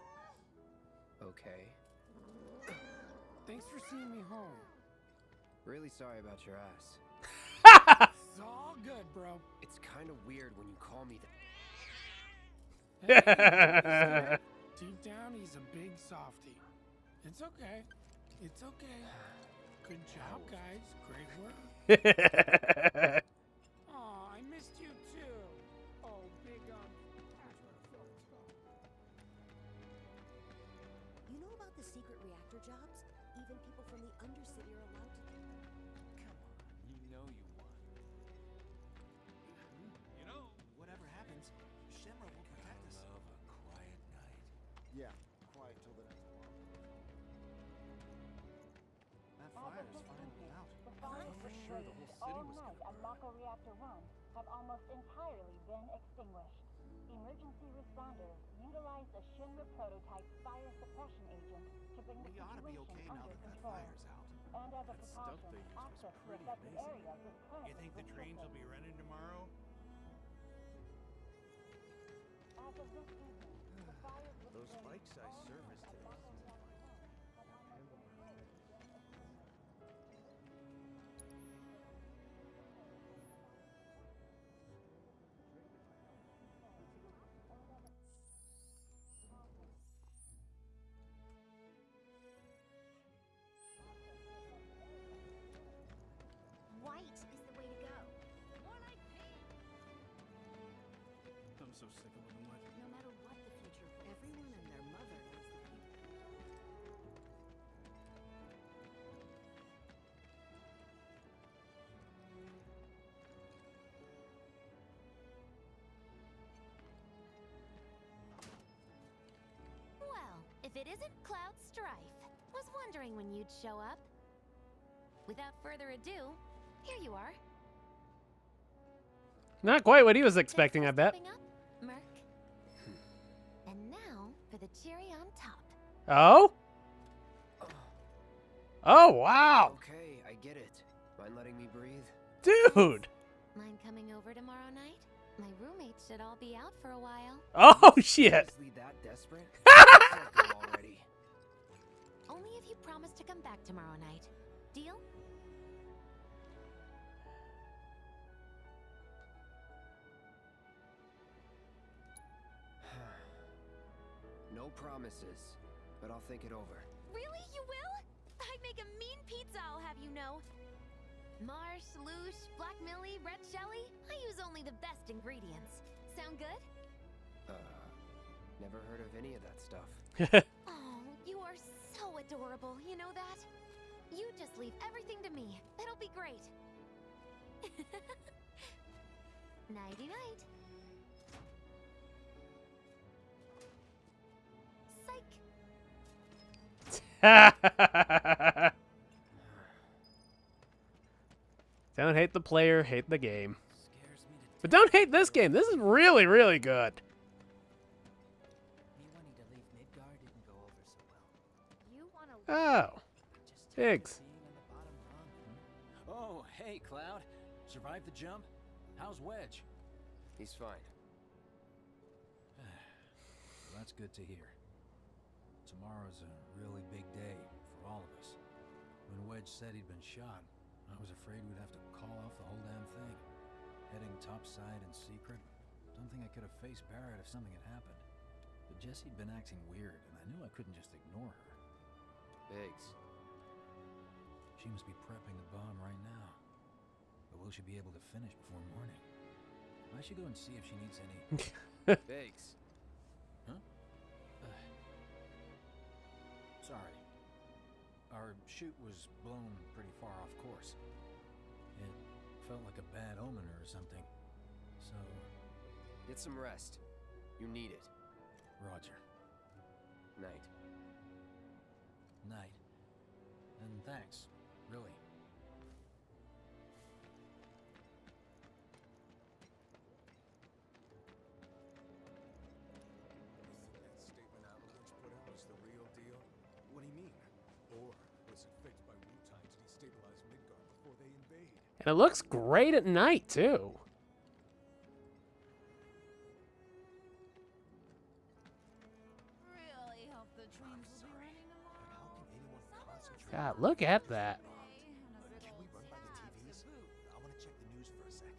Okay. Thanks for seeing me home. Really sorry about your ass. It's all good, bro. It's kind of weird when you call me that. Hey, deep down, he's a big softie. It's okay. It's okay. Good job, guys. Great work. Aw, I missed you too. Oh, big You know about the secret reactor jobs? Even people from the Undercity are allowed to do them. Come on, you know you won. You know, whatever happens, Shinra will protect us. Love a quiet night. Yeah, quiet till the next one. That fire is finally out. The I fires thought for sure the whole city all was night gonna at burn. Mako Reactor 1 have almost entirely been extinguished. Emergency responders utilized a Shinra prototype fire suppression agent to bring the We ought to be situation okay now under that that control. fire's out. And as a That stuff precaution, they used was access to pretty affected amazing. areas is currently You think the trains will be running tomorrow? As of this evening, the fires which Those burned bikes I all night serviced at today Mako seem Reactor fine. 1 have almost entirely been extinguished. White is the way to go. More like pink. I'm so sick of looking wet. No matter what the future holds. Everyone and their mother knows the people. Well, if it isn't Cloud Strife. Was wondering when you'd show up. Without further ado, here you are. Not quite what he was expecting, I bet. Stepping up, Merc. And now for the cherry on top. Oh? Oh, wow. Okay, I get it. Mind letting me breathe? Dude. Mind coming over tomorrow night? My roommates should all be out for a while. Oh, shit. Seriously that desperate? Fuck them already. Only if you promise to come back tomorrow night. Deal? No promises, but I'll think it over. Really? You will? I'd make a mean pizza, I'll have you know. Marsh, Loosh, Black Millie, Red Shelly. I use only the best ingredients. Sound good? Never heard of any of that stuff. Oh, you are so adorable, you know that? You just leave everything to me. It'll be great. Nighty-night. Psych. Don't hate the player, hate the game. But don't hate this game. This is really, really good. Me wanting to leave Midgar didn't go over so well. You want to Oh. Pigs. Oh, hey, Cloud. Survived the jump? How's Wedge? He's fine. Well, that's good to hear. Tomorrow's a really big day for all of us. When Wedge said he'd been shot, I was afraid we'd have to call off the whole damn thing. Heading topside in secret. Don't think I could have faced Barrett if something had happened. But Jessie'd been acting weird, and I knew I couldn't just ignore her. Biggs. She must be prepping the bomb right now. But will she be able to finish before morning? I should go and see if she needs any... Biggs. Huh? Sorry. Our chute was blown pretty far off course. It felt like a bad omen or something. So... Get some rest. You need it. Roger. Night. Night. And thanks. Really. That statement Avalanche put out was the real deal? What do you mean? Or was it faked by Wu-Tang to destabilize Midgar before they invade? And it looks great at night, too. Really hope the trains will be running tomorrow. How can anyone concentrate? God, look at that. Can we run by the TVs? I want to check the news for a sec.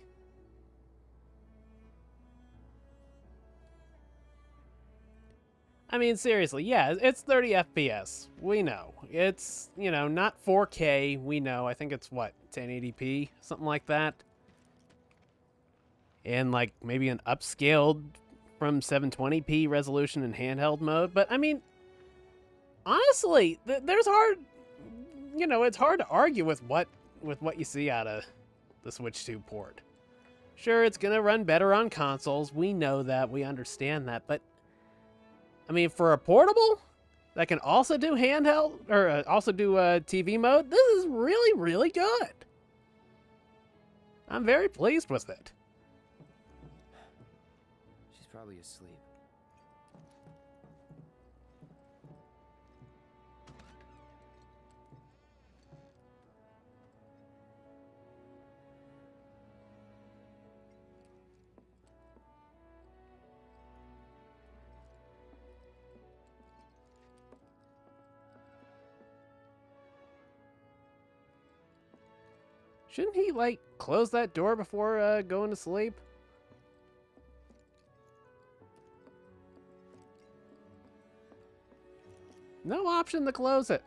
I mean, seriously, yeah, it's 30 FPS. We know. It's, you know, not 4K. We know. I think it's, what, 1080p? Something like that. And, like, maybe an upscaled from 720p resolution in handheld mode. But, I mean, honestly, there's hard... You know, it's hard to argue with what you see out of the Switch 2 port. Sure, it's going to run better on consoles. We know that. We understand that. But, I mean, for a portable that can also do handheld, or also do TV mode, this is really, really good. I'm very pleased with it. She's probably asleep. Shouldn't he, like, close that door before going to sleep? No option to close it.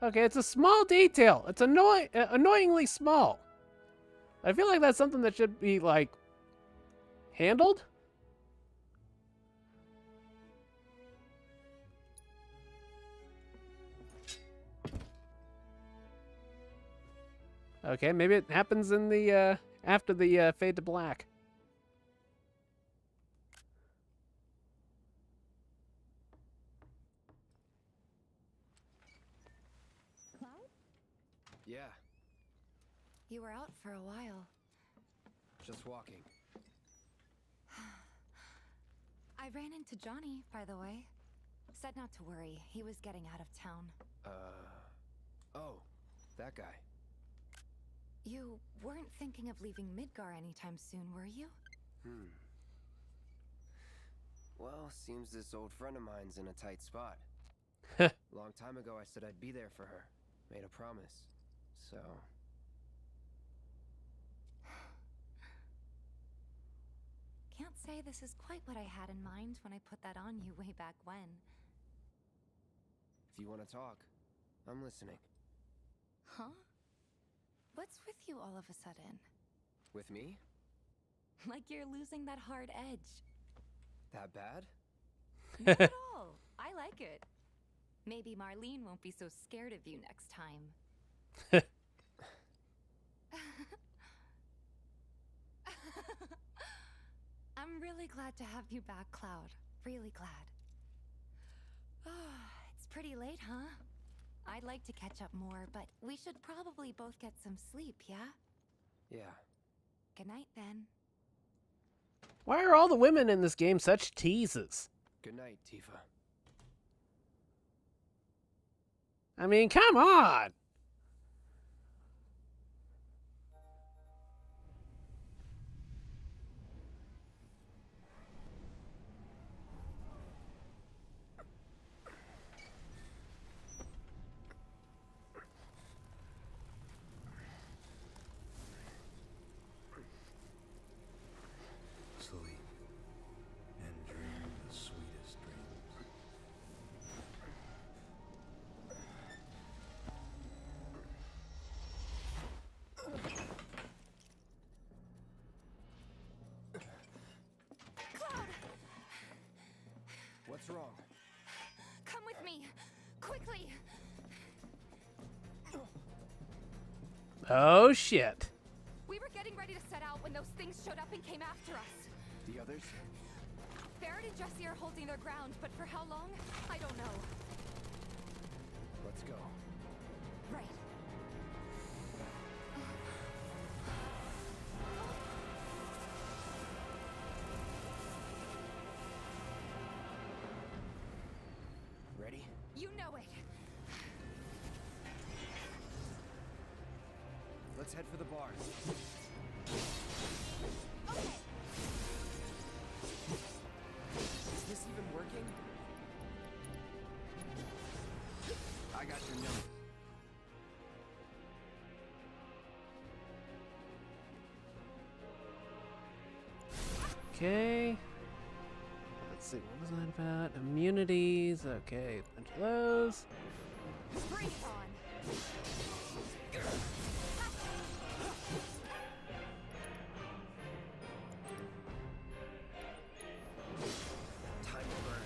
Okay, it's a small detail. It's annoyingly small. I feel like that's something that should be, like, handled. Okay, maybe it happens in the, after the fade to black. Yeah, You were out for a while. just walking. I ran into Johnny, by the way. Said not to worry. He was getting out of town. Oh, that guy. You weren't thinking of leaving Midgar anytime soon, were you? Well, seems this old friend of mine's in a tight spot. Long time ago, I said I'd be there for her. Made a promise. So... Can't say this is quite what I had in mind when I put that on you way back when. If you want to talk, I'm listening. Huh? What's with you all of a sudden? With me? Like you're losing that hard edge. That bad? Not at all. I like it. Maybe Marlene won't be so scared of you next time. I'm really glad to have you back, Cloud. Really glad. It's pretty late, huh? I'd like to catch up more, but we should probably both get some sleep, yeah? Yeah. Good night, then. Why are all the women in this game such teases? Good night, Tifa. I mean, come on! Sleep and dream the sweetest dreams. Cloud! What's wrong? Come with me! Quickly! Oh, shit. We were getting ready to set out when those things showed up and came after us. The others? Barrett and Jesse are holding their ground, but for how long? I don't know. Let's go. Right. Ready? You know it. Let's head for the bars. Okay. Is this even working? I got your number. Okay. let's see, what was that about? Immunities, okay, a bunch of those. Bring it on. Time to burn.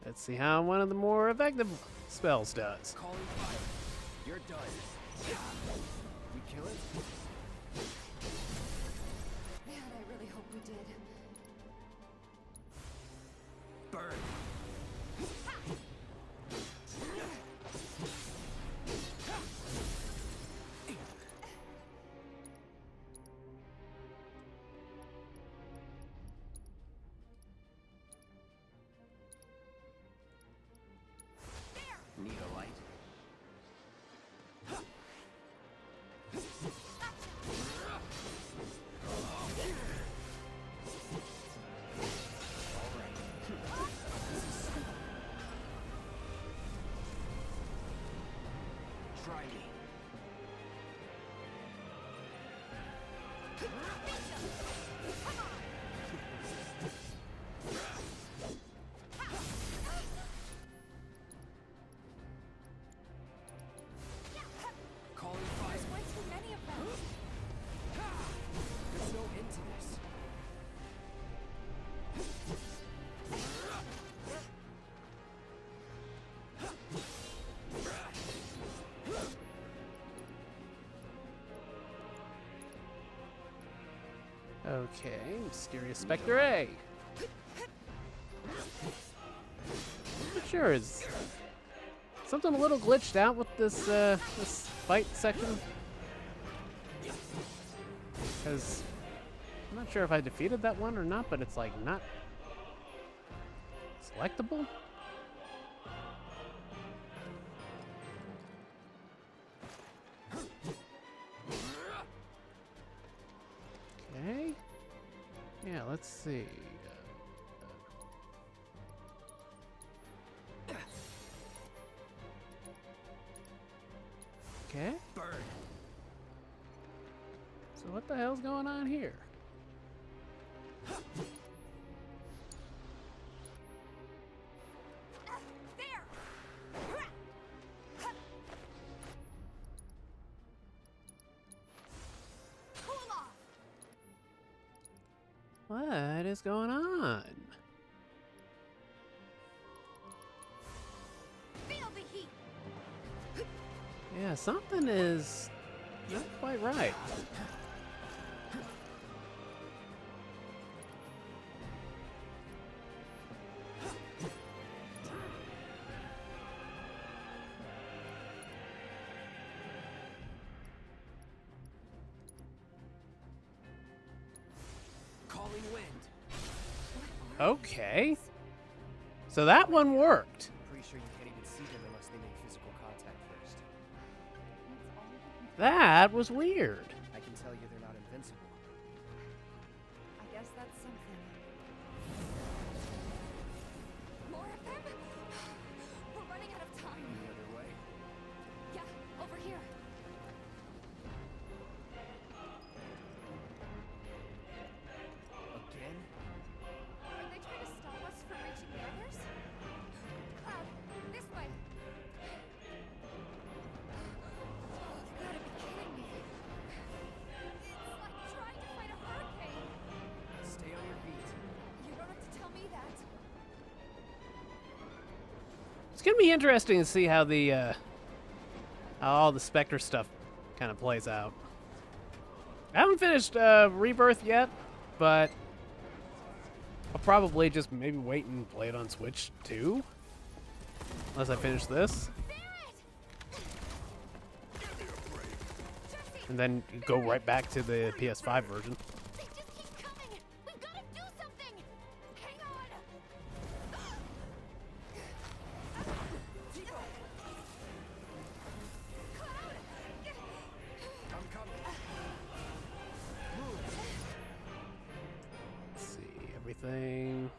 Let's see how one of the more effective spells does. Calling fire. You're done. We kill it? Man, I really hope we did. Burn. Need a light? Try me. Calling fire. There's way too many of them. There's no end to this. Okay, Mysterious Spectre A. Not sure, is something a little glitched out with this this fight section? Because I'm not sure if I defeated that one or not, but it's like not selectable. Okay. Yeah, let's see. Okay. Burn. So what the hell's going on here? What is going on? Feel the heat. Yeah, something is not quite right. Calling wind. Okay. So that one worked. Pretty sure you can't even see them unless they make physical contact first. That was weird. I can tell you they're not invincible. I guess that's something. More of them? We're running out of time. Any other way? Yeah, over here. Again? Are they trying to stop us from reaching the others? This way. You gotta be kidding me. It's like trying to fight a hurricane. Stay on your feet. You don't have to tell me that. It's gonna be interesting to see how the how all the Spectre stuff kind of plays out. I haven't finished Rebirth yet, but I'll probably just maybe wait and play it on Switch too, unless I finish this, and then go right back to the PS5 version. They just keep coming. We've got to do something. Hang on. I'm coming. Let's see, everything.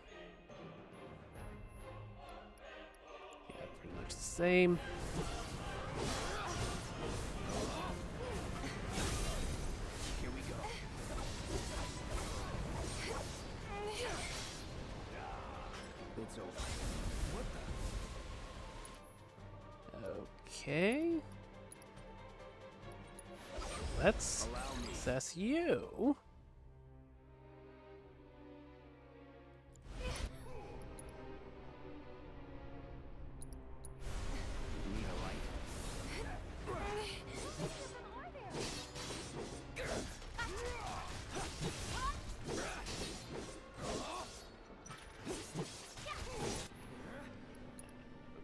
Yeah, pretty much the same. Okay. Let's assess you. Need a light?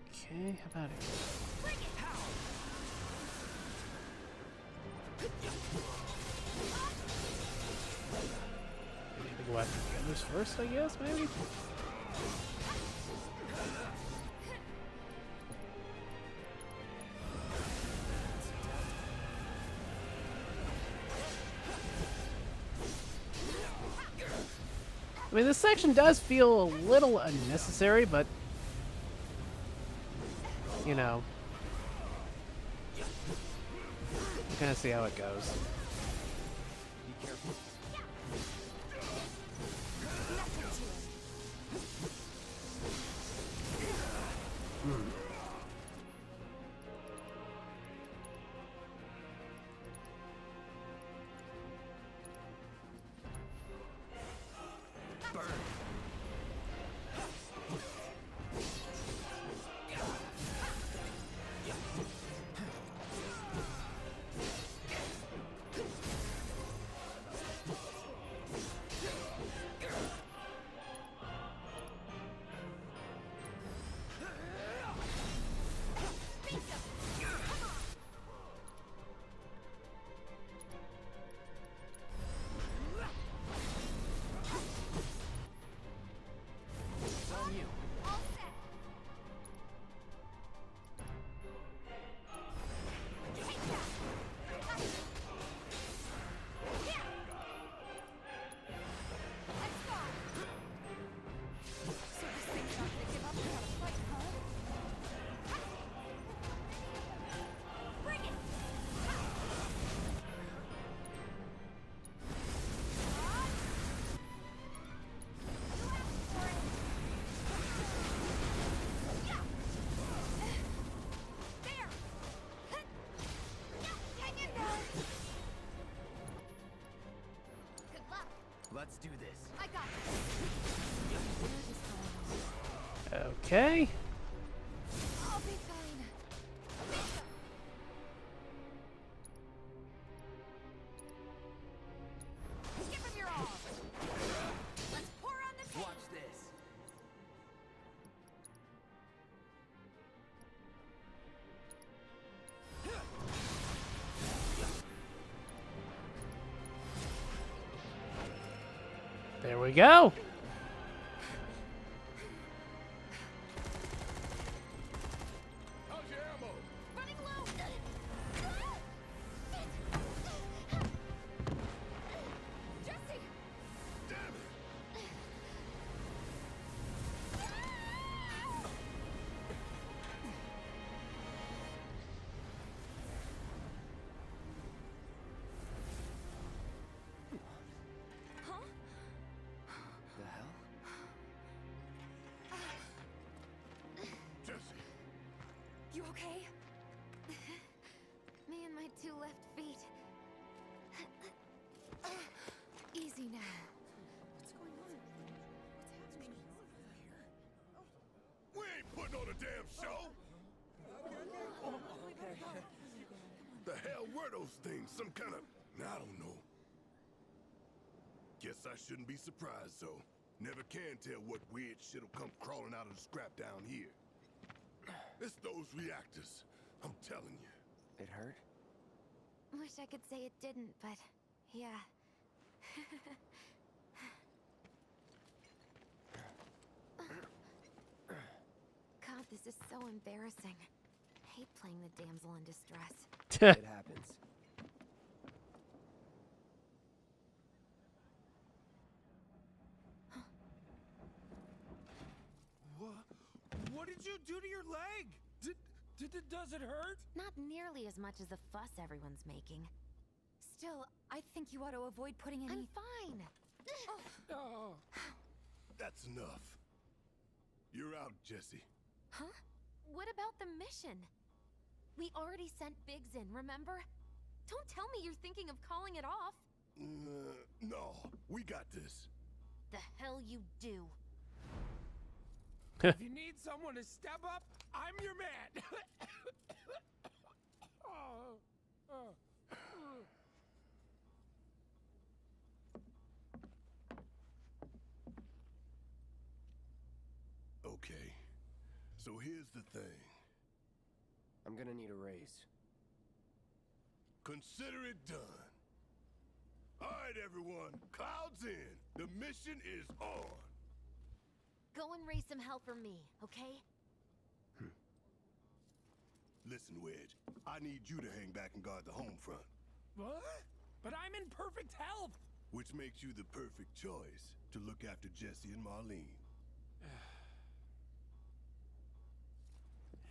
Okay, how about it? We need to go after the others first, I guess, maybe? I mean, this section does feel a little unnecessary, but you know, we're gonna see how it goes. Be careful. Let's do this. I got it. Okay. I'll be fine. Give him your all. Let's pour on the paint. Watch this. There we go. How's your ammo? Running low. Jesse. Damn it! Huh? The hell? Jesse, You okay? Me and my two left feet. Easy now. What's going on? What's happening? we ain't putting on a damn show. The hell were those things? Some kind of, I don't know. Guess I shouldn't be surprised, though. Never can tell what weird shit'll come crawling out of the scrap down here. It's those reactors, I'm telling you. It hurt? Wish I could say it didn't, but yeah. God, this is so embarrassing. Hate playing the damsel in distress. It happens. What did you do to your leg? Does it hurt? Not nearly as much as the fuss everyone's making. Still, I think you ought to avoid putting any. I'm fine. Oh. That's enough. You're out, Jesse. Huh? What about the mission? We already sent Biggs in, remember? Don't tell me you're thinking of calling it off. No, we got this. The hell you do. If you need someone to step up, I'm your man. Okay, so here's the thing. I'm gonna need a raise. Consider it done. All right, everyone, clouds in. The mission is on. Go and raise some hell for me, okay? Listen, Wedge, I need you to hang back and guard the home front. What? But I'm in perfect health. Which makes you the perfect choice to look after Jesse and Marlene.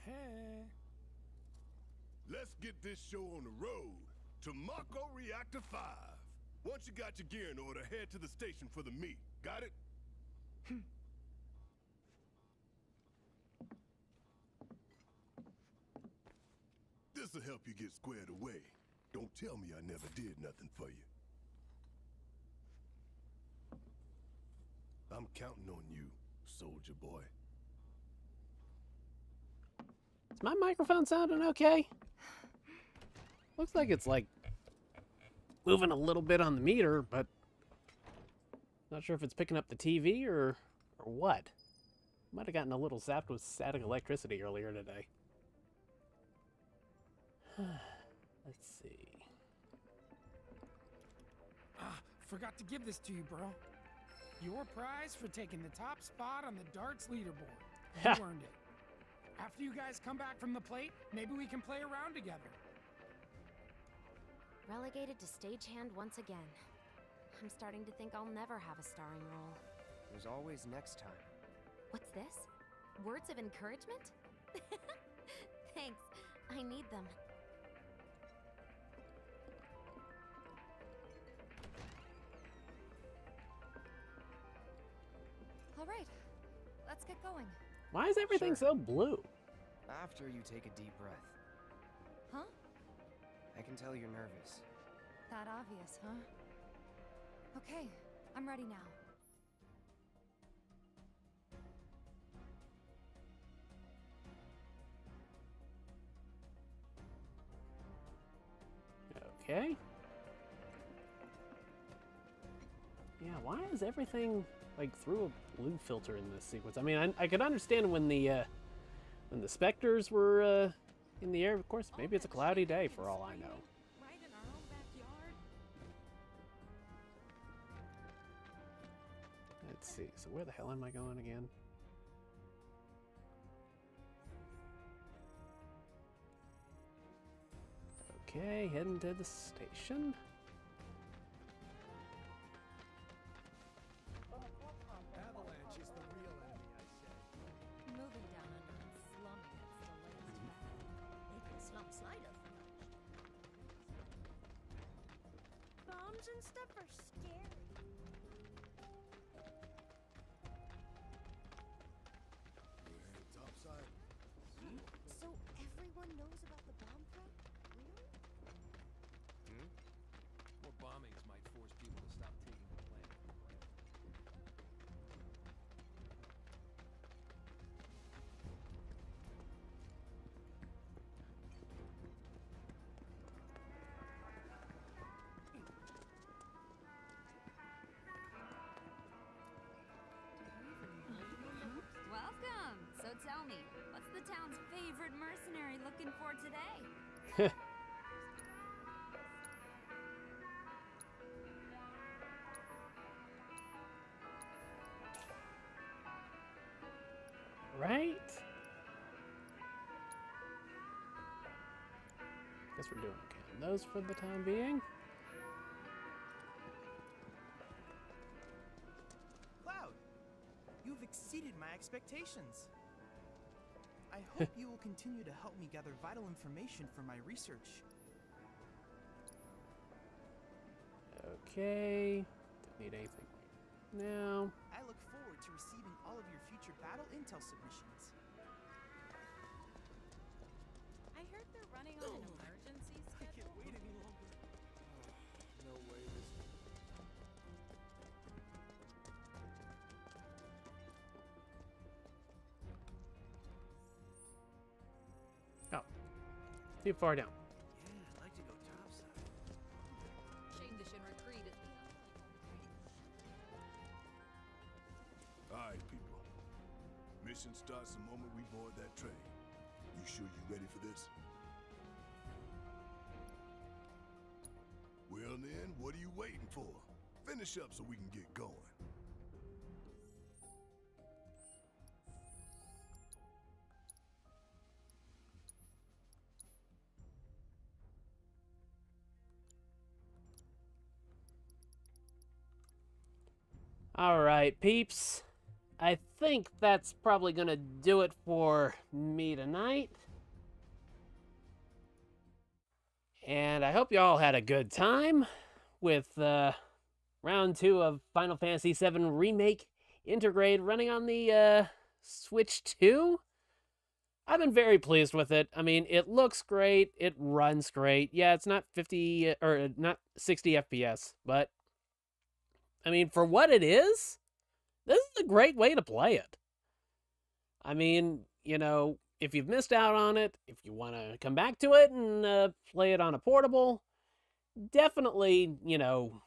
Hey. Let's get this show on the road to Mako Reactor 5. Once you got your gear in order, head to the station for the meet. Got it? This'll help you get squared away. Don't tell me I never did nothing for you. I'm counting on you, soldier boy. Is my microphone sounding okay? Looks like it's like moving a little bit on the meter, but not sure if it's picking up the TV or what. Might have gotten a little zapped with static electricity earlier today. Let's see. Forgot to give this to you, bro. Your prize for taking the top spot on the darts leaderboard. You earned it. After you guys come back from the plate, maybe we can play around together. Relegated to stagehand once again. I'm starting to think I'll never have a starring role. There's always next time. What's this? Words of encouragement? Thanks. I need them. All right, let's get going. Why is everything so blue? After you take a deep breath. Huh? I can tell you're nervous. That obvious, huh? Okay, I'm ready now. Okay. Yeah, why is everything like through a blue filter in this sequence? I mean, I could understand when the specters were in the air. Of course, maybe it's a cloudy day for all I know. Right in our own backyard. Let's see. So where the hell am I going again? Okay, heading to the station. Avalanche is the real enemy, I say. Moving down under and slumming it's the latest fad. They can slump cider for lunch. Bombs and stuff are scary. We're headed topside. So everyone knows about the bomb threat? Really? More bombings might force people to stop taking the planet for granted. Welcome! So tell me, what's the town's favorite mercenary looking for today? Right? Guess we're doing okay on those for the time being. Cloud, you've exceeded my expectations. I hope you will continue to help me gather vital information for my research. Okay. Don't need anything right now. I look forward to receiving all of your future battle intel submissions. I I heard they're running on an emergency schedule. I can't wait any longer. No way this. Oh. Too far down. Yeah, I'd like to go topside. Shame the Shinra Creed is Alright, people. Mission starts the moment we board that train. You sure you ready for this? Well then, what are you waiting for? Finish up so we can get going. Alright, peeps. I think that's probably gonna do it for me tonight. And I hope you all had a good time with round 2 of Final Fantasy VII Remake Intergrade running on the Switch 2. I've been very pleased with it. I mean, it looks great. It runs great. Yeah, it's not 50 or not 60 FPS, but I mean, for what it is, this is a great way to play it. I mean, you know, if you've missed out on it, if you want to come back to it and play it on a portable, definitely, you know,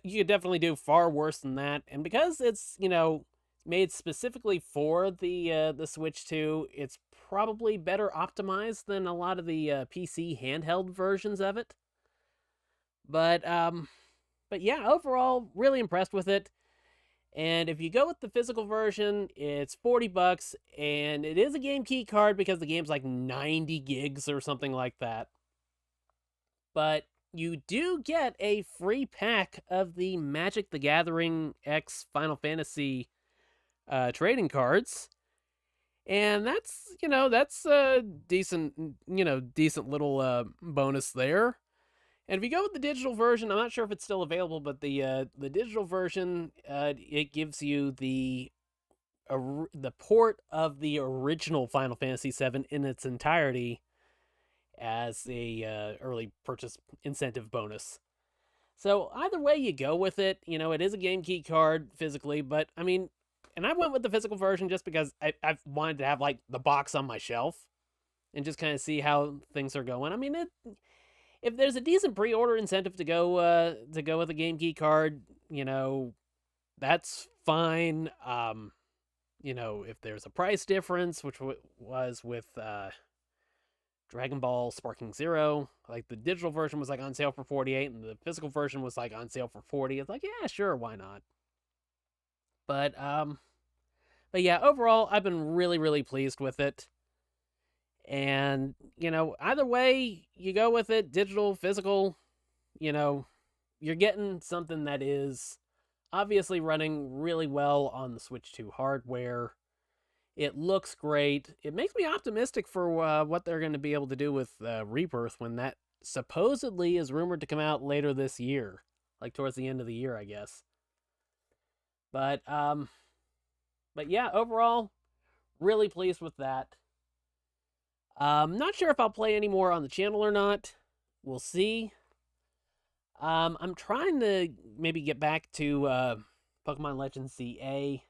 you could definitely do far worse than that. And because it's, you know, made specifically for the Switch 2, it's probably better optimized than a lot of the PC handheld versions of it. But yeah, overall, really impressed with it. And if you go with the physical version, it's $40, and it is a game key card because the game's like 90 gigs or something like that. But you do get a free pack of the Magic the Gathering X Final Fantasy trading cards. And that's, you know, that's a decent little bonus there. And if you go with the digital version, I'm not sure if it's still available, but the digital version, it gives you the port of the original Final Fantasy VII in its entirety as a early purchase incentive bonus. So either way you go with it, you know, it is a game key card physically, but I mean, and I went with the physical version just because I've wanted to have like the box on my shelf and just kind of see how things are going. I mean, if there's a decent pre-order incentive to go with a Game Geek card, you know, that's fine. You know, if there's a price difference, which was with Dragon Ball Sparking Zero, like the digital version was like on sale for $48, and the physical version was like on sale for $40. It's like, yeah, sure, why not? But yeah, overall, I've been really, really pleased with it. And, you know, either way you go with it, digital, physical, you know, you're getting something that is obviously running really well on the Switch 2 hardware. It looks great. It makes me optimistic for what they're going to be able to do with Rebirth when that supposedly is rumored to come out later this year, like towards the end of the year, I guess. But yeah, overall, really pleased with that. Not sure if I'll play any more on the channel or not. We'll see. I'm trying to maybe get back to Pokemon Legends CA.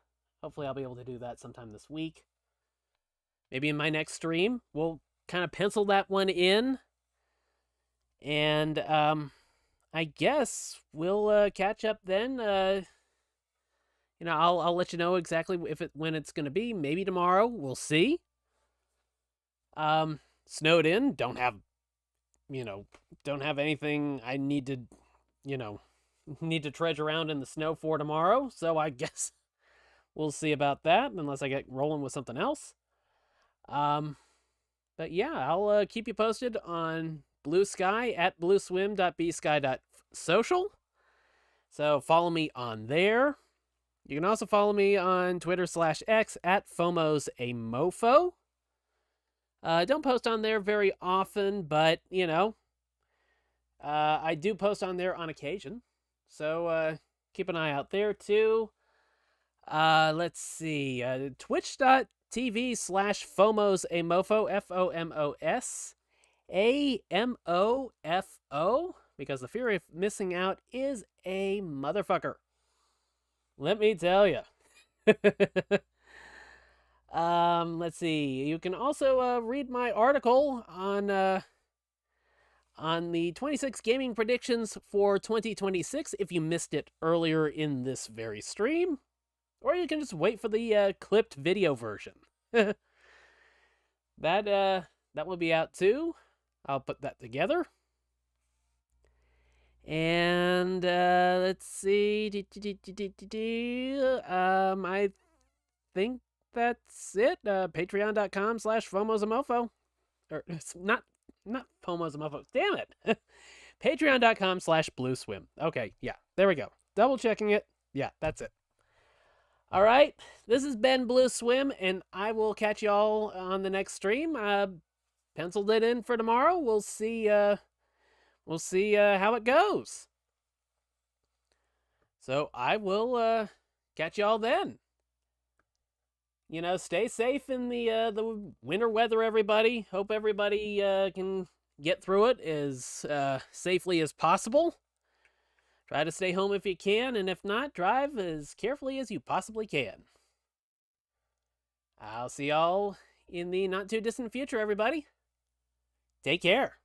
Hopefully I'll be able to do that sometime this week. Maybe in my next stream, we'll kind of pencil that one in. And I guess we'll catch up then. You know, I'll let you know exactly when it's going to be. Maybe tomorrow. We'll see. Snowed in, don't have anything I need to trudge around in the snow for tomorrow, so I guess we'll see about that, unless I get rolling with something else. But yeah, I'll keep you posted on Bluesky at blueswim.bsky.social. So follow me on there. You can also follow me on Twitter/X at FomosAMofo. Don't post on there very often, but, you know, I do post on there on occasion. So keep an eye out there, too. Let's see. Twitch.tv twitch.tv/FOMOS a mofo, FOMOS AMOFO, because the fear of missing out is a motherfucker. Let me tell you. Let's see. You can also read my article on the 26 gaming predictions for 2026 if you missed it earlier in this very stream, or you can just wait for the clipped video version. That will be out too. I'll put that together. And let's see. I think that's it. Patreon.com/FOMOSAMOFO. Or it's not FOMOSAMOFO. Damn it. Patreon.com/BlueSwim. Okay, yeah, there we go. Double checking it. Yeah, that's it. All right, this has been BlueSwim, and I will catch y'all on the next stream. Penciled it in for tomorrow. We'll see. We'll see how it goes. So I will catch y'all then. You know, stay safe in the winter weather, everybody. Hope everybody can get through it as safely as possible. Try to stay home if you can, and if not, drive as carefully as you possibly can. I'll see y'all in the not too distant future, everybody. Take care.